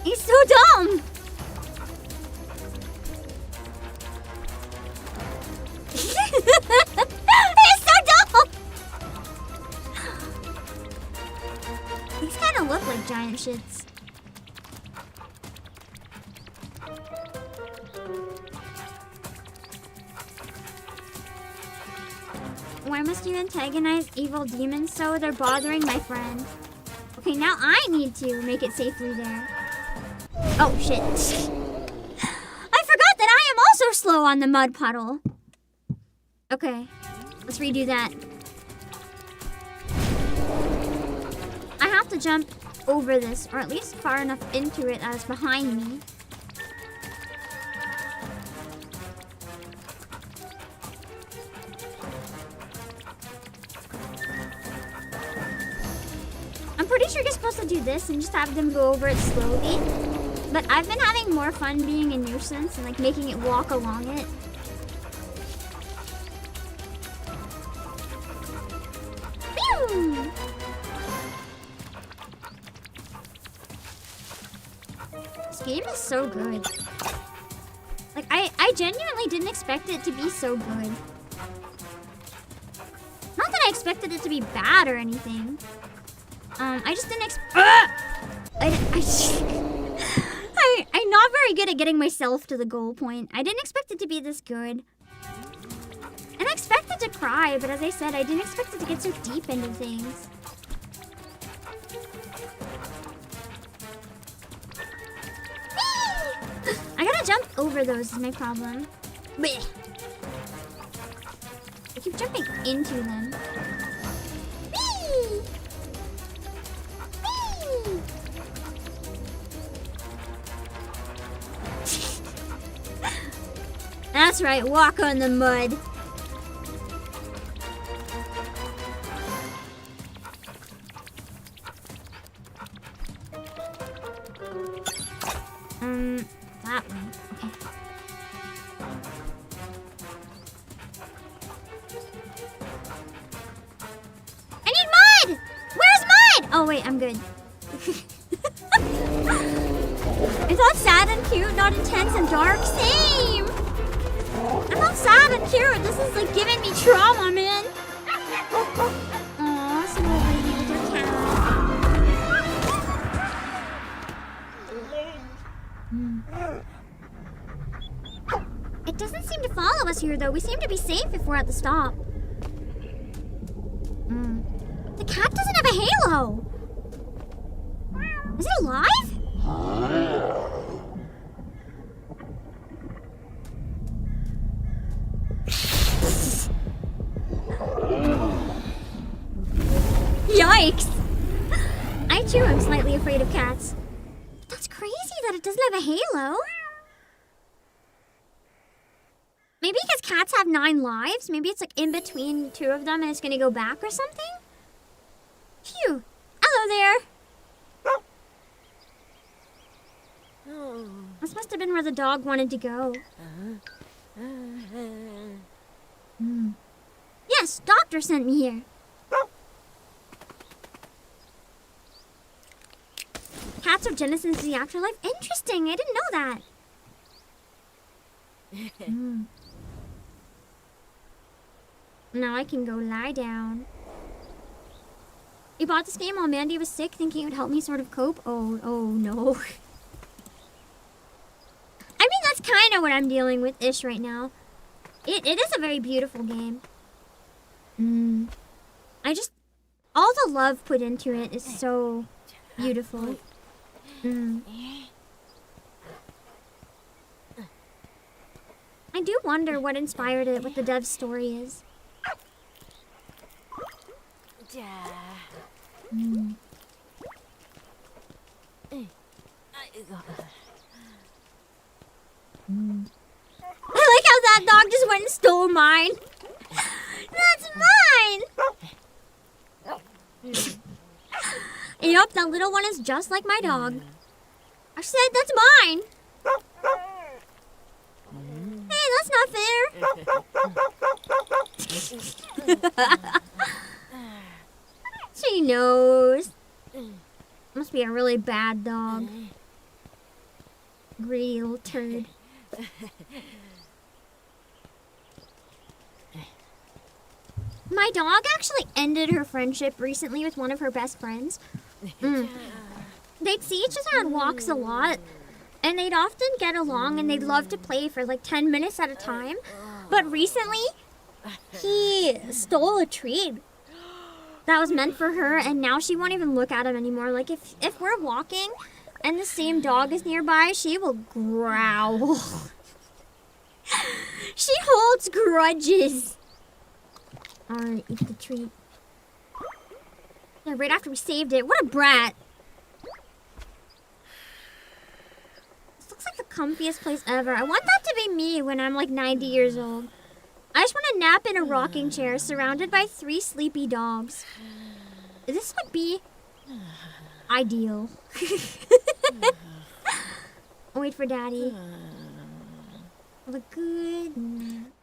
He's so dumb! He's so dumb! These kind of look like giant shits. Why must you antagonize evil demons so they're bothering my friend? Okay, now I need to make it safely there. Oh, shit. I forgot that I am also slow on the mud puddle. Okay, let's redo that. I have to jump over this, or at least far enough into it as behind me. I'm pretty sure you're supposed to do this and just have them go over it slowly. But I've been having more fun being a nuisance and like making it walk along it. Pew! This game is so good. Like I genuinely didn't expect it to be so good. Not that I expected it to be bad or anything. I just didn't I'm not very good at getting myself to the goal point. I didn't expect it to be this good. And I expected to cry, but as I said, I didn't expect it to get so deep into things. I gotta jump over those is my problem. Blech. I keep jumping into them. Whee! Whee! That's right, walk on the mud. That one. Okay. I need mud! Where's mud? Oh wait, I'm good. It's all sad and cute, not intense and dark. Same! I'm not sad and cute. This is like giving me trauma, man. Aw, so lovely with your cat. It doesn't seem to follow us here, though. We seem to be safe if we're at the stop. The cat doesn't have a halo. Is it alive? Yikes! I too am slightly afraid of cats. That's crazy that it doesn't have a halo. Maybe because cats have 9 lives. Maybe it's like in between 2 of them and it's gonna go back or something. Phew. Hello there. This must have been where the dog wanted to go. Yes, doctor sent me here. Cats are denizens of the afterlife? Interesting, I didn't know that. Now I can go lie down. You bought this game while Mandy was sick, thinking it would help me sort of cope? Oh no. I mean, that's kind of what I'm dealing with ish right now. It is a very beautiful game. All the love put into it is so beautiful. I do wonder what inspired it, what the dev's story is. I like how that dog just went and stole mine. That's mine! Yup, that little one is just like my dog. I said that's mine. Hey, that's not fair. She knows. Must be a really bad dog. Greedy little turd. My dog actually ended her friendship recently with one of her best friends. They'd see each other on walks a lot, and they'd often get along, and they'd love to play for like 10 minutes at a time. But recently, he stole a treat that was meant for her, and now she won't even look at him anymore. Like, if we're walking and the same dog is nearby, she will growl. She holds grudges. Alright, eat the treat. Yeah, right after we saved it. What a brat. This looks like the comfiest place ever. I want that to be me when I'm like 90 years old. I just want to nap in a rocking chair surrounded by 3 sleepy dogs. This would be ideal. I'll wait for Daddy. Have a good nap.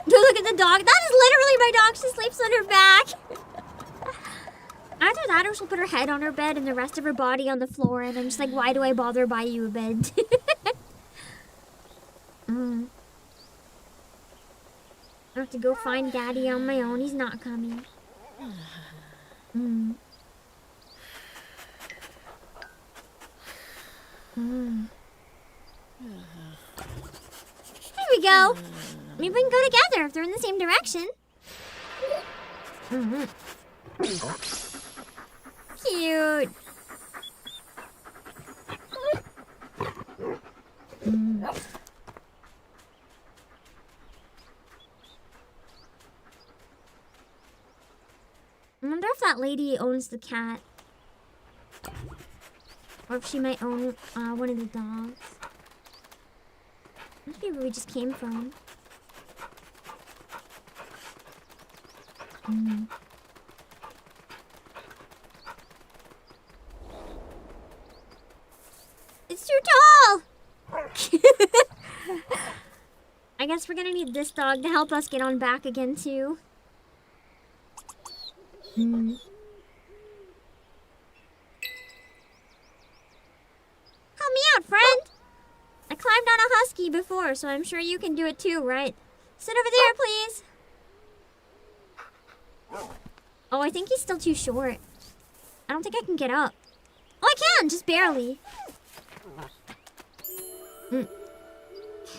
Look at the dog. That is literally my dog. She sleeps on her back. After that, she'll put her head on her bed and the rest of her body on the floor. And I'm just like, why do I bother buy you a bed? have to go find Daddy on my own. He's not coming. Mm. Mm. There we go. Maybe we can go together if they're in the same direction. Mm-hmm. Cute. Mm. I wonder if that lady owns the cat. Or if she might own one of the dogs. Must be where we just came from. Mm. It's too tall! I guess we're gonna need this dog to help us get on back again too. Mm. Help me out, friend! I climbed on a husky before, so I'm sure you can do it too, right? Sit over there, please. Oh, I think he's still too short. I don't think I can get up. Oh, I can, just barely.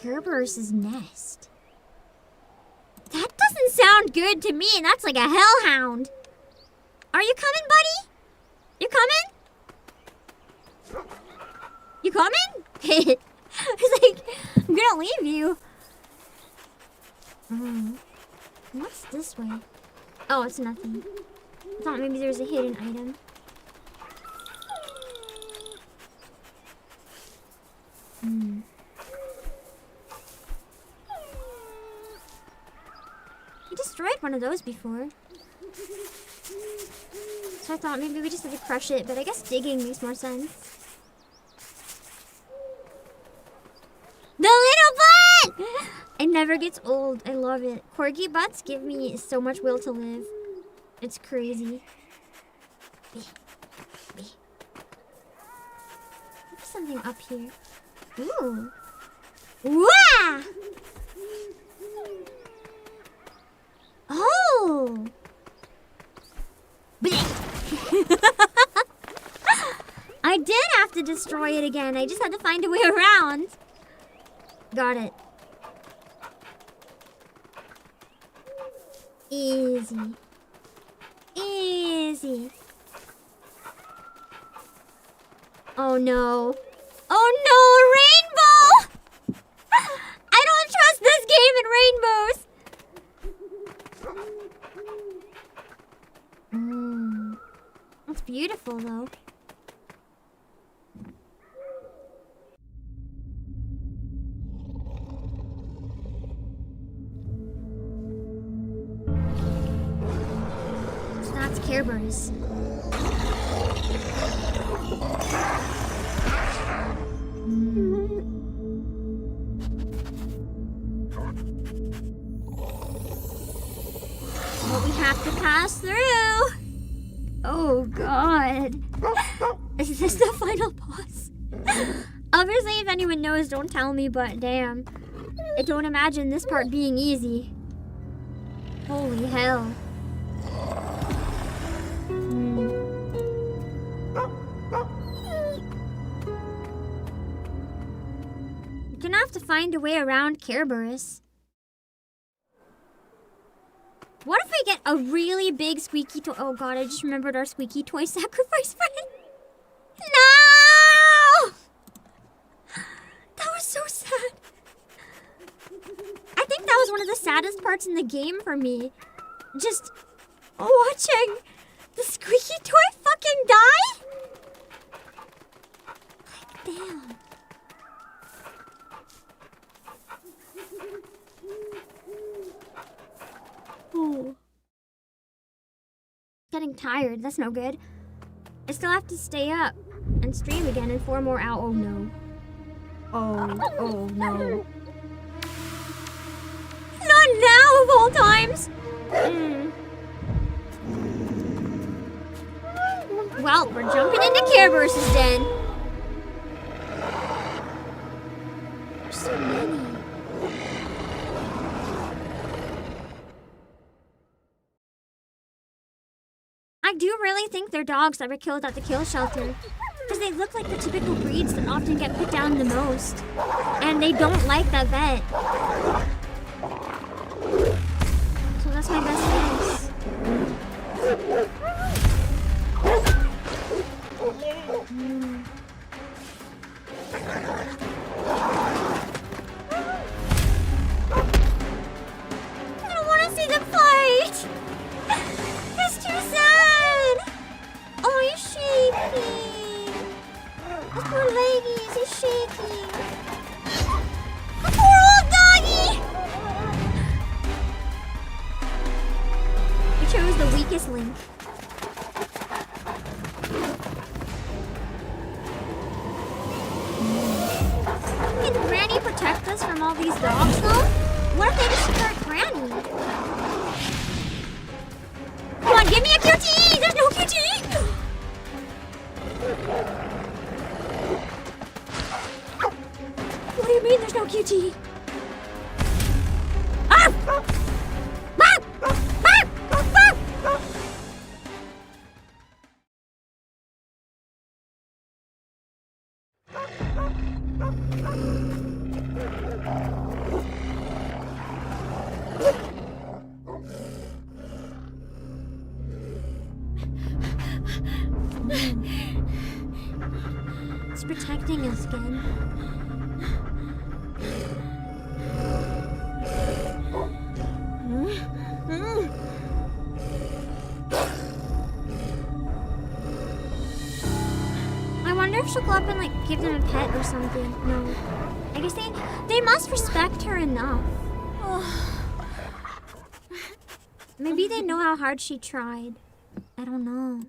Kerberos' nest. That doesn't sound good to me. That's like a hellhound. Are you coming, buddy? You coming? You coming? It's like, I'm gonna leave you. What's this way? Oh, it's nothing. I thought maybe there was a hidden item. He destroyed one of those before. So I thought maybe we just had to crush it, but I guess digging makes more sense. The little butt! It never gets old. I love it. Corgi butts give me so much will to live. It's crazy. There's something up here. Ooh. Wow! Oh! I did have to destroy it again. I just had to find a way around. Got it. Easy. Easy. Oh no. Oh no, rainbow! I don't trust this game in rainbows. That's beautiful though. So that's Kerberos. But we have to pass through. Oh god. Is this the final boss? Obviously, if anyone knows, don't tell me, but damn. I don't imagine this part being easy. Holy hell. You're gonna have to find a way around Kerberos. What if I get a really big squeaky toy? Oh god, I just remembered our squeaky toy sacrifice friend. No! That was so sad. I think that was one of the saddest parts in the game for me. Just watching the squeaky toy fucking die? Like, damn. Ooh. Getting tired, that's no good. I still have to stay up and stream again in 4 more hours. Oh no. Oh no. Not now of all times! Well, we're jumping into Kerberos' den. There's so many. I do really think they're dogs that were killed at the kill shelter. Because they look like the typical breeds that often get put down the most. And they don't like the vet. So that's my best guess. I don't want to see them fight! It's too sad! Oh, he's shaking! His poor leggies, he's shaking! The poor old doggy! We chose the weakest link. Can Granny protect us from all these dogs, though? What if they just hurt Granny? Come on, give me a QT! There's no QT! What do you mean there's no QT? Ah! Ah! Ah! Ah! It's protecting us again. I wonder if she'll go up and like give them a pet or something. No. I guess they must respect her enough. Maybe they know how hard she tried. I don't know.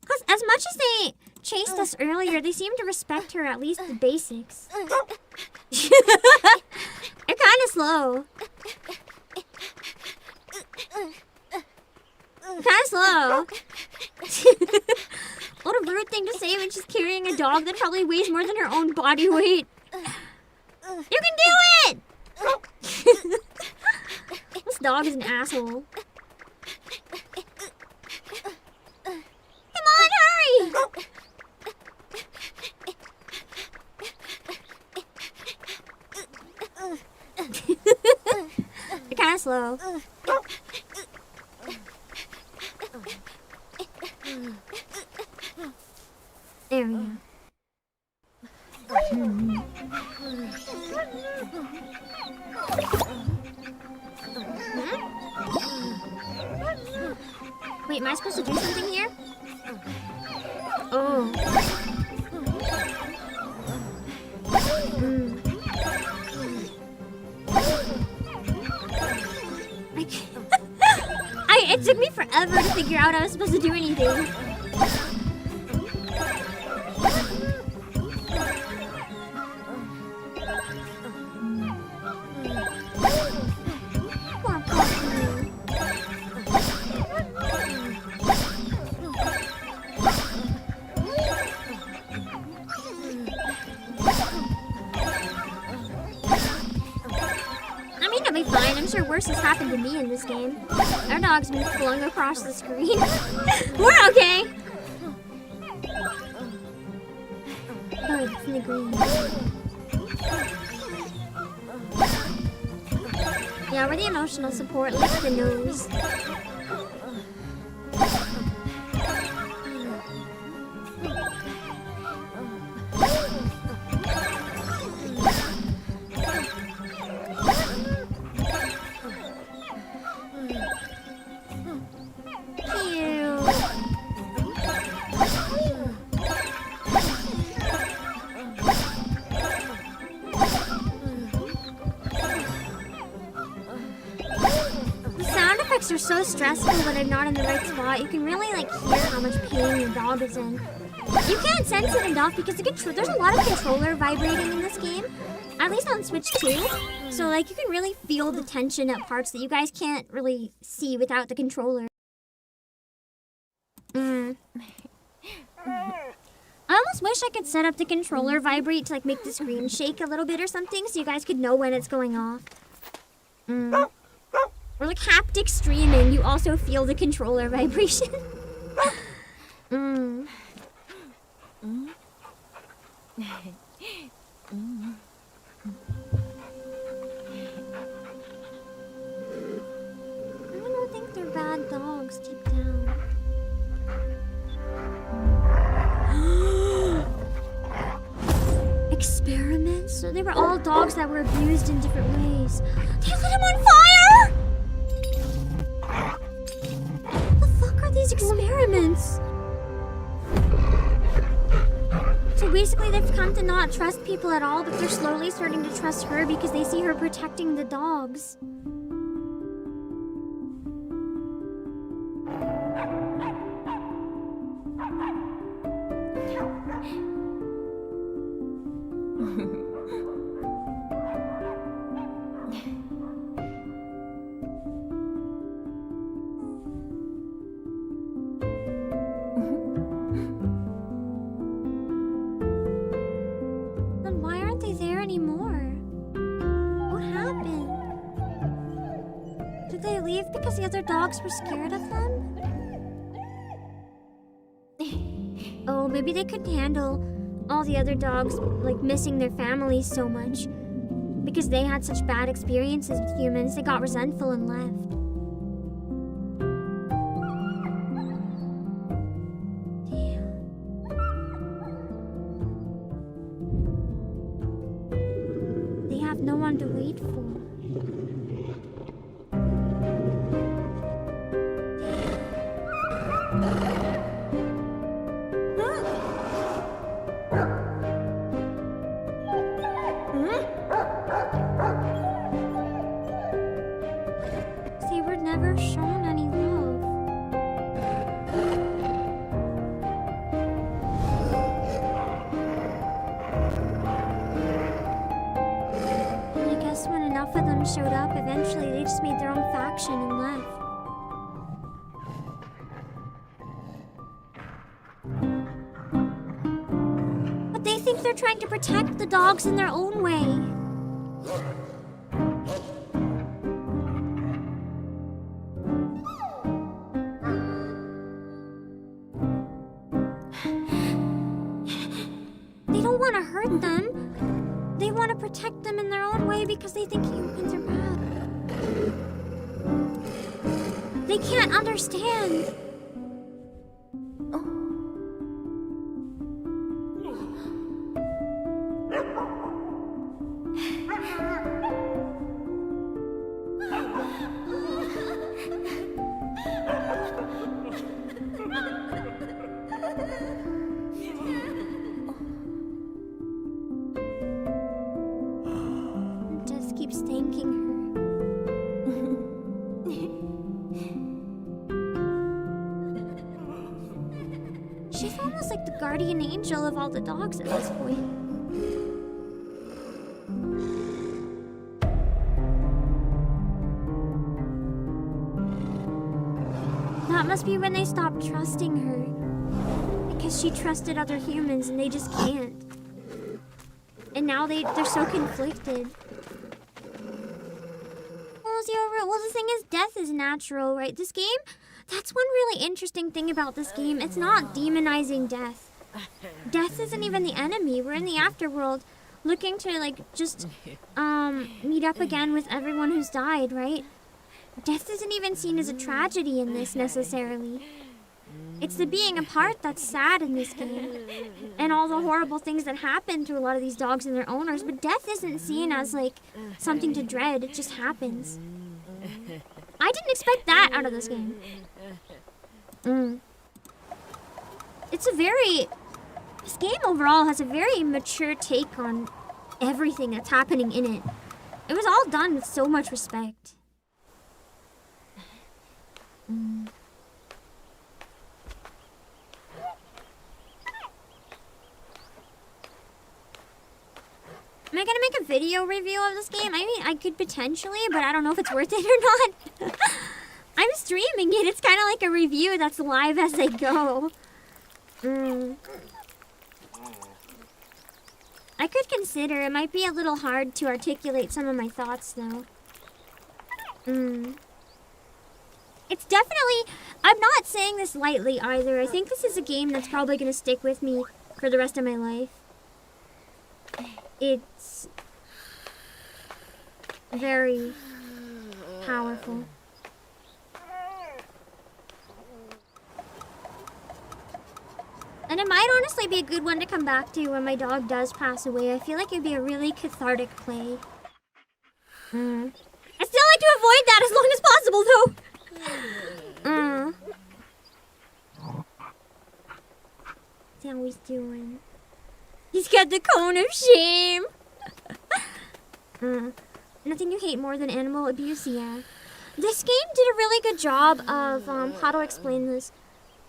Because as much as they chased us earlier, they seem to respect her at least the basics. They're kind of slow. Kind of slow. What a rude thing to say when she's carrying a dog that probably weighs more than her own body weight. You can do it! This dog is an asshole. Come on, hurry! You're kind of slow. There we go. Wait, am I supposed to do something here? Oh. It took me forever to figure out I was supposed to do anything. Worse has happened to me in this game. Our dog's been flung across the screen. We're okay. Oh, it's in the green. Yeah, we're the emotional support. Lick the nose. Are so stressful when they're not in the right spot. You can really like hear how much pain your dog is in. You can't sense it enough because there's a lot of controller vibrating in this game, at least on Switch 2. So like you can really feel the tension at parts that you guys can't really see without the controller. I almost wish I could set up the controller vibrate to like make the screen shake a little bit or something so you guys could know when it's going off. Or like haptic streaming, you also feel the controller vibration. Mm. I don't think they're bad dogs deep down. Experiments? So they were all dogs that were abused in different ways. They lit him on fire! What the fuck are these experiments? So basically they've come to not trust people at all, but they're slowly starting to trust her because they see her protecting the dogs. Then why aren't they there anymore? What happened? Did they leave because the other dogs were scared of them? Oh, maybe they couldn't handle all the other dogs, like, missing their families so much. Because they had such bad experiences with humans, they got resentful and left. Damn. They have no one to wait for. They were never shown any love. And I guess when enough of them showed up, eventually they just made their own faction and left. But they think they're trying to protect the dogs in their own way. They don't want to hurt them. They want to protect them in their own way because they think humans are bad. They can't understand. Just keeps thanking her. She's almost like the guardian angel of all the dogs at this point. That must be when they stopped trusting her. Because she trusted other humans and they just can't. And now they're so conflicted. Well, the thing is, death is natural, right? This game, that's one really interesting thing about this game. It's not demonizing death. Death isn't even the enemy. We're in the afterworld looking to, like, just meet up again with everyone who's died, right? Death isn't even seen as a tragedy in this necessarily. It's the being apart that's sad in this game. And all the horrible things that happen to a lot of these dogs and their owners. But death isn't seen as, like, something to dread. It just happens. I didn't expect that out of this game. It's a very... This game overall has a very mature take on everything that's happening in it. It was all done with so much respect. Am I gonna make a video review of this game? I mean, I could potentially, but I don't know if it's worth it or not. I'm streaming it. It's kind of like a review that's live as I go. I could consider. It might be a little hard to articulate some of my thoughts, though. It's definitely, I'm not saying this lightly either. I think this is a game that's probably going to stick with me for the rest of my life. It's very powerful. And it might honestly be a good one to come back to when my dog does pass away. I feel like it'd be a really cathartic play. I still like to avoid that as long as possible, though. See how he's doing. He's got the cone of shame. Nothing you hate more than animal abuse, yeah. This game did a really good job of, how to explain this?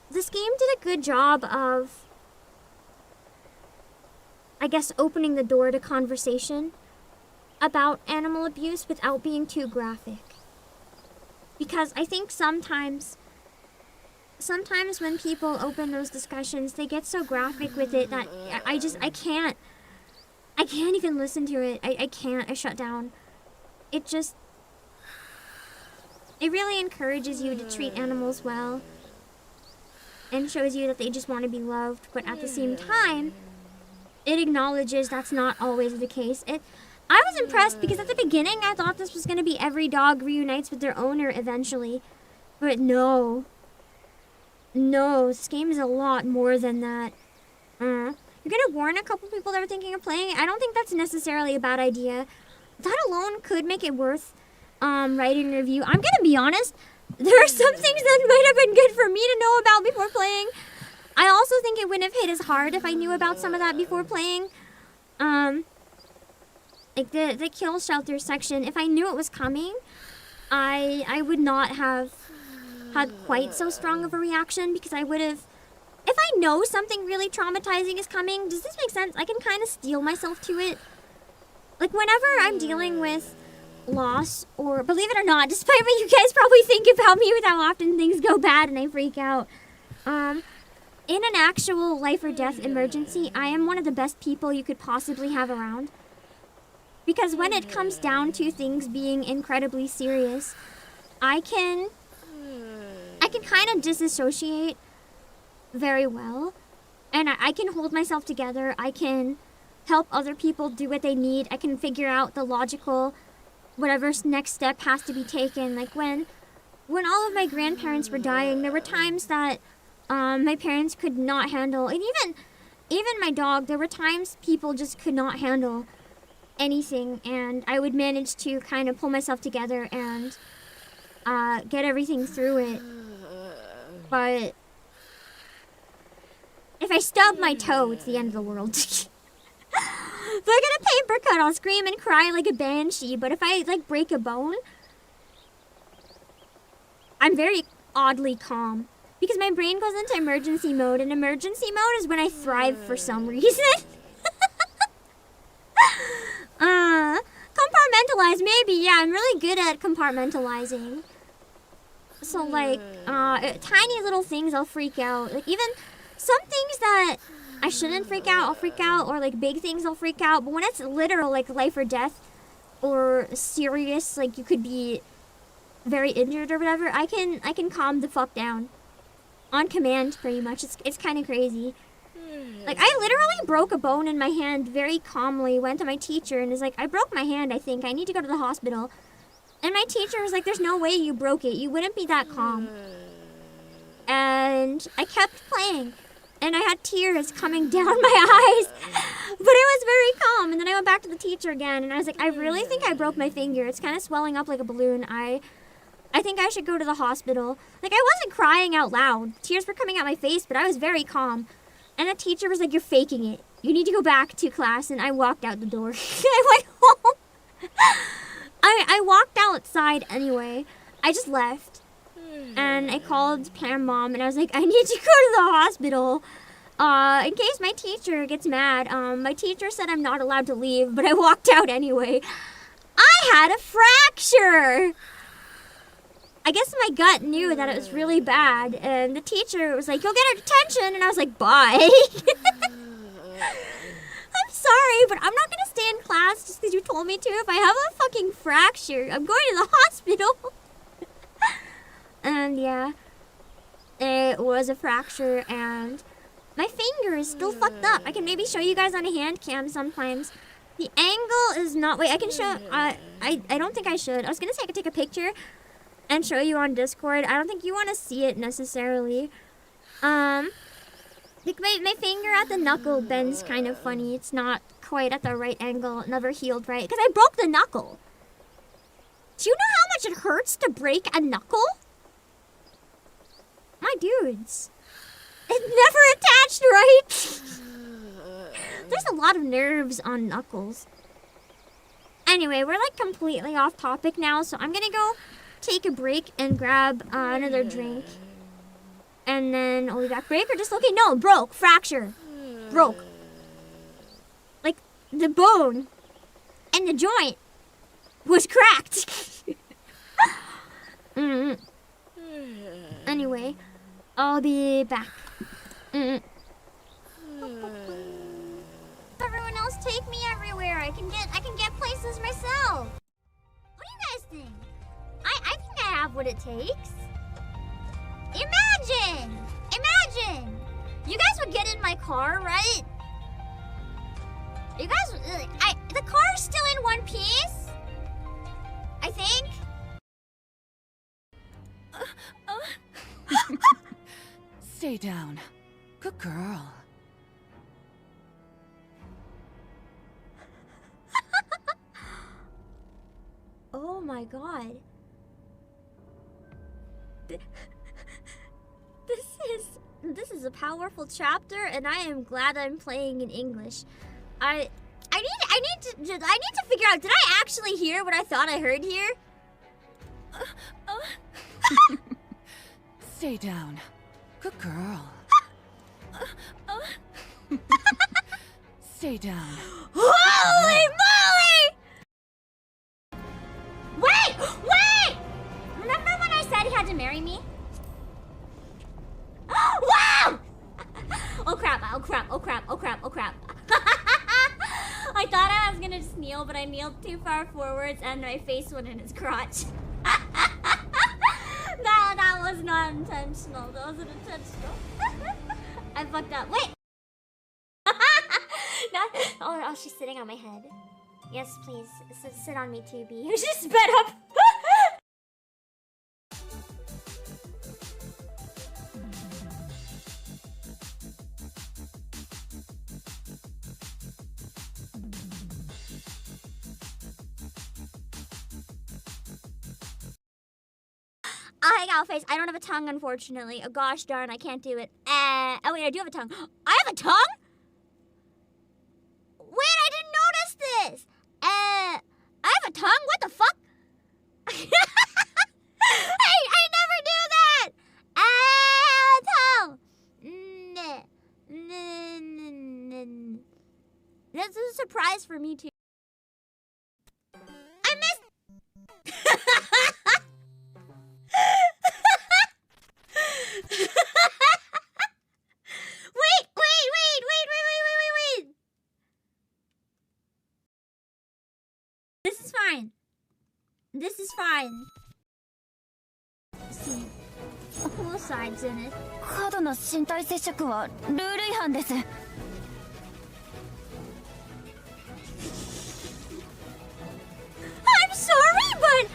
This game did a good job of, I guess, opening the door to conversation about animal abuse without being too graphic. Because I think sometimes when people open those discussions, they get so graphic with it that I can't even listen to it. I can't. I shut down. It really encourages you to treat animals well and shows you that they just want to be loved, but at the same time, it acknowledges that's not always the case. I was impressed because at the beginning I thought this was going to be every dog reunites with their owner eventually, but no, this game is a lot more than that. You're going to warn a couple people that are thinking of playing. I don't think that's necessarily a bad idea. That alone could make it worth writing a review. I'm going to be honest, there are some things that might have been good for me to know about before playing. I also think it wouldn't have hit as hard if I knew about some of that before playing. Like the kill shelter section, if I knew it was coming, I would not have had quite so strong of a reaction because I would have, if I know something really traumatizing is coming, does this make sense? I can kind of steel myself to it. Like whenever I'm dealing with loss, or believe it or not, despite what you guys probably think about me with how often things go bad and I freak out, in an actual life or death emergency, I am one of the best people you could possibly have around. Because when it comes down to things being incredibly serious, I can kind of disassociate very well, and I can hold myself together. I can help other people do what they need. I can figure out the logical, whatever next step has to be taken. Like when all of my grandparents were dying, there were times that my parents could not handle, and even my dog, there were times people just could not handle anything, and I would manage to kind of pull myself together and get everything through it. But if I stub my toe, it's the end of the world. If I get a paper cut, I'll scream and cry like a banshee, but if I like break a bone, I'm very oddly calm. Because my brain goes into emergency mode, and emergency mode is when I thrive for some reason. Compartmentalize, maybe, yeah, I'm really good at compartmentalizing. So, like, tiny little things, I'll freak out. Like, even some things that I shouldn't freak out, I'll freak out, or, like, big things, I'll freak out. But when it's literal, like, life or death, or serious, like, you could be very injured or whatever, I can calm the fuck down. On command, pretty much. It's kind of crazy. Like, I literally broke a bone in my hand very calmly, went to my teacher, and is like, I broke my hand, I think. I need to go to the hospital. And my teacher was like, there's no way you broke it. You wouldn't be that calm. And I kept playing. And I had tears coming down my eyes. But I was very calm. And then I went back to the teacher again, and I was like, I really think I broke my finger. It's kind of swelling up like a balloon. I think I should go to the hospital. Like, I wasn't crying out loud. Tears were coming out my face, but I was very calm. And the teacher was like, you're faking it. You need to go back to class. And I walked out the door. I went home. I walked outside anyway. I just left. And I called Pam mom, and I was like, I need to go to the hospital. In case my teacher gets mad. My teacher said I'm not allowed to leave, but I walked out anyway. I had a fracture. I guess my gut knew that it was really bad, and the teacher was like, you'll get her detention, and I was like, bye. I'm sorry, but I'm not going to stay in class just because you told me to. If I have a fucking fracture, I'm going to the hospital. And yeah, it was a fracture, and my finger is still fucked up. I can maybe show you guys on a hand cam sometimes. The angle is not... Wait, I can show... I don't think I should. I was gonna say I could take a picture and show you on Discord. I don't think you want to see it necessarily. Like my finger at the knuckle bends kind of funny. It's not quite at the right angle. It never healed right. Because I broke the knuckle. Do you know how much it hurts to break a knuckle? My dudes. It never attached right. There's a lot of nerves on knuckles. Anyway, we're like completely off topic now, so I'm gonna go take a break and grab another drink. And then I'll be back. Break or just... Okay, no, broke. Fracture. Broke. Like, the bone and the joint was cracked. Anyway, I'll be back. Everyone else take me everywhere. I can get places myself. What do you guys think? I think I have what it takes. Imagine! You guys would get in my car, right? You guys, the car's still in one piece. I think. Stay down. Good girl. Oh my god. This is a powerful chapter, and I am glad I'm playing in English. I need to figure out, did I actually hear what I thought I heard here? Stay down. Good girl. Stay down. Holy moly! Wait! Remember when I said he had to marry me? Wow! Oh crap. I thought I was gonna just kneel, but I kneeled too far forwards and my face went in his crotch. That was not intentional. That wasn't intentional. I fucked up. Wait! Oh, she's sitting on my head. Yes, please. Sit on me too, B. She sped up. I got a face. I don't have a tongue, unfortunately. Oh, gosh darn, I can't do it. Oh, wait, I do have a tongue. I have a tongue? Wait, I didn't notice this. I have a tongue? What the fuck? I never do that. Tongue. This is a surprise for me, too. I missed... Wait. This is fine. See, both sides in it. 過度の身体接触はルール違反です。I'm sorry, but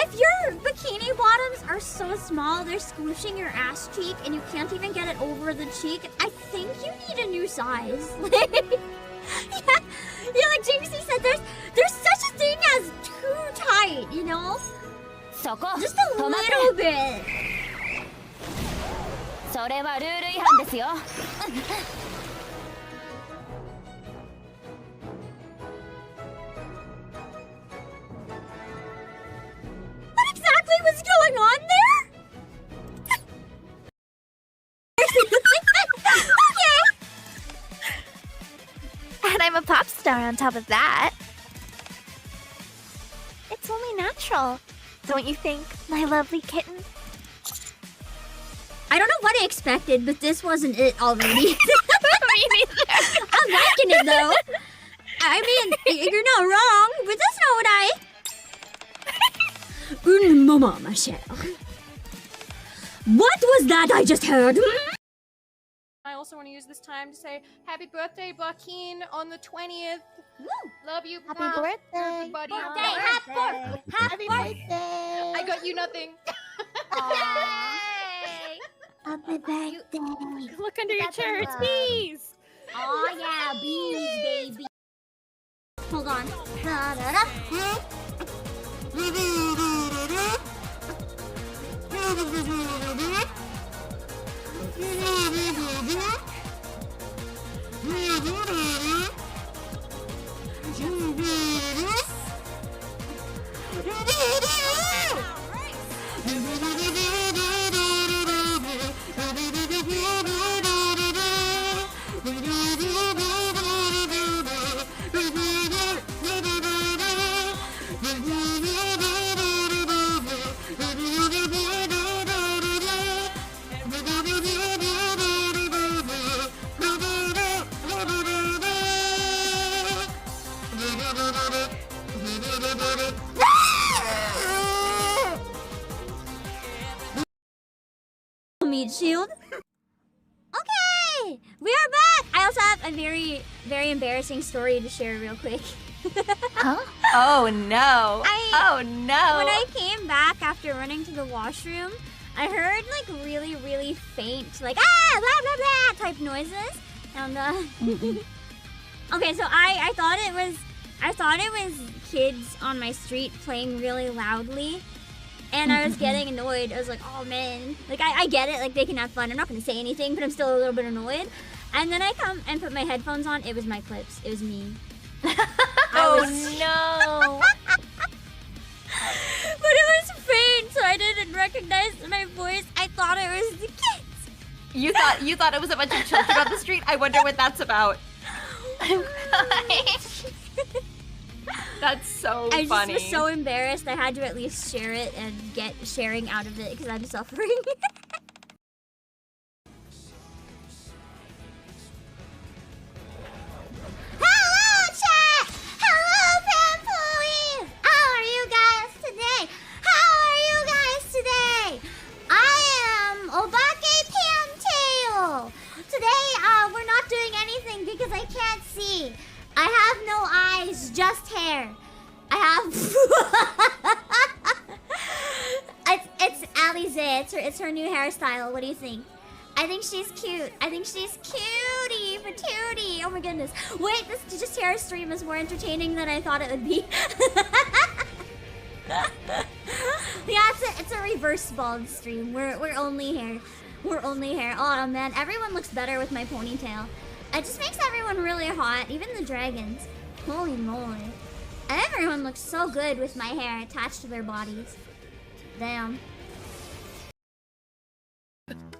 if your bikini bottoms are so small, they're squishing your ass cheek and you can't even get it over the cheek, I think you need a new size. Yeah, like Jinxie said, there's such a thing as too tight, you know? そこ Just a 止まって little bit. それはルール違反ですよ。 What exactly was going on there? Okay. And I'm a pop star on top of that. It's only natural, don't you think, my lovely kitten? I don't know what I expected, but this wasn't it already. Me neither. I'm liking it though. I mean, you're not wrong, but that's not what I... Mama, Michelle. What was that I just heard? I also want to use this time to say happy birthday, Joaquin, on the 20th. Love you, Happy Pop. birthday. Everybody. Happy birthday. I got you nothing. Happy birthday. Look under your chair, it's bees. Oh yeah, bees, baby. Hold on. Meat shield. Okay, we are back. I also have a very embarrassing story to share real quick. Oh no. Oh no. When I came back after running to the washroom, I heard like really faint, like ah blah blah blah type noises, and okay, so I thought it was kids on my street playing really loudly. And I was getting annoyed. I was like, oh man. Like, I get it. Like, they can have fun. I'm not going to say anything, but I'm still a little bit annoyed. And then I come and put my headphones on. It was my clips. It was me. Oh no. But it was faint, so I didn't recognize my voice. I thought it was the kids. You thought it was a bunch of children on the street? I wonder what that's about. That's so funny. I just was so embarrassed. I had to at least share it and get sharing out of it because I'm suffering. Hello, chat! Hello, Pamploies! How are you guys today? How are you guys today? I am Obake PAM. Today, we're not doing anything because I can't see. I have no eyes, just hair. I have... it's Alize. It's her new hairstyle. What do you think? I think she's cute. I think she's cutie patootie. Oh my goodness. Wait, this just hair stream is more entertaining than I thought it would be. Yeah, it's a reverse bald stream. We're only hair. We're only hair. Oh man, everyone looks better with my ponytail. It just makes everyone really hot, even the dragons. Holy moly. Everyone looks so good with my hair attached to their bodies. Damn.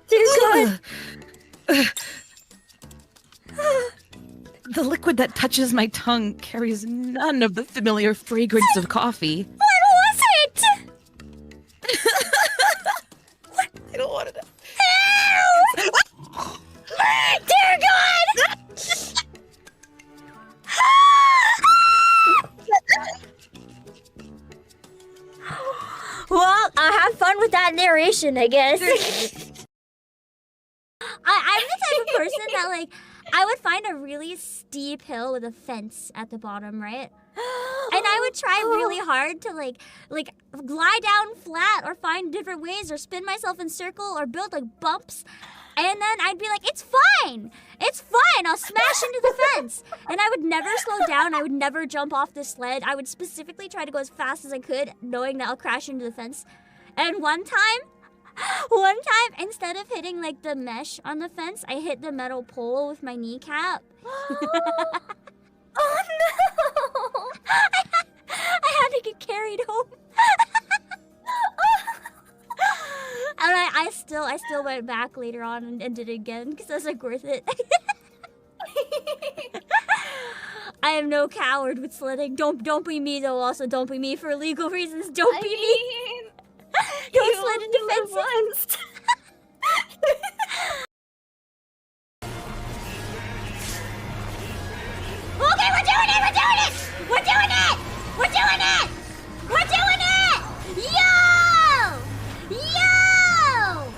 Dear God. The liquid that touches my tongue carries none of the familiar fragrance of coffee. What was it? I don't want to know. Dear God! Well, I'll have fun with that narration, I guess. I'm the type of person that, like, I would find a really steep hill with a fence at the bottom, right? And I would try really hard to, like lie down flat or find different ways or spin myself in circle or build, like, bumps. And then I'd be like, it's fine. It's fine. I'll smash into the fence. And I would never slow down. I would never jump off the sled. I would specifically try to go as fast as I could, knowing that I'll crash into the fence. And one time, instead of hitting like the mesh on the fence, I hit the metal pole with my kneecap. Oh no! I had to get carried home. And I still went back later on and did it again because I was like, worth it. I am no coward with sledding. Don't be me though. Also, don't be me for legal reasons. Don't be me. Don't sled into fences. Okay, we're doing it. We're doing it. We're doing it. We're doing it. We're doing it. Yo! Yo!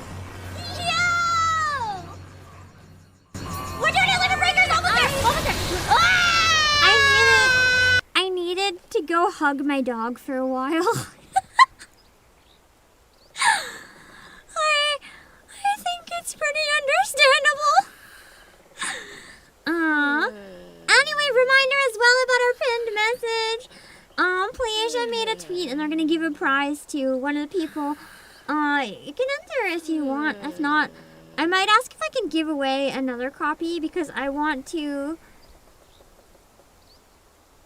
hug my dog for a while. I think it's pretty understandable. Anyway, reminder as well about our pinned message. Playasia made a tweet and they're gonna give a prize to one of the people. You can enter if you want. If not, I might ask if I can give away another copy because I want to.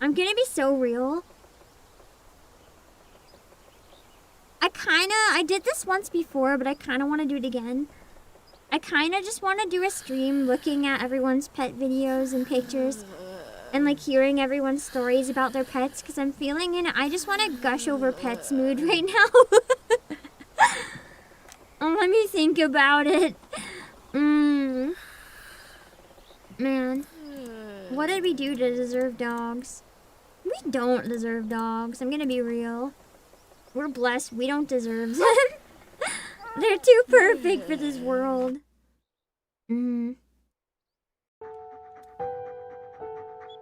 I'm gonna be so real. I did this once before, but I kinda wanna do it again. I kinda just wanna do a stream looking at everyone's pet videos and pictures and like hearing everyone's stories about their pets because I'm feeling in I just wanna gush over pets mood right now. Let me think about it. Man. What did we do to deserve dogs? We don't deserve dogs. I'm gonna be real. We're blessed. We don't deserve them. They're too perfect for this world.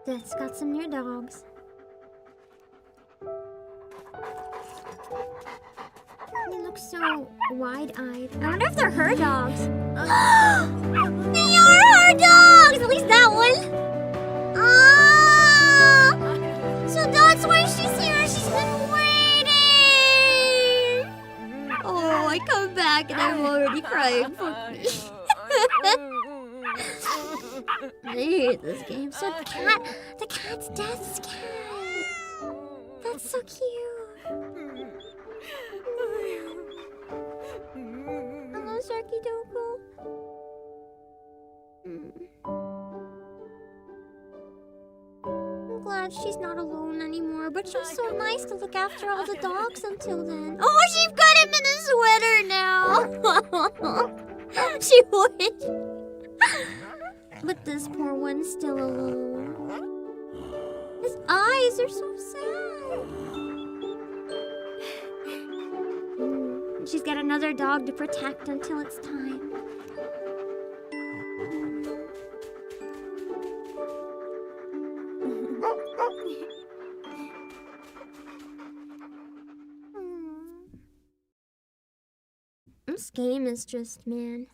Death's got some new dogs. They look so wide-eyed. I wonder if they're her dogs. They are her dogs! At least that one. So that's why she's here. She's been waiting. Oh, I come back and I'm already crying for me. I hate this game. So the cat's death scared. That's so cute. Hello, Sharky Doko. I'm glad she's not alone anymore, but she was so nice to look after all the dogs until then. Oh, she's got him in a sweater now. She would. But this poor one's still alone. His eyes are so sad. She's got another dog to protect until it's time. This game is just, man.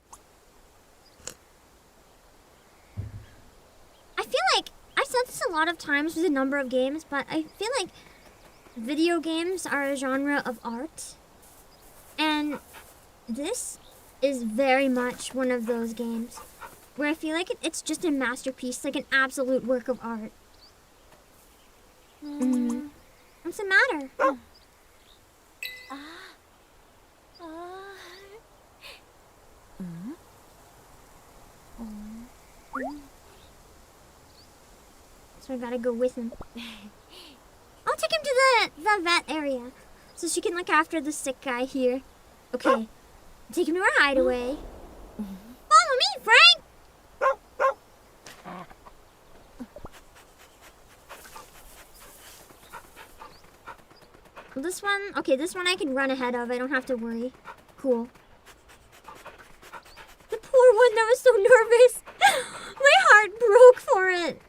I feel like I've said this a lot of times with a number of games, but I feel like video games are a genre of art. And this is very much one of those games where I feel like it's just a masterpiece, like an absolute work of art. What's the matter? So I gotta go with him. I'll take him to the vet area so she can look after the sick guy here. Okay, take him to our hideaway. Follow me, Frank! This one, okay, this one I can run ahead of. I don't have to worry. Cool. The poor one that was so nervous. My heart broke for it.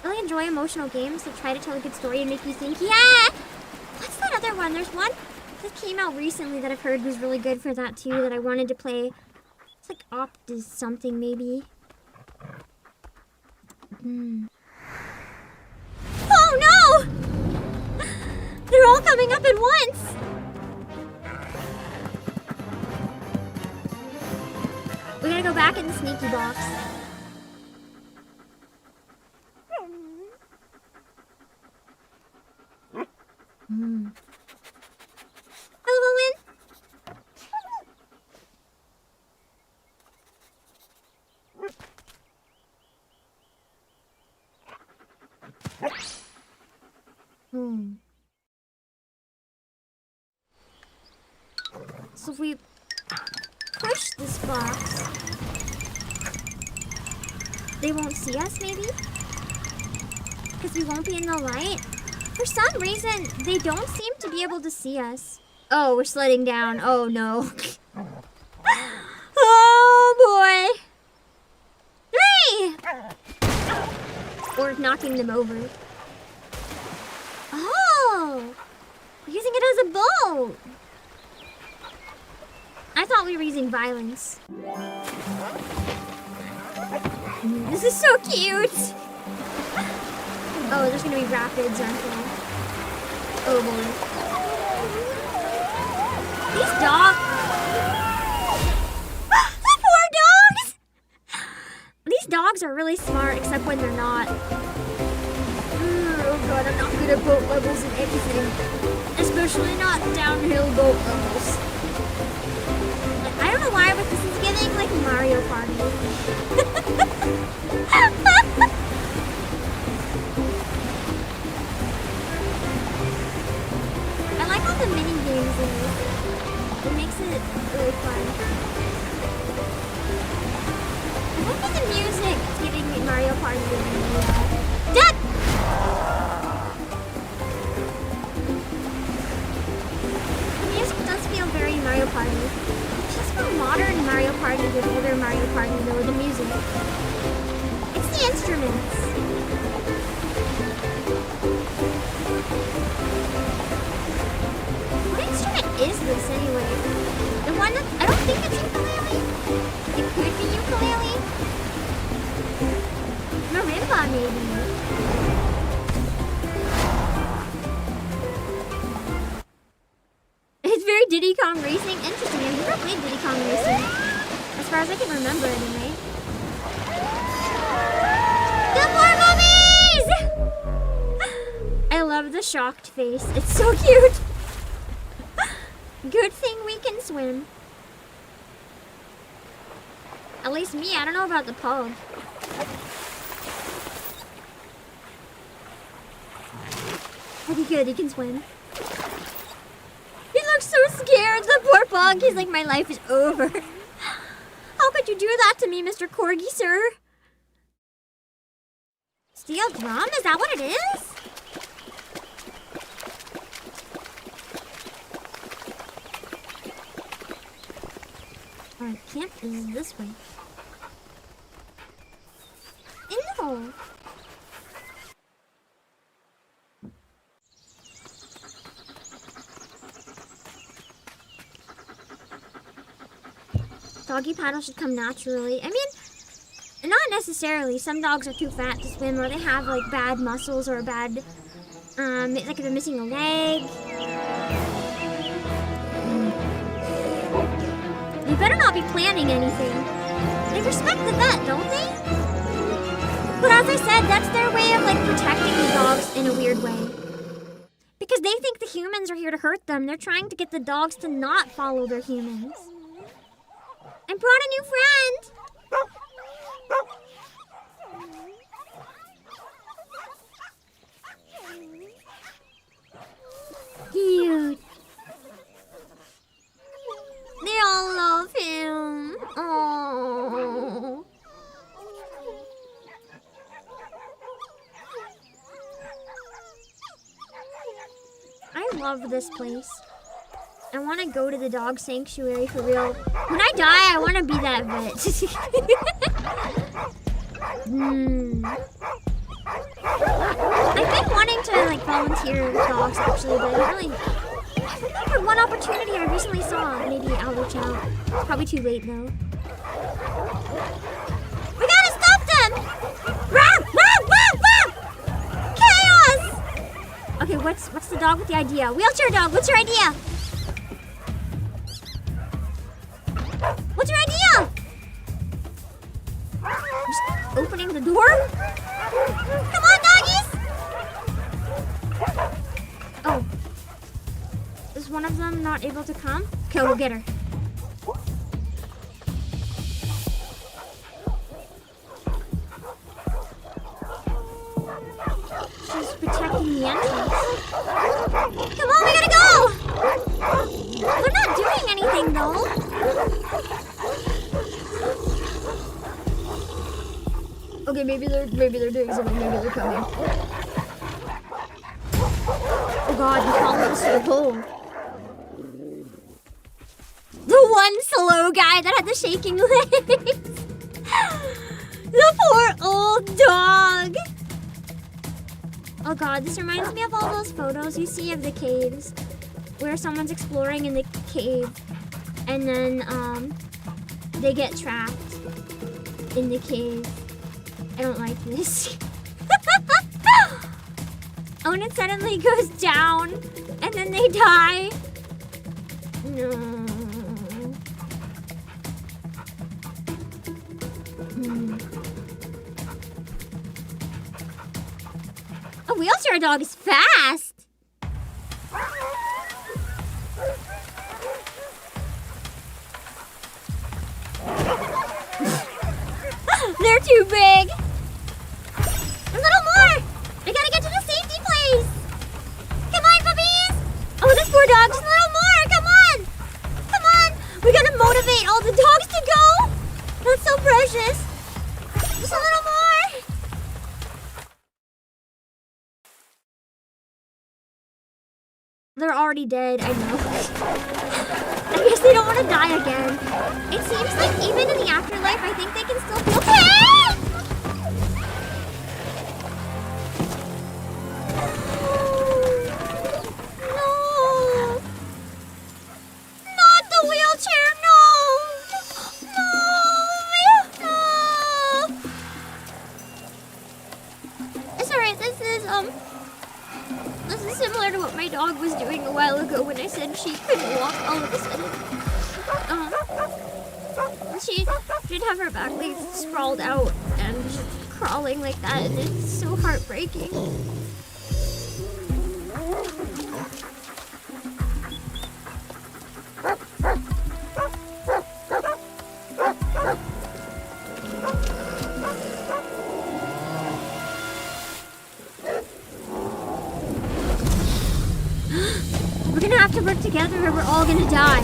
I really enjoy emotional games that try to tell a good story and make you think, yeah! What's that other one? There's one that came out recently that I've heard was really good for that too, that I wanted to play. It's like Optus something, maybe. Oh no! They're all coming up at once! We're gonna go back in the sneaky box. Hello, Owen. So if we push this box, they won't see us, maybe? Because we won't be in the light? For some reason, they don't seem to be able to see us. Oh, we're sliding down. Oh no. Oh boy. 3! Or knocking them over. Oh! We're using it as a boat. I thought we were using violence. This is so cute. Oh, there's gonna be rapids, aren't there? Oh boy. These dogs. The poor dogs! These dogs are really smart, except when they're not. Oh god, I'm not good at boat levels and anything. Especially not downhill boat levels. I don't know why, but this is giving like Mario Party. I like all the mini games in this. It makes it really fun. I like the music. It's giving me Mario Party. Dad! The music does feel very Mario Party. It's just more modern Mario Party than older Mario Party though, the music. It's the instruments. What instrument is this anyway? The one that, I don't think it's ukulele. It could be ukulele. Marimba maybe. It's very Diddy Kong Racing. Interesting. I've never played Diddy Kong Racing. As far as I can remember anyway. The poor puppies! I love the shocked face. It's so cute. Good thing we can swim. At least me, I don't know about the pug. Okay, good, he can swim. He looks so scared, the poor pug. He's like, my life is over. How could you do that to me, Mr. Corgi, sir? Steel drum? Is that what it is? Our camp is this way. Ew! Doggy paddle should come naturally. I mean, not necessarily. Some dogs are too fat to swim, or they have like bad muscles or bad, like they're missing a leg. You better not be planning anything. They respect the vet, don't they? But as I said, that's their way of like protecting the dogs in a weird way. Because they think the humans are here to hurt them. They're trying to get the dogs to not follow their humans. I brought a new friend! Cute. They all love him. Oh. I love this place. I want to go to the dog sanctuary for real. When I die, I want to be that vet. I've been wanting to like volunteer with dogs actually, but I really for one opportunity I recently saw. Maybe I'll reach out. It's probably too late though. We gotta stop them! Rah! Rah! Rah! Rah! Chaos! Okay, what's the dog with the idea? Wheelchair dog, what's your idea? What's your idea? Just opening the door? Come on, doggies! Oh. Is one of them not able to come? Okay, we'll get her. She's protecting the entrance. Come on, we gotta go! They're not doing anything, though. Okay, maybe they're doing something. Maybe they're coming. Oh God, he followed us to the hole. one slow guy that had the shaking legs. The poor old dog. Oh god, this reminds me of all those photos you see of the caves where someone's exploring in the cave and then they get trapped in the cave. I don't like this. Oh, and it suddenly goes down and then they die. No. A wheelchair dog is fast. They're too big. A little more. I gotta get to the safety place. Come on, puppies. Oh, this poor dog. Just a little more. Come on. Come on. We gotta motivate all the dogs to go. That's so precious. Just a little more. They're already dead, I know. I guess they don't want to die again. It seems like even in the afterlife, I think they can still feel pain! No! Not the wheelchair, no! No! It's alright, this is similar to what my dog was doing a while ago when I said she couldn't walk all of a sudden. She did have her back legs sprawled out and just crawling like that, and it's so heartbreaking. We're gonna have to work together or we're all gonna die.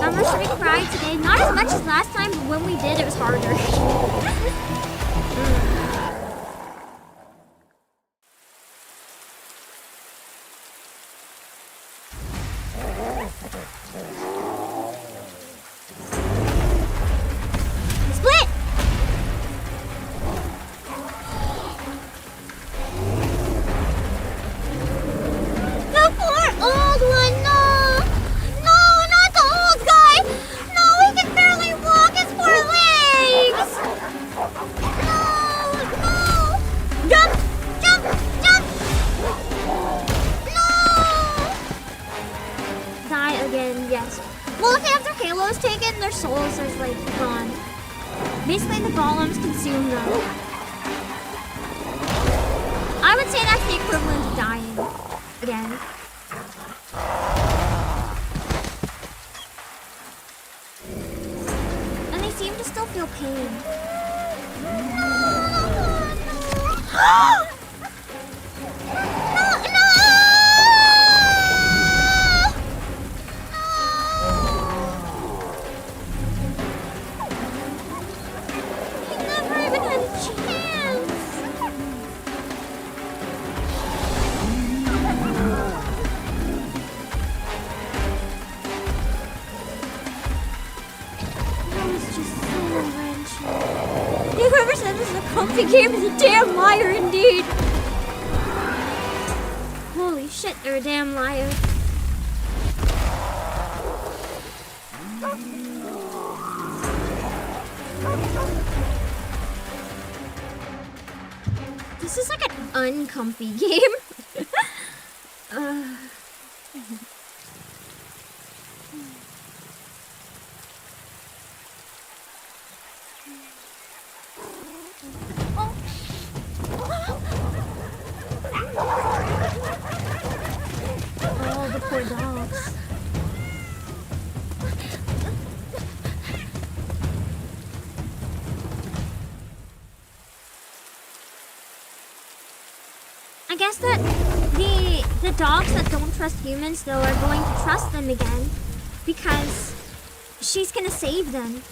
How much should we cry today? Not as much as last time, but when we did, it was harder. Split! The poor old one, no! No, not the old guy! No, he can barely walk his poor legs! No, no! Jump! Jump! Jump! No! Die again, yes. Well, if they have their halos taken, their souls are like gone. Basically, the golems consume them. I would say that's the equivalent of dying again. And they seem to still feel pain. No! Never even had a chance. That was just so wrenching. Whoever said this is a comfy game is a damn liar indeed. Holy shit, they're a damn liar. This is like an uncomfy game. Oh, the poor dogs. I guess that the The dogs that don't trust humans, though, are going to trust them again because she's gonna save them.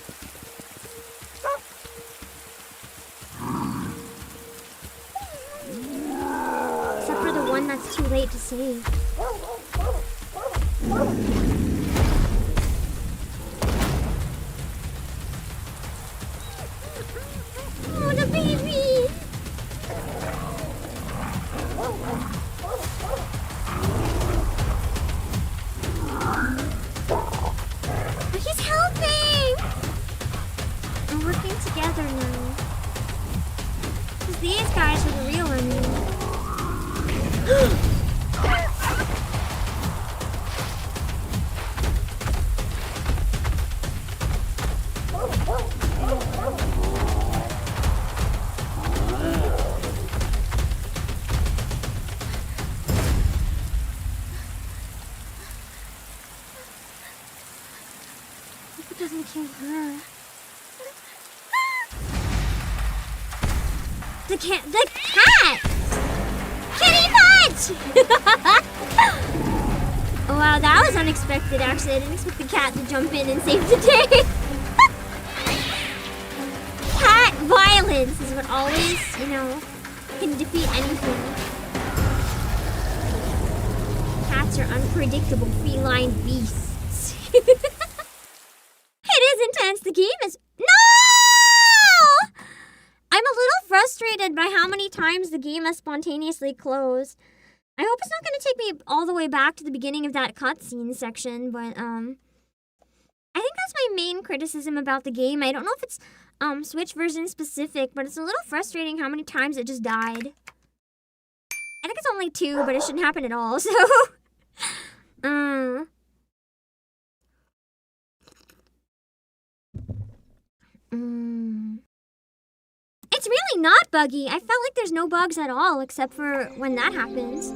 Except for the one that's too late to save. Oh, the baby! He's helping! We're working together now. Because these guys are the real enemy. Hope it doesn't kill her. The cat! Kitty punch! Oh, wow, that was unexpected, actually. I didn't expect the cat to jump in and save the day. Cat violence is what always, can defeat anything. Cats are unpredictable feline beasts. It is intense. The game is... No! I'm a little frustrated by how many times the game has spontaneously closed. I hope it's not going to take me all the way back to the beginning of that cutscene section, but I think that's my main criticism about the game. I don't know if it's Switch version specific, but it's a little frustrating how many times it just died. I think it's only 2, but it shouldn't happen at all, so... It's really not buggy. I felt like there's no bugs at all, except for when that happens.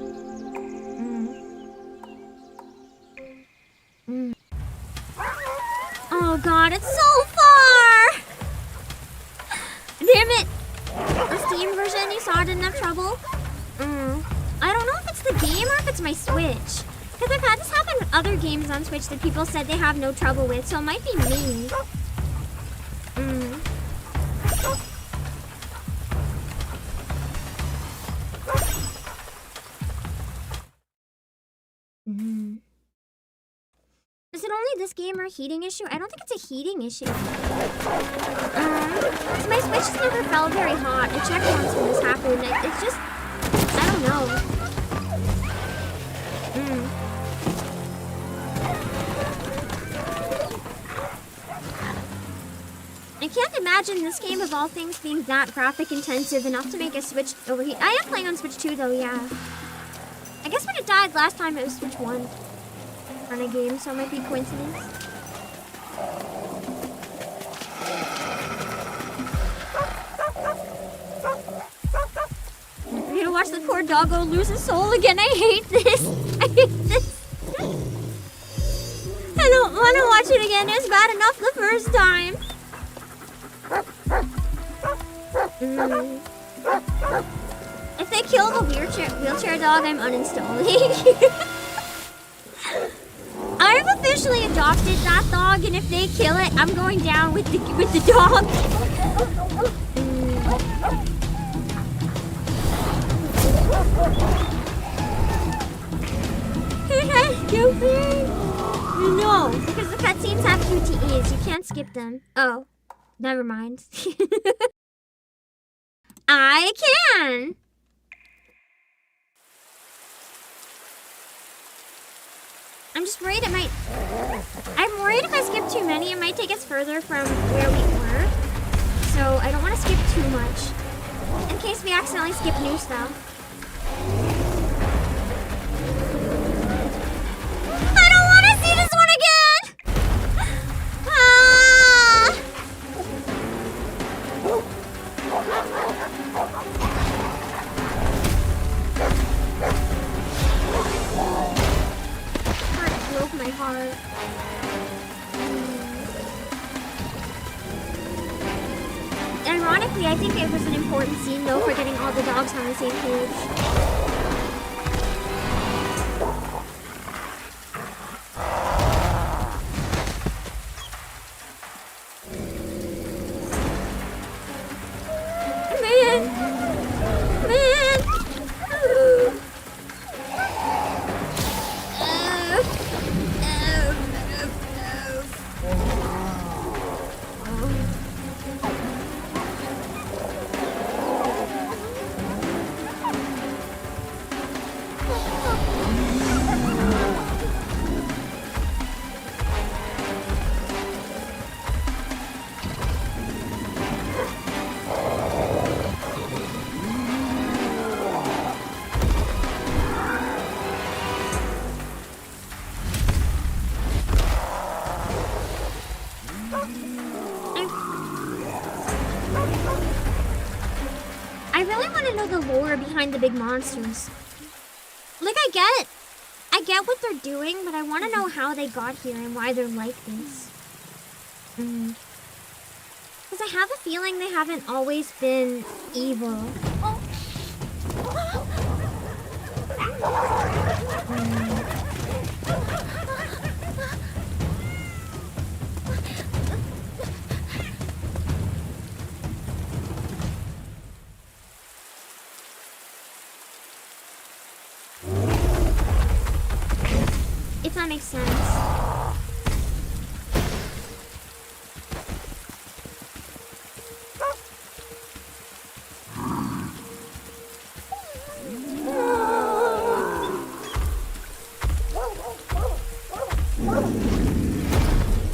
Oh god, it's so far! Damn it! The Steam version you saw didn't have trouble? I don't know if it's the game or if it's my Switch. Because I've had this happen with other games on Switch that people said they have no trouble with, so it might be me. Is it only this game or a heating issue? I don't think it's a heating issue. So my Switch has never felt very hot. I checked once when this happened. It's just, I don't know. I can't imagine this game of all things being that graphic intensive enough to make a Switch overheat. I am playing on Switch 2 though, yeah. I guess when it died last time it was Switch 1 on a game, so it might be a coincidence. I'm gonna watch the poor doggo lose his soul again. I hate this. I hate this. I don't want to watch it again. It was bad enough the first time. If they kill the wheelchair dog, I'm uninstalling. I've officially adopted that dog, and if they kill it, I'm going down with the dog. No, because the cutscenes have QTEs. You can't skip them. Oh, never mind. I can. I'm just worried it might... I'm worried if I skip too many, it might take us further from where we were. So I don't want to skip too much. In case we accidentally skip new stuff. I don't want to see this one again! Ah! Broke my heart. Ironically, I think it was an important scene though for getting all the dogs on the same page. I really want to know the lore behind the big monsters. Like, I get what they're doing, but I want to know how they got here and why they're like this. Because I have a feeling they haven't always been evil. If that makes sense.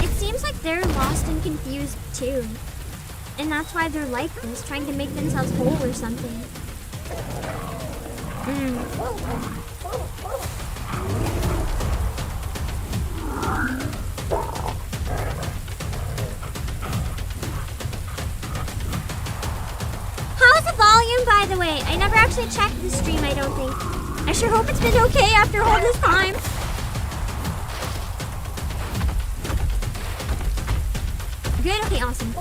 It seems like they're lost and confused too. And that's why they're like this, trying to make themselves whole or something. How's the volume, by the way? I never actually checked the stream, I don't think. I sure hope it's been okay after all this time. Good? Okay, awesome.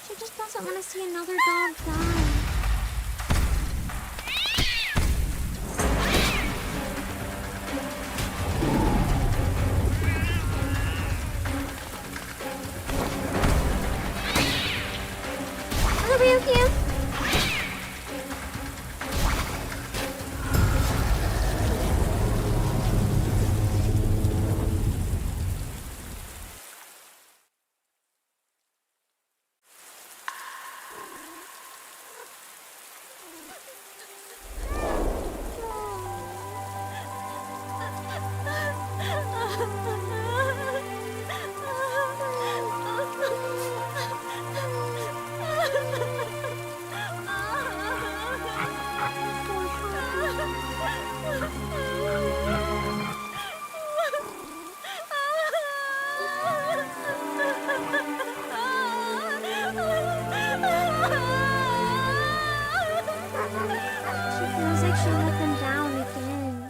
She just doesn't want to see another dog die. Are we okay? She feels like she let them down again.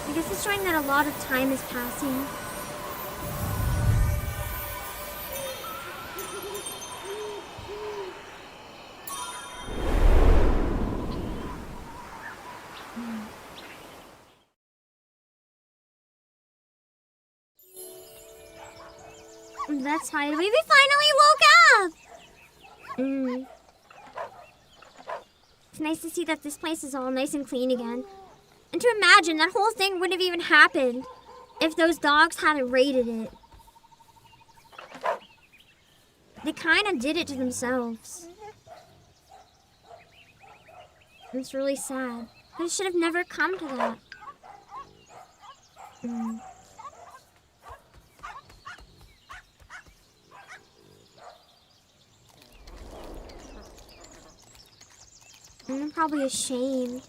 I guess it's showing that a lot of time is passing. That's fine. We finally woke up! It's nice to see that this place is all nice and clean again. And to imagine that whole thing wouldn't have even happened if those dogs hadn't raided it. They kind of did it to themselves. It's really sad. But it should have never come to that. I'm probably ashamed.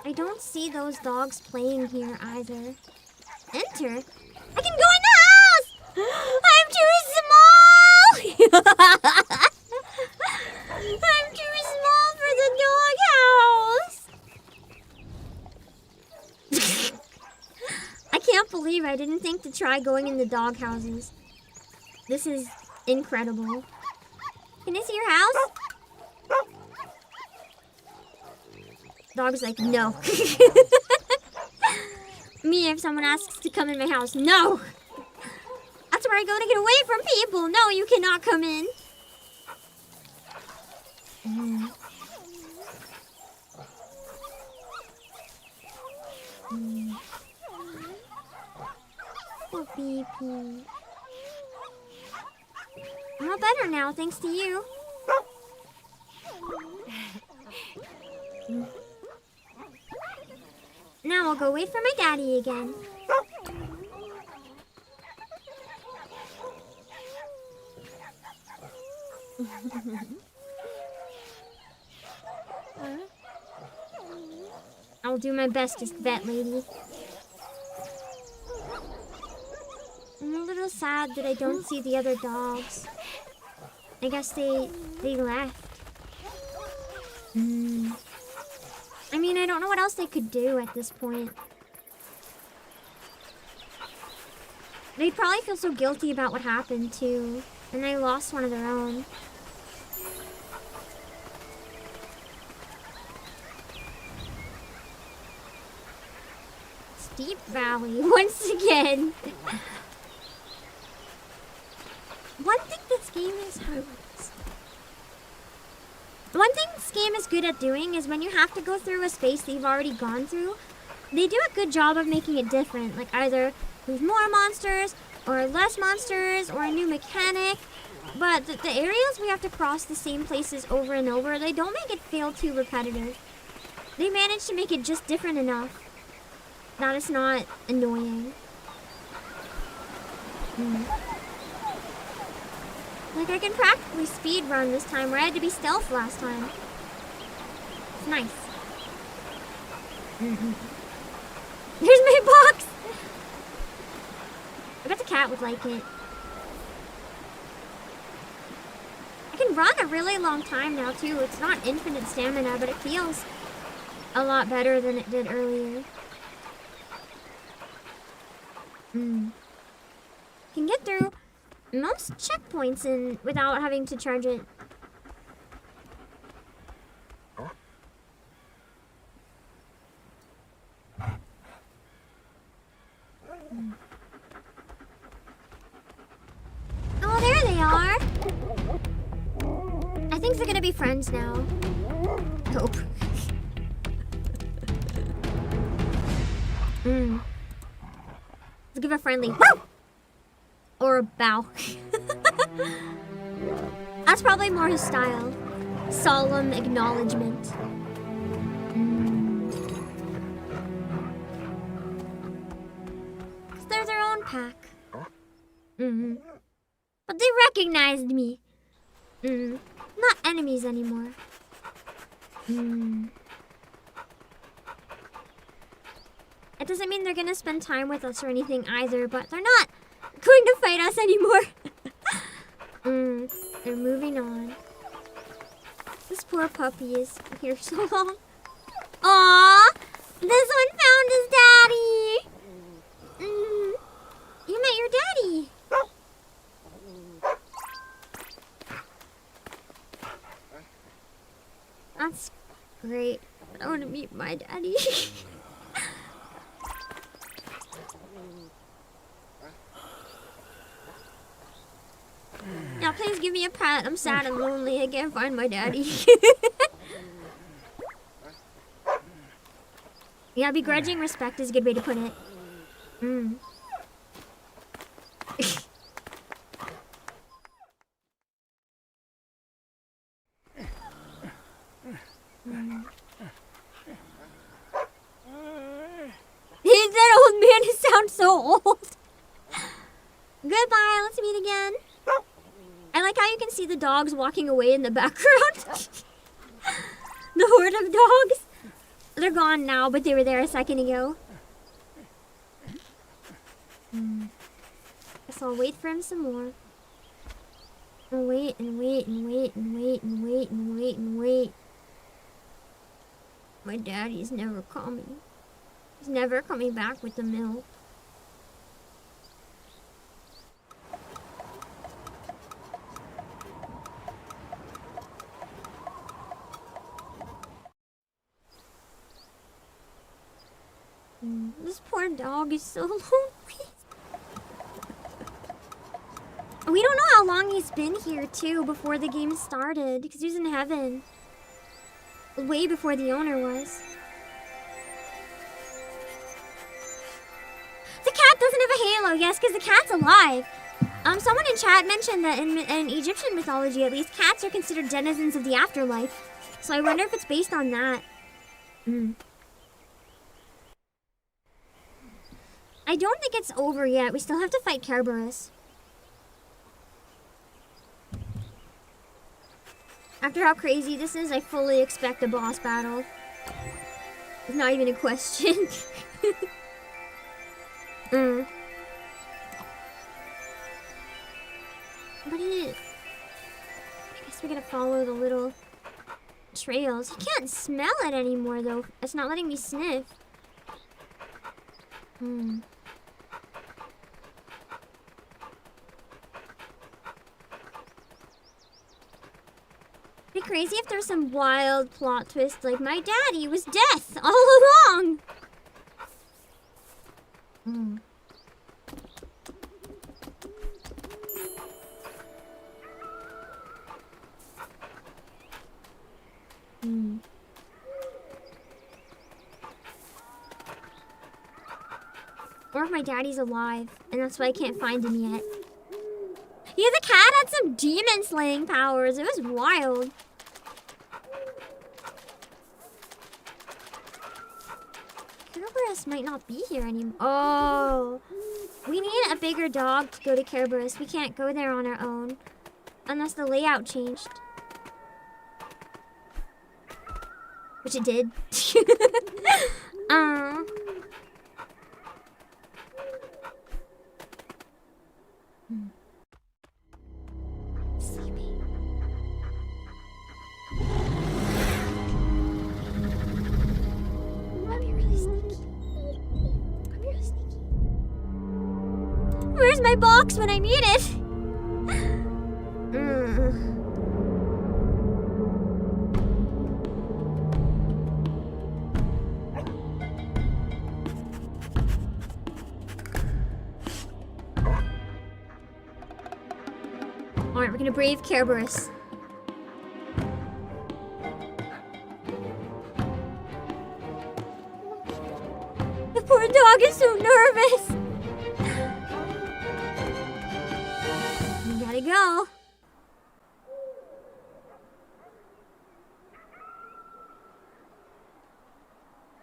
I don't see those dogs playing here either. Enter? I can go in the house! I'm too small! I'm too small for the doghouse! I can't believe I didn't think to try going in the dog houses. This is incredible. Can I see your house? Dog's like, no. Me, if someone asks to come in my house, no. That's where I go to get away from people. No, you cannot come in. Poor BP. I'm all better now, thanks to you. Now I'll go wait for my daddy again. I'll do my bestest, vet lady. I'm a little sad that I don't see the other dogs. I guess they left. I mean, I don't know what else they could do at this point. They'd probably feel so guilty about what happened too, and they lost one of their own. Steep Valley once again. One thing this game is One thing this game is good at doing is when you have to go through a space that you've already gone through, they do a good job of making it different. Like either there's more monsters, or less monsters, or a new mechanic. But the areas we have to cross the same places over and over, they don't make it feel too repetitive. They manage to make it just different enough that it's not annoying. Like I can practically speed run this time where I had to be stealth last time. It's nice. Here's my box! I bet the cat would like it. I can run a really long time now too. It's not infinite stamina, but it feels a lot better than it did earlier. Can get through most checkpoints without having to charge it. Oh, there they are. I think they're gonna be friends now. I hope. Let's give a friendly woo! Or a bow. That's probably more his style. Solemn acknowledgement. Cause they're their own pack. But they recognized me. Not enemies anymore. It doesn't mean they're gonna spend time with us or anything either, but they're not going to fight us anymore. They're moving on. This poor puppy is here so long. Aww! This one found his daddy! You met your daddy! That's great. But I want to meet my daddy. Now please give me a pet. I'm sad and lonely. I can't find my daddy. Yeah, begrudging respect is a good way to put it. That old man sounds so old. Goodbye. Let's meet again. I like how you can see the dogs walking away in the background. The horde of dogs. They're gone now, but they were there a second ago. Guess I'll wait for him some more. I'll wait and wait and wait and wait and wait and wait and wait. My daddy's never coming. He's never coming back with the milk. This poor dog is so lonely. We don't know how long he's been here, too, before the game started. Because he was in heaven. Way before the owner was. The cat doesn't have a halo. Yes, because the cat's alive. Someone in chat mentioned that in Egyptian mythology, at least, cats are considered denizens of the afterlife. So I wonder if it's based on that. I don't think it's over yet. We still have to fight Kerberos. After how crazy this is, I fully expect a boss battle. It's not even a question. But I guess we gotta follow the little trails. I can't smell it anymore, though. It's not letting me sniff. It'd be crazy if there was some wild plot twist like my daddy was death all along. Or if my daddy's alive, and that's why I can't find him yet. Yeah, the cat had some demon slaying powers. It was wild. Kerberos might not be here anymore. Oh, we need a bigger dog to go to Kerberos. We can't go there on our own, unless the layout changed. Which it did. Sleepy. I'll be really sneaky. Where's my box when I need it? Alright, we're gonna brave Kerberos. The poor dog is so nervous. We gotta go.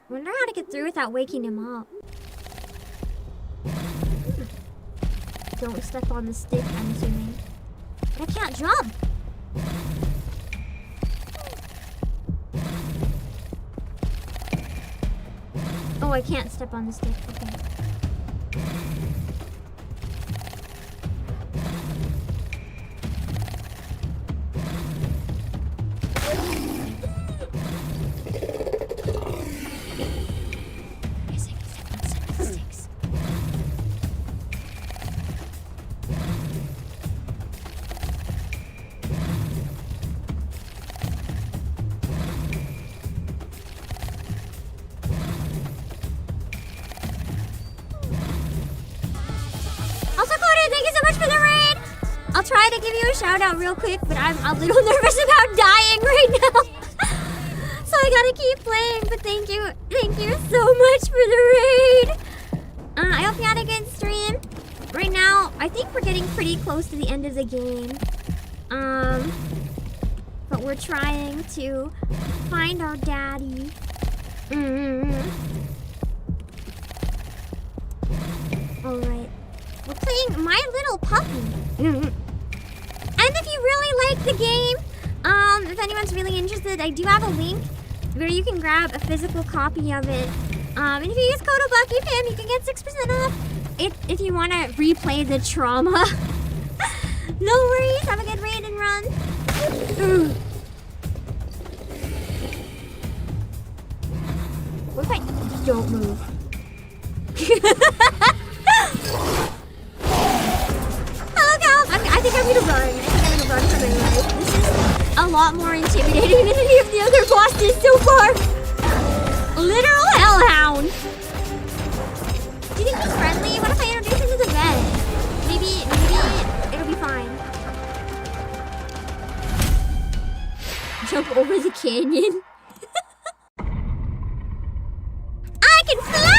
Wonder how to get through without waking him up. Don't step on the stick, I'm assuming. But I can't jump. Oh, I can't step on the stick. Okay. I'll try to give you a shout out real quick, but I'm a little nervous about dying right now. So I gotta keep playing, but thank you so much for the raid. I hope you had a good stream. Right now, I think we're getting pretty close to the end of the game. But we're trying to find our daddy. Alright. We're playing My Little Puppy. And if you really like the game, if anyone's really interested, I do have a link where you can grab a physical copy of it. And if you use code Obake PAM, you can get 6% off if you want to replay the trauma. No worries, have a good raid and run. What if I don't move? I think I'm gonna run. For my life. This is a lot more intimidating than any of the other bosses so far. Literal hellhound. Do you think he's friendly? What if I introduce him to the bed? Maybe it'll be fine. jump over the canyon. I can fly!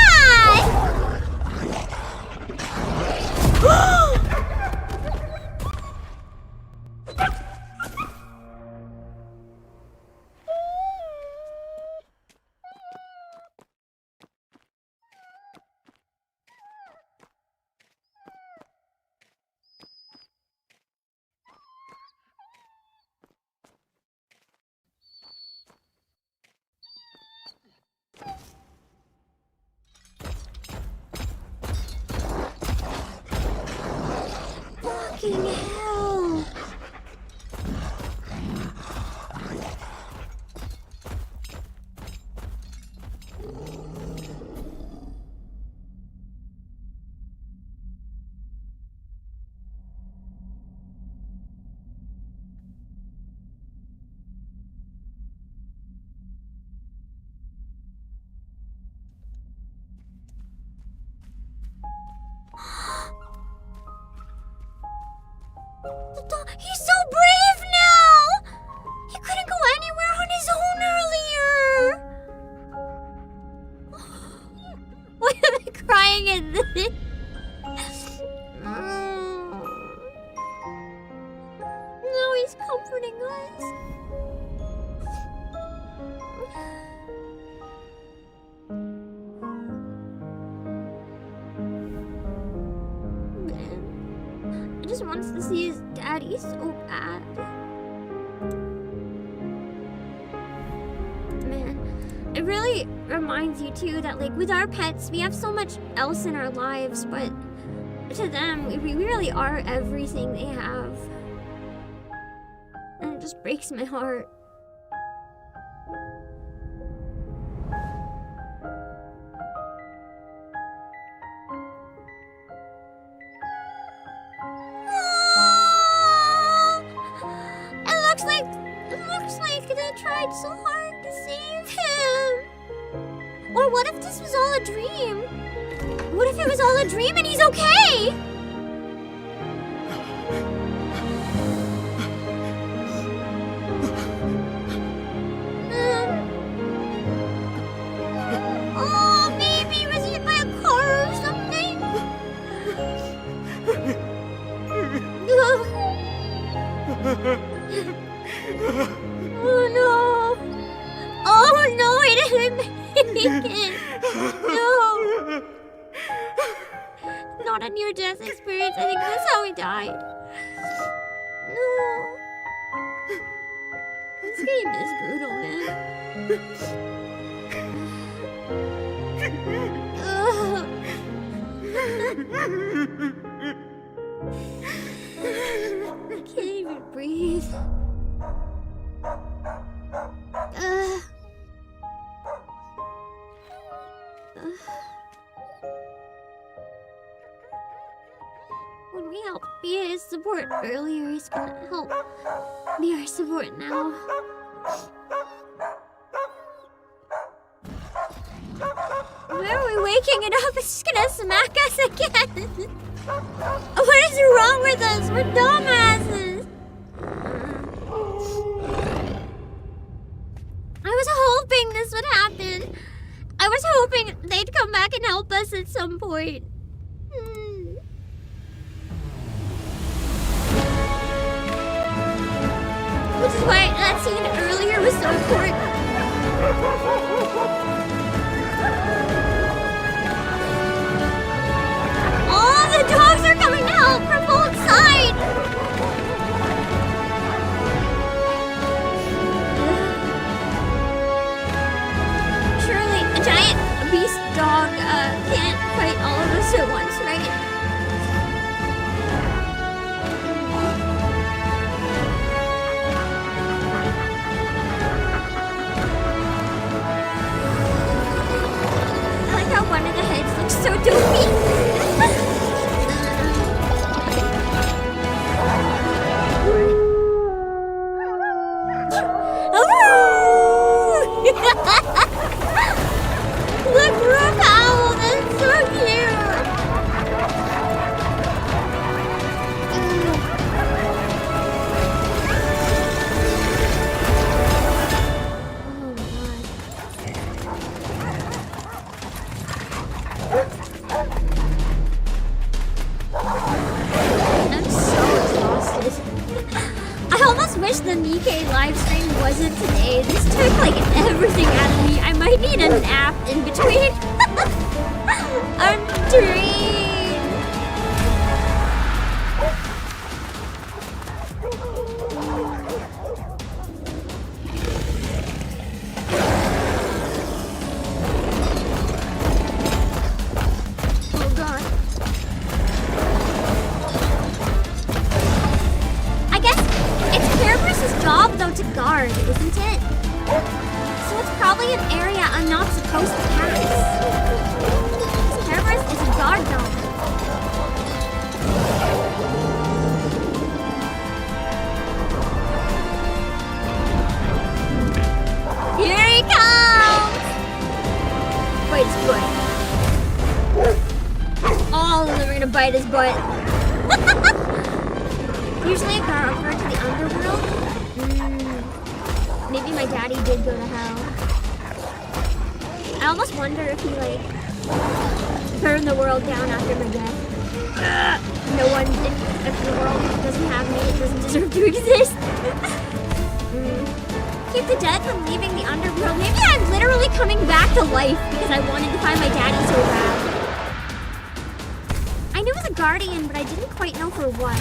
Fucking hell! He's so brave now! He couldn't go anywhere on his own earlier! Why am I crying at this? No, he's comforting us. Man, I just wants to see his daddy so bad. Man, it really reminds you too that like with our pets, we have so much else in our lives, but to them, we really are everything they have. And it just breaks my heart. It looks like they tried so hard to save him. Or what if this was all a dream? What if it was all a dream and he's okay? Oh, maybe he was hit by a car or something. Oh no! Oh no, he didn't make it! No! Not a near-death experience, I think that's how he died. No! This game is brutal, man. I can't even breathe. When we helped be his support earlier, he's gonna help be our support now. Where are we waking it up? It's just gonna smack us again. What is wrong with us? We're dumbasses. I was hoping this would happen. I was hoping they'd come back and help us at some point. Which is why that scene earlier was so important. All the dogs are coming to help from both sides! Surely a giant beast dog can't fight all of us at once, right? the Nikkei live stream wasn't today. This took like everything out of me. I might need a nap in between. I'm drained. Oh god. I guess it's Kerber's job though to guard, isn't it? So it's probably an area I'm not supposed to pass. Kerber's is a guard dog. Here he comes! Bite his butt. All of them are gonna bite his butt. Usually a guard to the underworld. Maybe my daddy did go to hell. I almost wonder if he like burned the world down after my death. No one, if the world doesn't have me, it doesn't deserve to exist. Keep the dead from leaving the underworld. Maybe I'm literally coming back to life because I wanted to find my daddy so bad. I knew it was a guardian, but I didn't quite know for what.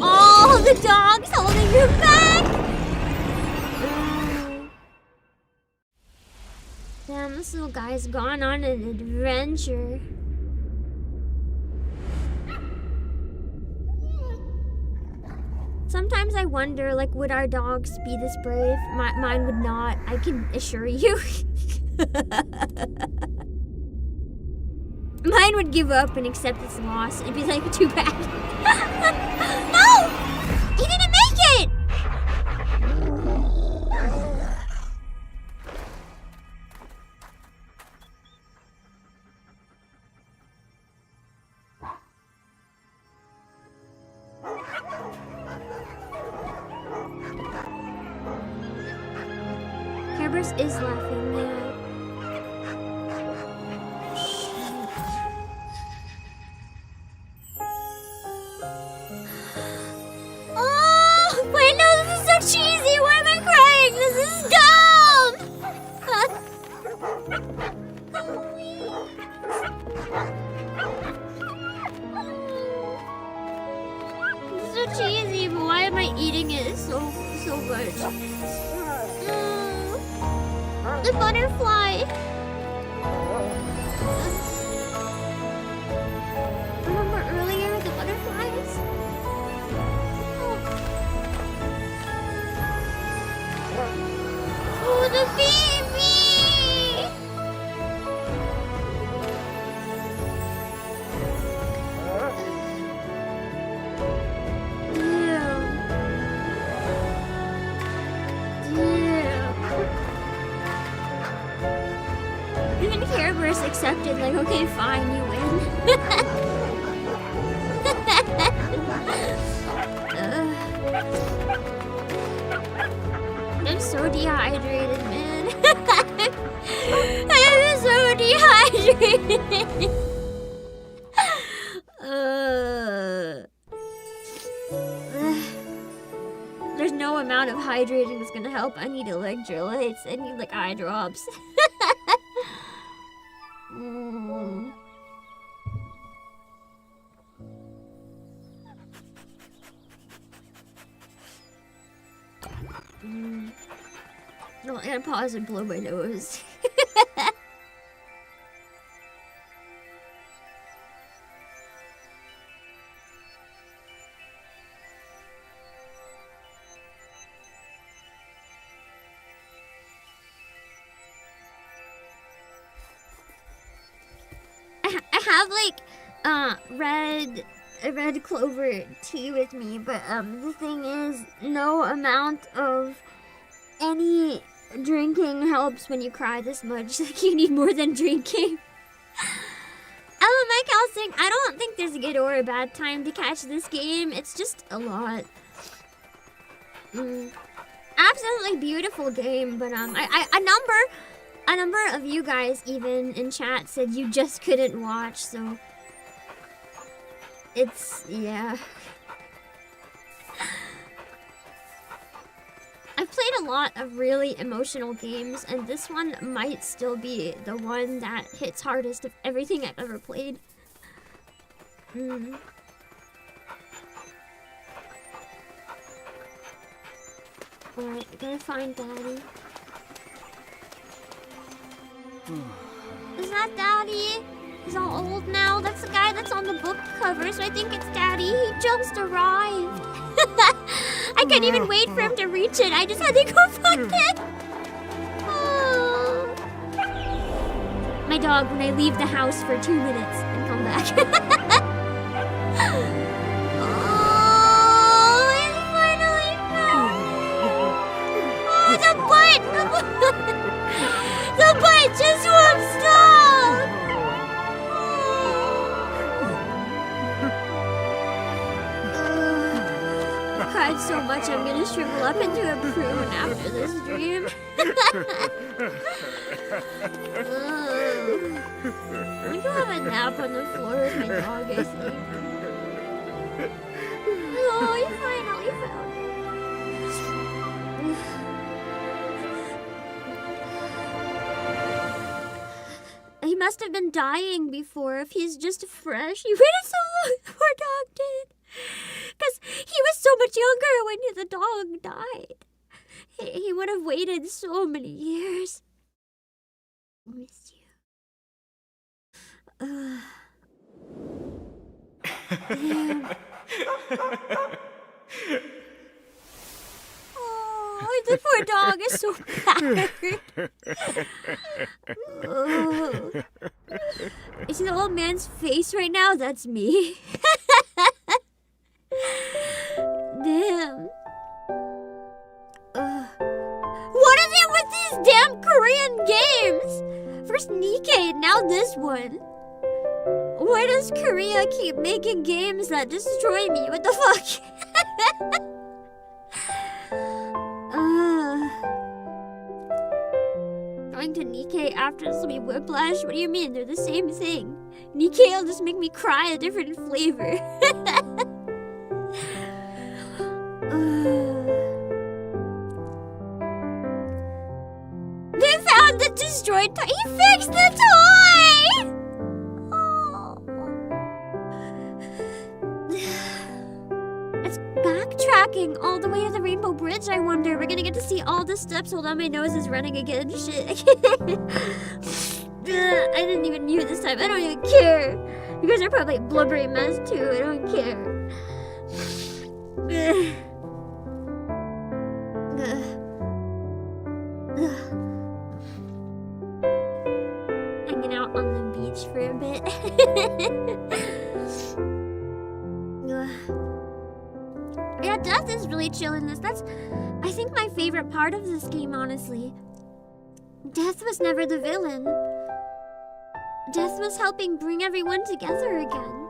Oh, the dog's holding you back! Damn, this little guy's gone on an adventure. Sometimes I wonder, like, would our dogs be this brave? Mine would not, I can assure you. Mine would give up and accept its loss. It'd be like, too bad. No! He didn't make it! Kerberos is laughing, yeah. Oh, wait, no, this is so cheesy. Why am I crying? This is dumb. This is so cheesy, but why am I eating it so much? The butterfly. Remember earlier the butterflies? Oh, the baby! Even Kerberos accepted, like, okay, fine, you win. I'm so dehydrated, man. I'm so dehydrated. There's no amount of hydrating that's gonna help. I need electrolytes. I need, like, eye drops. No, I gotta pause and blow my nose. I have like red clover tea with me, but the thing is, no amount of any drinking helps when you cry this much. Like, you need more than drinking. Mike Elsing, I don't think there's a good or a bad time to catch this game. It's just a lot. Absolutely beautiful game, but a number of you guys even in chat said you just couldn't watch, so Yeah. I've played a lot of really emotional games, and this one might still be the one that hits hardest of everything I've ever played. Alright, I gotta find Daddy. Is that Daddy? He's all old now. That's the guy that's on the book cover, so I think it's Daddy. He just arrived. I couldn't even wait for him to reach it. I just had to go find it. Oh. My dog, when I leave the house for 2 minutes and come back. Oh, it's finally found. Oh, the butt! The butt just won't stop! I cried so much I'm gonna shrivel up into a prune after this dream. I'm gonna have a nap on the floor with my dog, I think. Oh, you finally found it. He must have been dying before if he's just fresh. He waited so long, the poor dog did. Because he was so much younger when the dog died. He would have waited so many years. I miss you. Damn. Oh, the poor dog is so battered. Oh. You see the old man's face right now? That's me. Damn. What is it with these damn Korean games? First Nikkei, now this one. Why does Korea keep making games that destroy me? What the fuck? Going to Nikkei after this will be whiplash? What do you mean? They're the same thing. Nikkei will just make me cry a different flavor. They found the destroyed toy. He fixed the toy! Oh. It's backtracking all the way to the Rainbow Bridge, I wonder. We're gonna get to see all the steps. Hold on, my nose is running again. Shit. I didn't even mute this time. I don't even care. You guys are probably a blubbery mess too. I don't care. Hanging out on the beach for a bit. Yeah, death is really chill in this. That's, I think, my favorite part of this game, honestly. Death was never the villain. Death was helping bring everyone together again.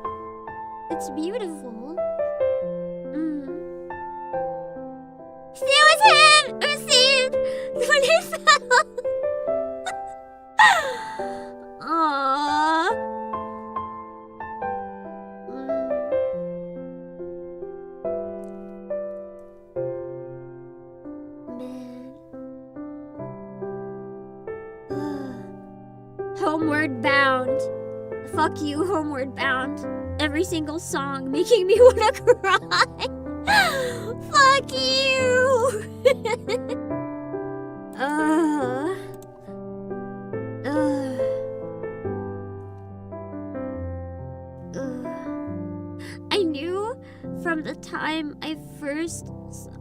It's beautiful. See, it was him! It was saved! When he fell! Aww. Homeward Bound. Fuck you, Homeward Bound. Every single song making me wanna cry. Fuck you. I knew from the time I first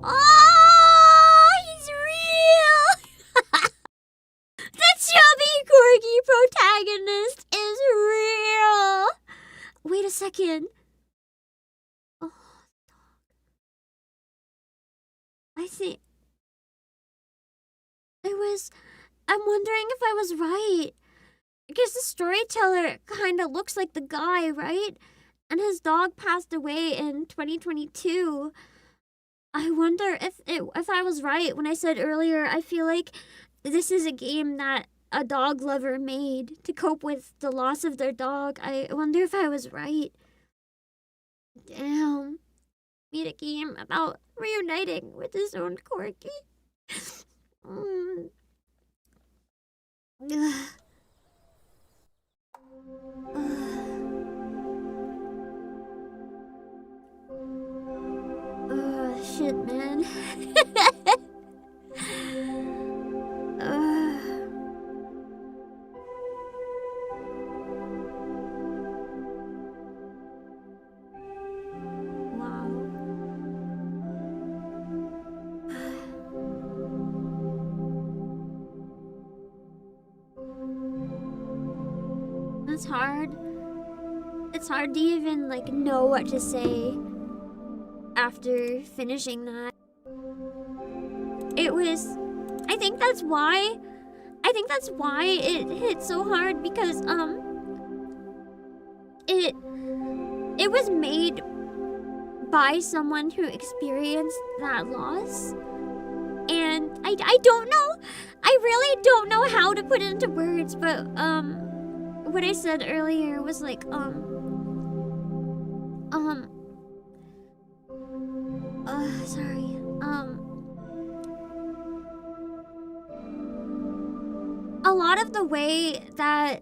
oh, he's real. The chubby corgi protagonist is real. Wait a second. Oh, I think I'm wondering if I was right. Because the storyteller kind of looks like the guy, right? And his dog passed away in 2022. I wonder if I was right when I said earlier, I feel like this is a game that a dog lover made to cope with the loss of their dog. I wonder if I was right. Damn. Made a game about reuniting with his own Corgi. Shit, man. Wow. It's hard. It's hard to even like know what to say after finishing that. It was, I think that's why it hit so hard, because it was made by someone who experienced that loss. And I don't know, I really don't know how to put it into words, but what I said earlier was like sorry. A lot of the way that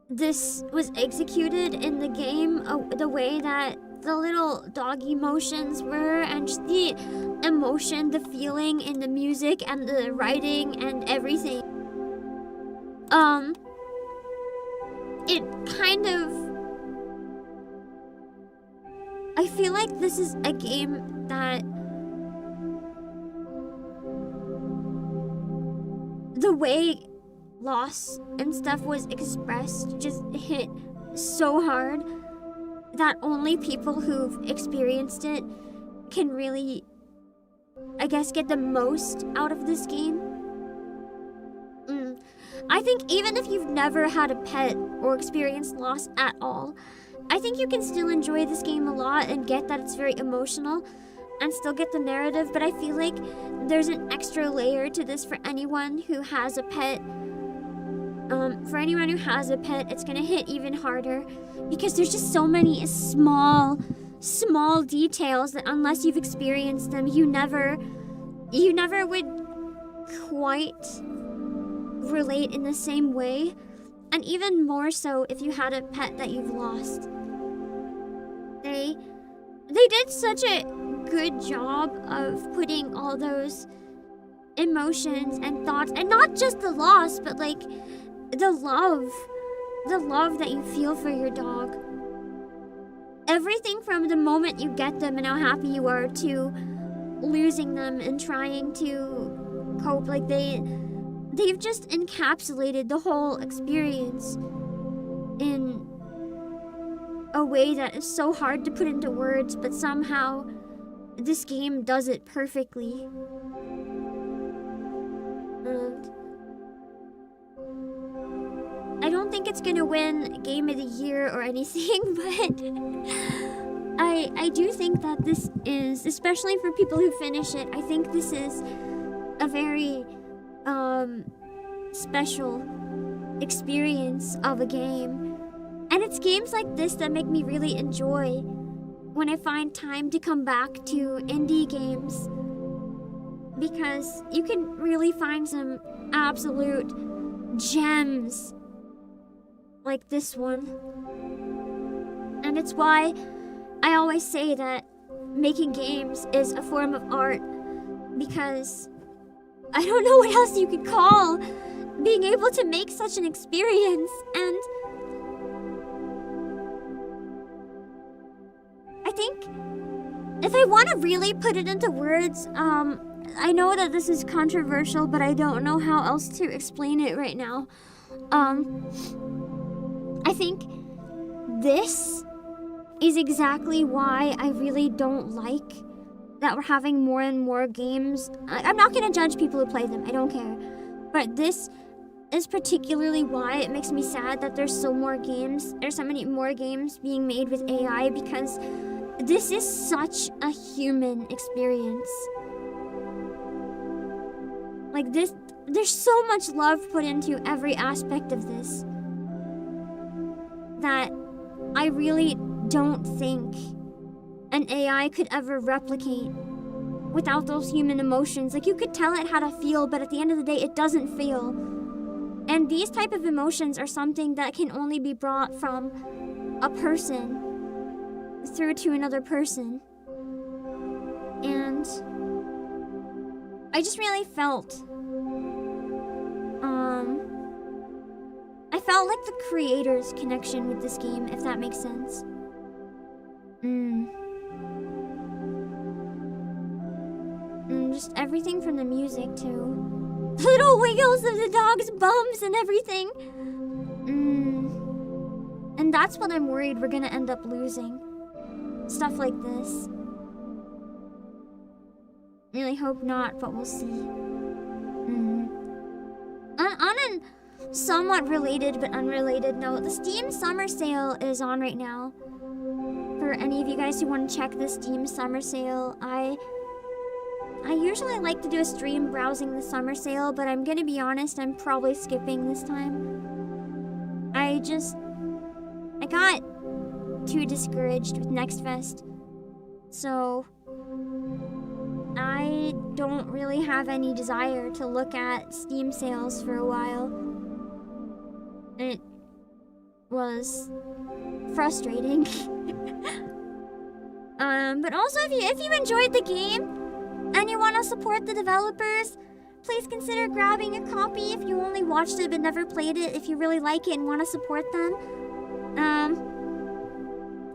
this was executed in the game, the way that the little doggy motions were, and just the emotion, the feeling in the music and the writing and everything, it kind of, I feel like this is a game that the way loss and stuff was expressed just hit so hard that only people who've experienced it can really, I guess, get the most out of this game. I think even if you've never had a pet or experienced loss at all, I think you can still enjoy this game a lot and get that it's very emotional and still get the narrative, but I feel like there's an extra layer to this for anyone who has a pet. For anyone who has a pet, it's gonna hit even harder because there's just so many small details that unless you've experienced them, you never would quite relate in the same way. And even more so if you had a pet that you've lost. They did such a good job of putting all those emotions and thoughts, and not just the loss, but like the love that you feel for your dog. Everything from the moment you get them and how happy you are to losing them and trying to cope, like they've just encapsulated the whole experience in a way that is so hard to put into words, but somehow this game does it perfectly. And I don't think it's gonna win Game of the Year or anything, but I do think that this is, especially for people who finish it, I think this is a very special experience of a game. And it's games like this that make me really enjoy when I find time to come back to indie games, because you can really find some absolute gems like this one. And it's why I always say that making games is a form of art, because I don't know what else you could call being able to make such an experience. And I think if I want to really put it into words, I know that this is controversial, but I don't know how else to explain it right now. I think this is exactly why I really don't like that we're having more and more games. I'm not going to judge people who play them, I don't care. But this is particularly why it makes me sad that there's so many more games being made with AI, because this is such a human experience. Like this, there's so much love put into every aspect of this that I really don't think an AI could ever replicate without those human emotions. Like, you could tell it how to feel, but at the end of the day, it doesn't feel. And these type of emotions are something that can only be brought from a person through to another person. And I just really felt, I felt like the creator's connection with this game, if that makes sense. Just everything from the music too. Little wiggles of the dog's bums and everything. And that's what I'm worried we're gonna end up losing. Stuff like this. Really hope not, but we'll see. On a somewhat related but unrelated note, the Steam Summer Sale is on right now. For any of you guys who want to check the Steam Summer Sale, I usually like to do a stream browsing the Summer Sale, but I'm gonna be honest, I'm probably skipping this time. I got too discouraged with Next Fest, so I don't really have any desire to look at Steam sales for a while. It was frustrating. But also if you enjoyed the game and you want to support the developers, please consider grabbing a copy if you only watched it but never played it. If you really like it and want to support them,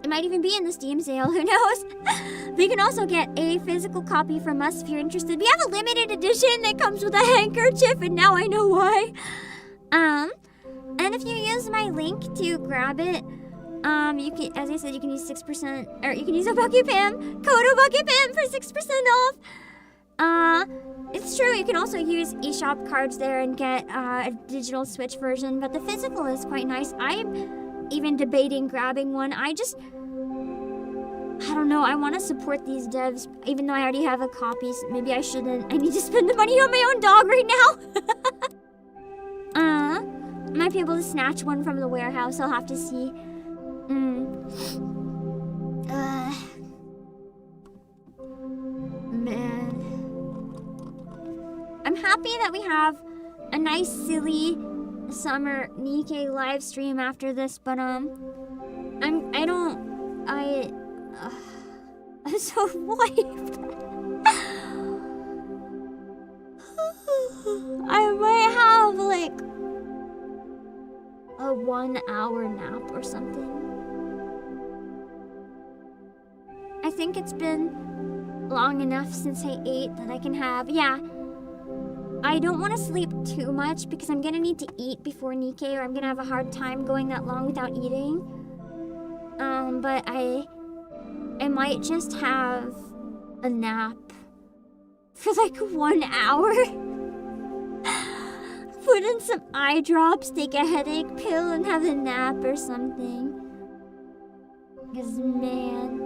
it might even be in the Steam sale, who knows? But you can also get a physical copy from us if you're interested. We have a limited edition that comes with a handkerchief, and now I know why. And if you use my link to grab it, you can, as I said, you can use 6%, or you can use Obake PAM, code Obake PAM for 6% off. It's true, you can also use eShop cards there and get a digital Switch version, but the physical is quite nice. I'm even debating grabbing one. I don't know, I want to support these devs, even though I already have a copy, so maybe I shouldn't. I need to spend the money on my own dog right now. Might be able to snatch one from the warehouse, I'll have to see. Man. I'm happy that we have a nice, silly summer Nikkei live stream after this, but I'm so wiped. I might have like a 1 hour nap or something. I think it's been long enough since I ate that I can have, yeah. I don't want to sleep too much because I'm gonna need to eat before Nikkei, or I'm gonna have a hard time going that long without eating. But I might just have a nap for like 1 hour. Put in some eye drops, take a headache pill, and have a nap or something. Because, man,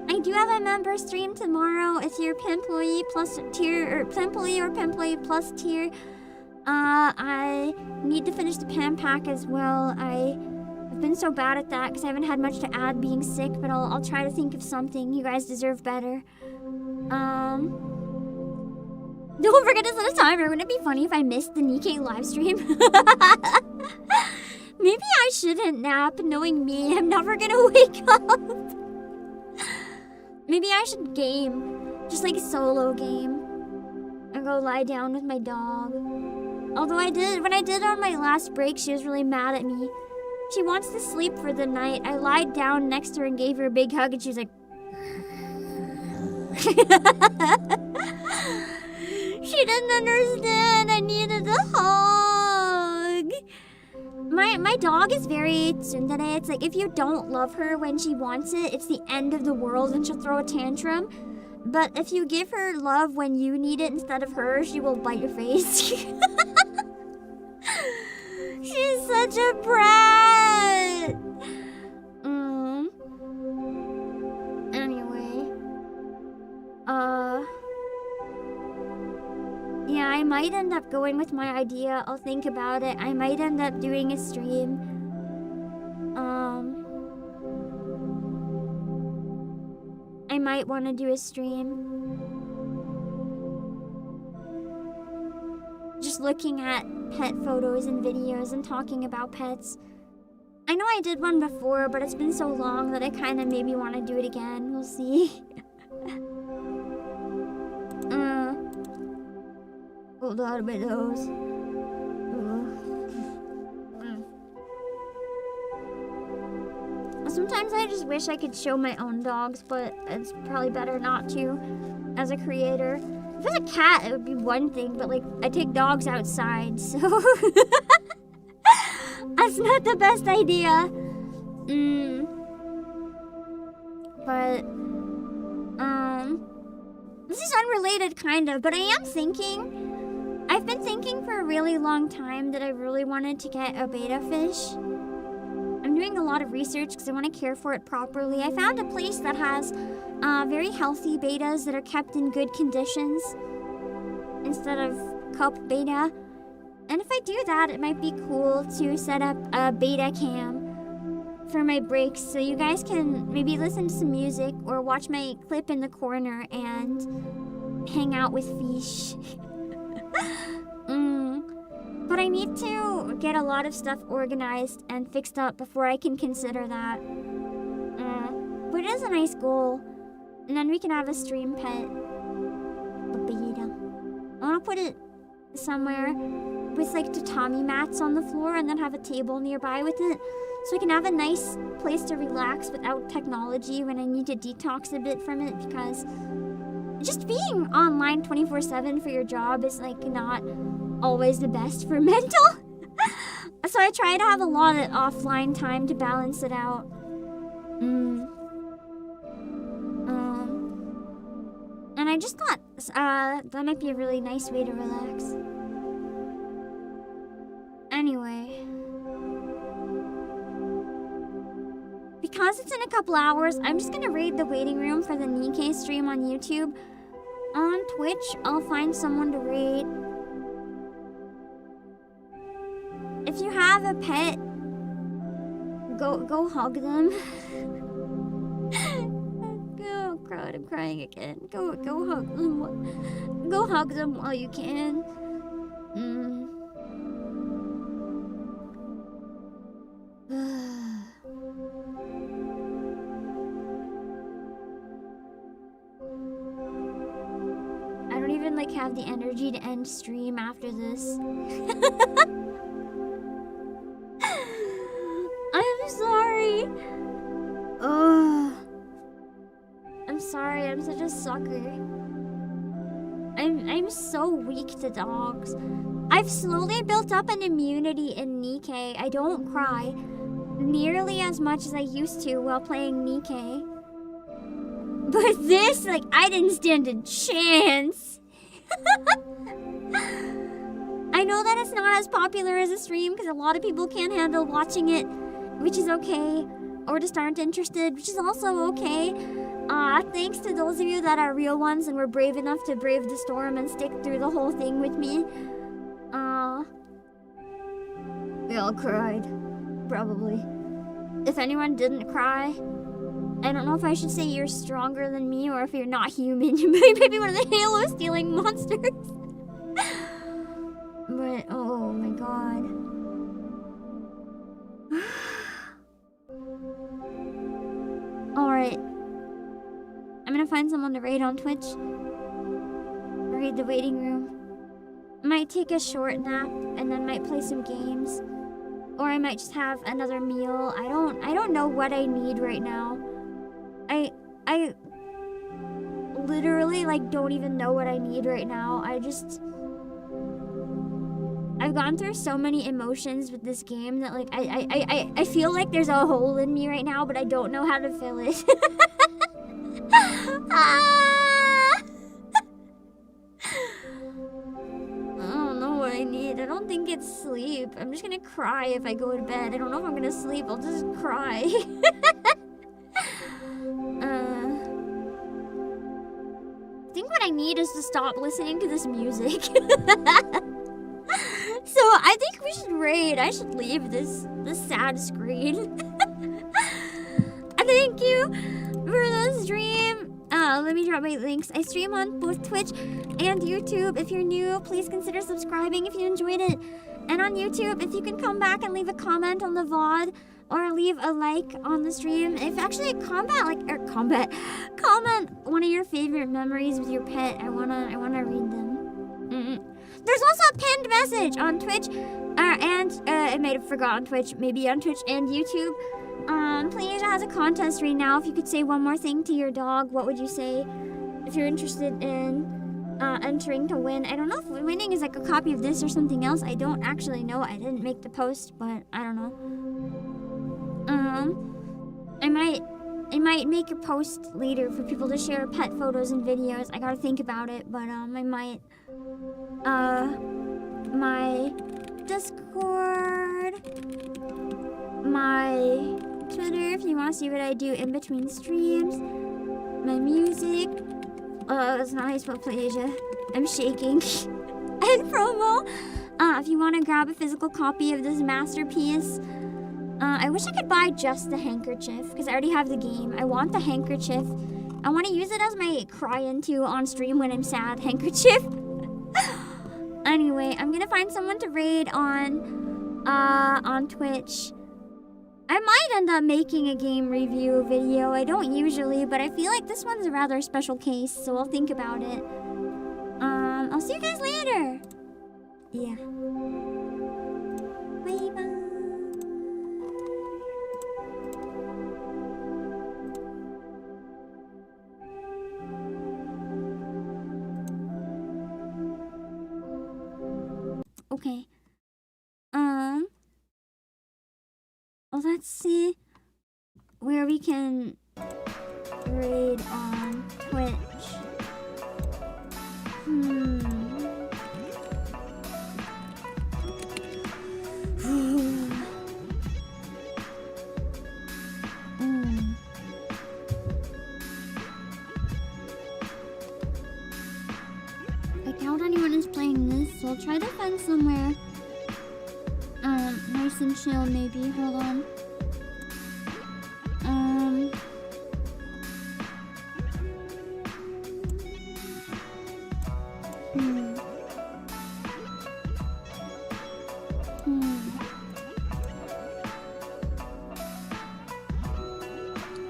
I do have a member stream tomorrow. If you're Pimployee plus tier, or Pimployee or Pimployee plus tier, I need to finish the Pam pack as well. I've been so bad at that because I haven't had much to add being sick, but I'll try to think of something. You guys deserve better. Don't forget to set a timer. Wouldn't it be funny if I missed the Nikkei livestream? Maybe I shouldn't nap, knowing me. I'm never gonna wake up. Maybe I should game. Just like a solo game. And go lie down with my dog. Although when I did on my last break, she was really mad at me. She wants to sleep for the night. I lied down next to her and gave her a big hug, and she was like... She didn't understand. I needed a hug. My dog is very tsundere. It's like if you don't love her when she wants it, it's the end of the world and she'll throw a tantrum. But if you give her love when you need it instead of her, she will bite your face. She's such a brat. Anyway. Yeah, I might end up going with my idea. I'll think about it. I might end up doing a stream. I might want to do a stream. Just looking at pet photos and videos and talking about pets. I know I did one before, but it's been so long that I kind of maybe want to do it again. We'll see. Hold on a bit, those. Sometimes I just wish I could show my own dogs, but it's probably better not to as a creator. If it was a cat, it would be one thing, but like, I take dogs outside, so that's not the best idea. But, this is unrelated kind of, but I am thinking, I've been thinking for a really long time that I really wanted to get a betta fish. I'm doing a lot of research because I want to care for it properly. I found a place that has very healthy bettas that are kept in good conditions instead of cup betta. And if I do that, it might be cool to set up a betta cam for my breaks so you guys can maybe listen to some music or watch my clip in the corner and hang out with fish. But I need to get a lot of stuff organized and fixed up before I can consider that. But it is a nice goal. And then we can have a stream pet. A betta. I want to put it somewhere with like tatami mats on the floor and then have a table nearby with it. So I can have a nice place to relax without technology when I need to detox a bit from it, because just being online 24/7 for your job is like not always the best for mental. So I try to have a lot of offline time to balance it out. And I just thought that might be a really nice way to relax. Anyway, because it's in a couple hours, I'm just gonna raid the waiting room for the Nikkei stream on YouTube. On Twitch, I'll find someone to raid. If you have a pet, go hug them. Oh God, I'm crying again. Go hug them. Go hug them while you can. I don't even like have the energy to end stream after this. I'm sorry. I'm sorry, I'm such a sucker. I'm so weak to dogs. I've slowly built up an immunity in Nikkei. I don't cry nearly as much as I used to while playing Nikkei. But this, like, I didn't stand a chance. I know that it's not as popular as a stream because a lot of people can't handle watching it, which is okay, or just aren't interested, which is also okay. Thanks to those of you that are real ones and were brave enough to brave the storm and stick through the whole thing with me. We all cried, probably. If anyone didn't cry, I don't know if I should say you're stronger than me or if you're not human. You might be one of the Halo-stealing monsters. But, oh my God. Alright. I'm gonna find someone to raid on Twitch. Raid the waiting room. Might take a short nap and then might play some games. Or I might just have another meal. I don't know what I need right now. I literally like don't even know what I need right now. I've gone through so many emotions with this game that like I feel like there's a hole in me right now, but I don't know how to fill it. I don't know what I need. I don't think it's sleep. I'm just gonna cry if I go to bed. I don't know if I'm gonna sleep. I'll just cry. I think what I need is to stop listening to this music. So I think we should raid. I should leave this sad screen. Thank you for the stream. let me drop my links. I stream on both Twitch and YouTube. If you're new, please consider subscribing if you enjoyed it. And on YouTube, if you can come back and leave a comment on the VOD or leave a like on the stream. If actually comment one of your favorite memories with your pet. I wanna read them. There's also a pinned message on Twitch, I might have forgotten Twitch, maybe on Twitch and YouTube. Playasia has a contest right now. If you could say one more thing to your dog, what would you say? If you're interested in entering to win. I don't know if winning is like a copy of this or something else. I don't actually know. I didn't make the post, but I don't know. I might make a post later for people to share pet photos and videos. I gotta think about it, but I might. My Discord, my Twitter, if you want to see what I do in between streams, my music. That's not how you spell Playasia. I'm shaking. And promo. If you want to grab a physical copy of this masterpiece. I wish I could buy just the handkerchief, because I already have the game. I want the handkerchief. I want to use it as my cry into on stream when I'm sad handkerchief. Anyway, I'm gonna find someone to raid on Twitch. I might end up making a game review video. I don't usually, but I feel like this one's a rather special case, so I'll think about it. I'll see you guys later. Yeah. Bye bye. Okay. Let's see where we can raid on Twitch. I doubt anyone is playing this, so I'll try to find somewhere nice and chill, maybe. Hold on.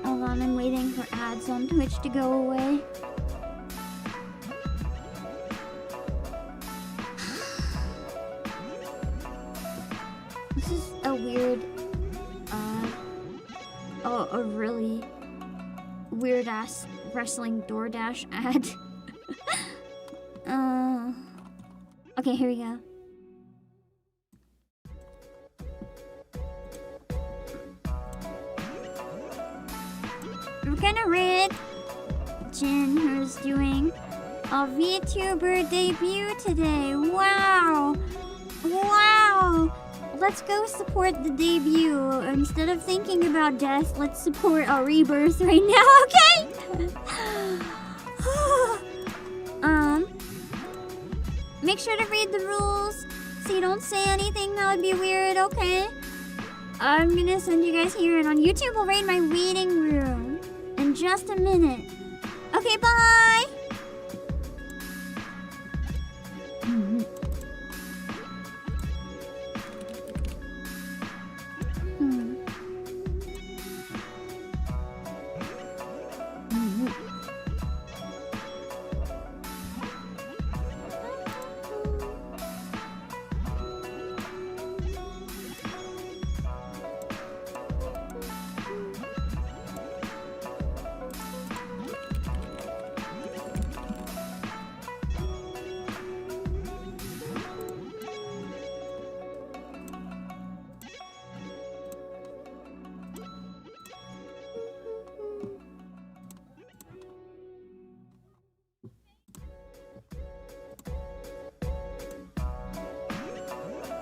Hold on, I'm waiting for ads on Twitch to go away. This is a weird, a really weird-ass wrestling DoorDash ad. Okay, here we go. We're gonna raid Jin, who's doing a VTuber debut today. Wow! Wow! Let's go support the debut. Instead of thinking about death, let's support a rebirth right now, okay? Make sure to read the rules so you don't say anything that would be weird, okay? I'm gonna send you guys here, and on YouTube we'll raid my waiting room in just a minute. Okay, bye!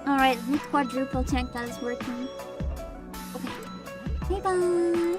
Alright, the quadruple check that is working. Okay. Bye bye.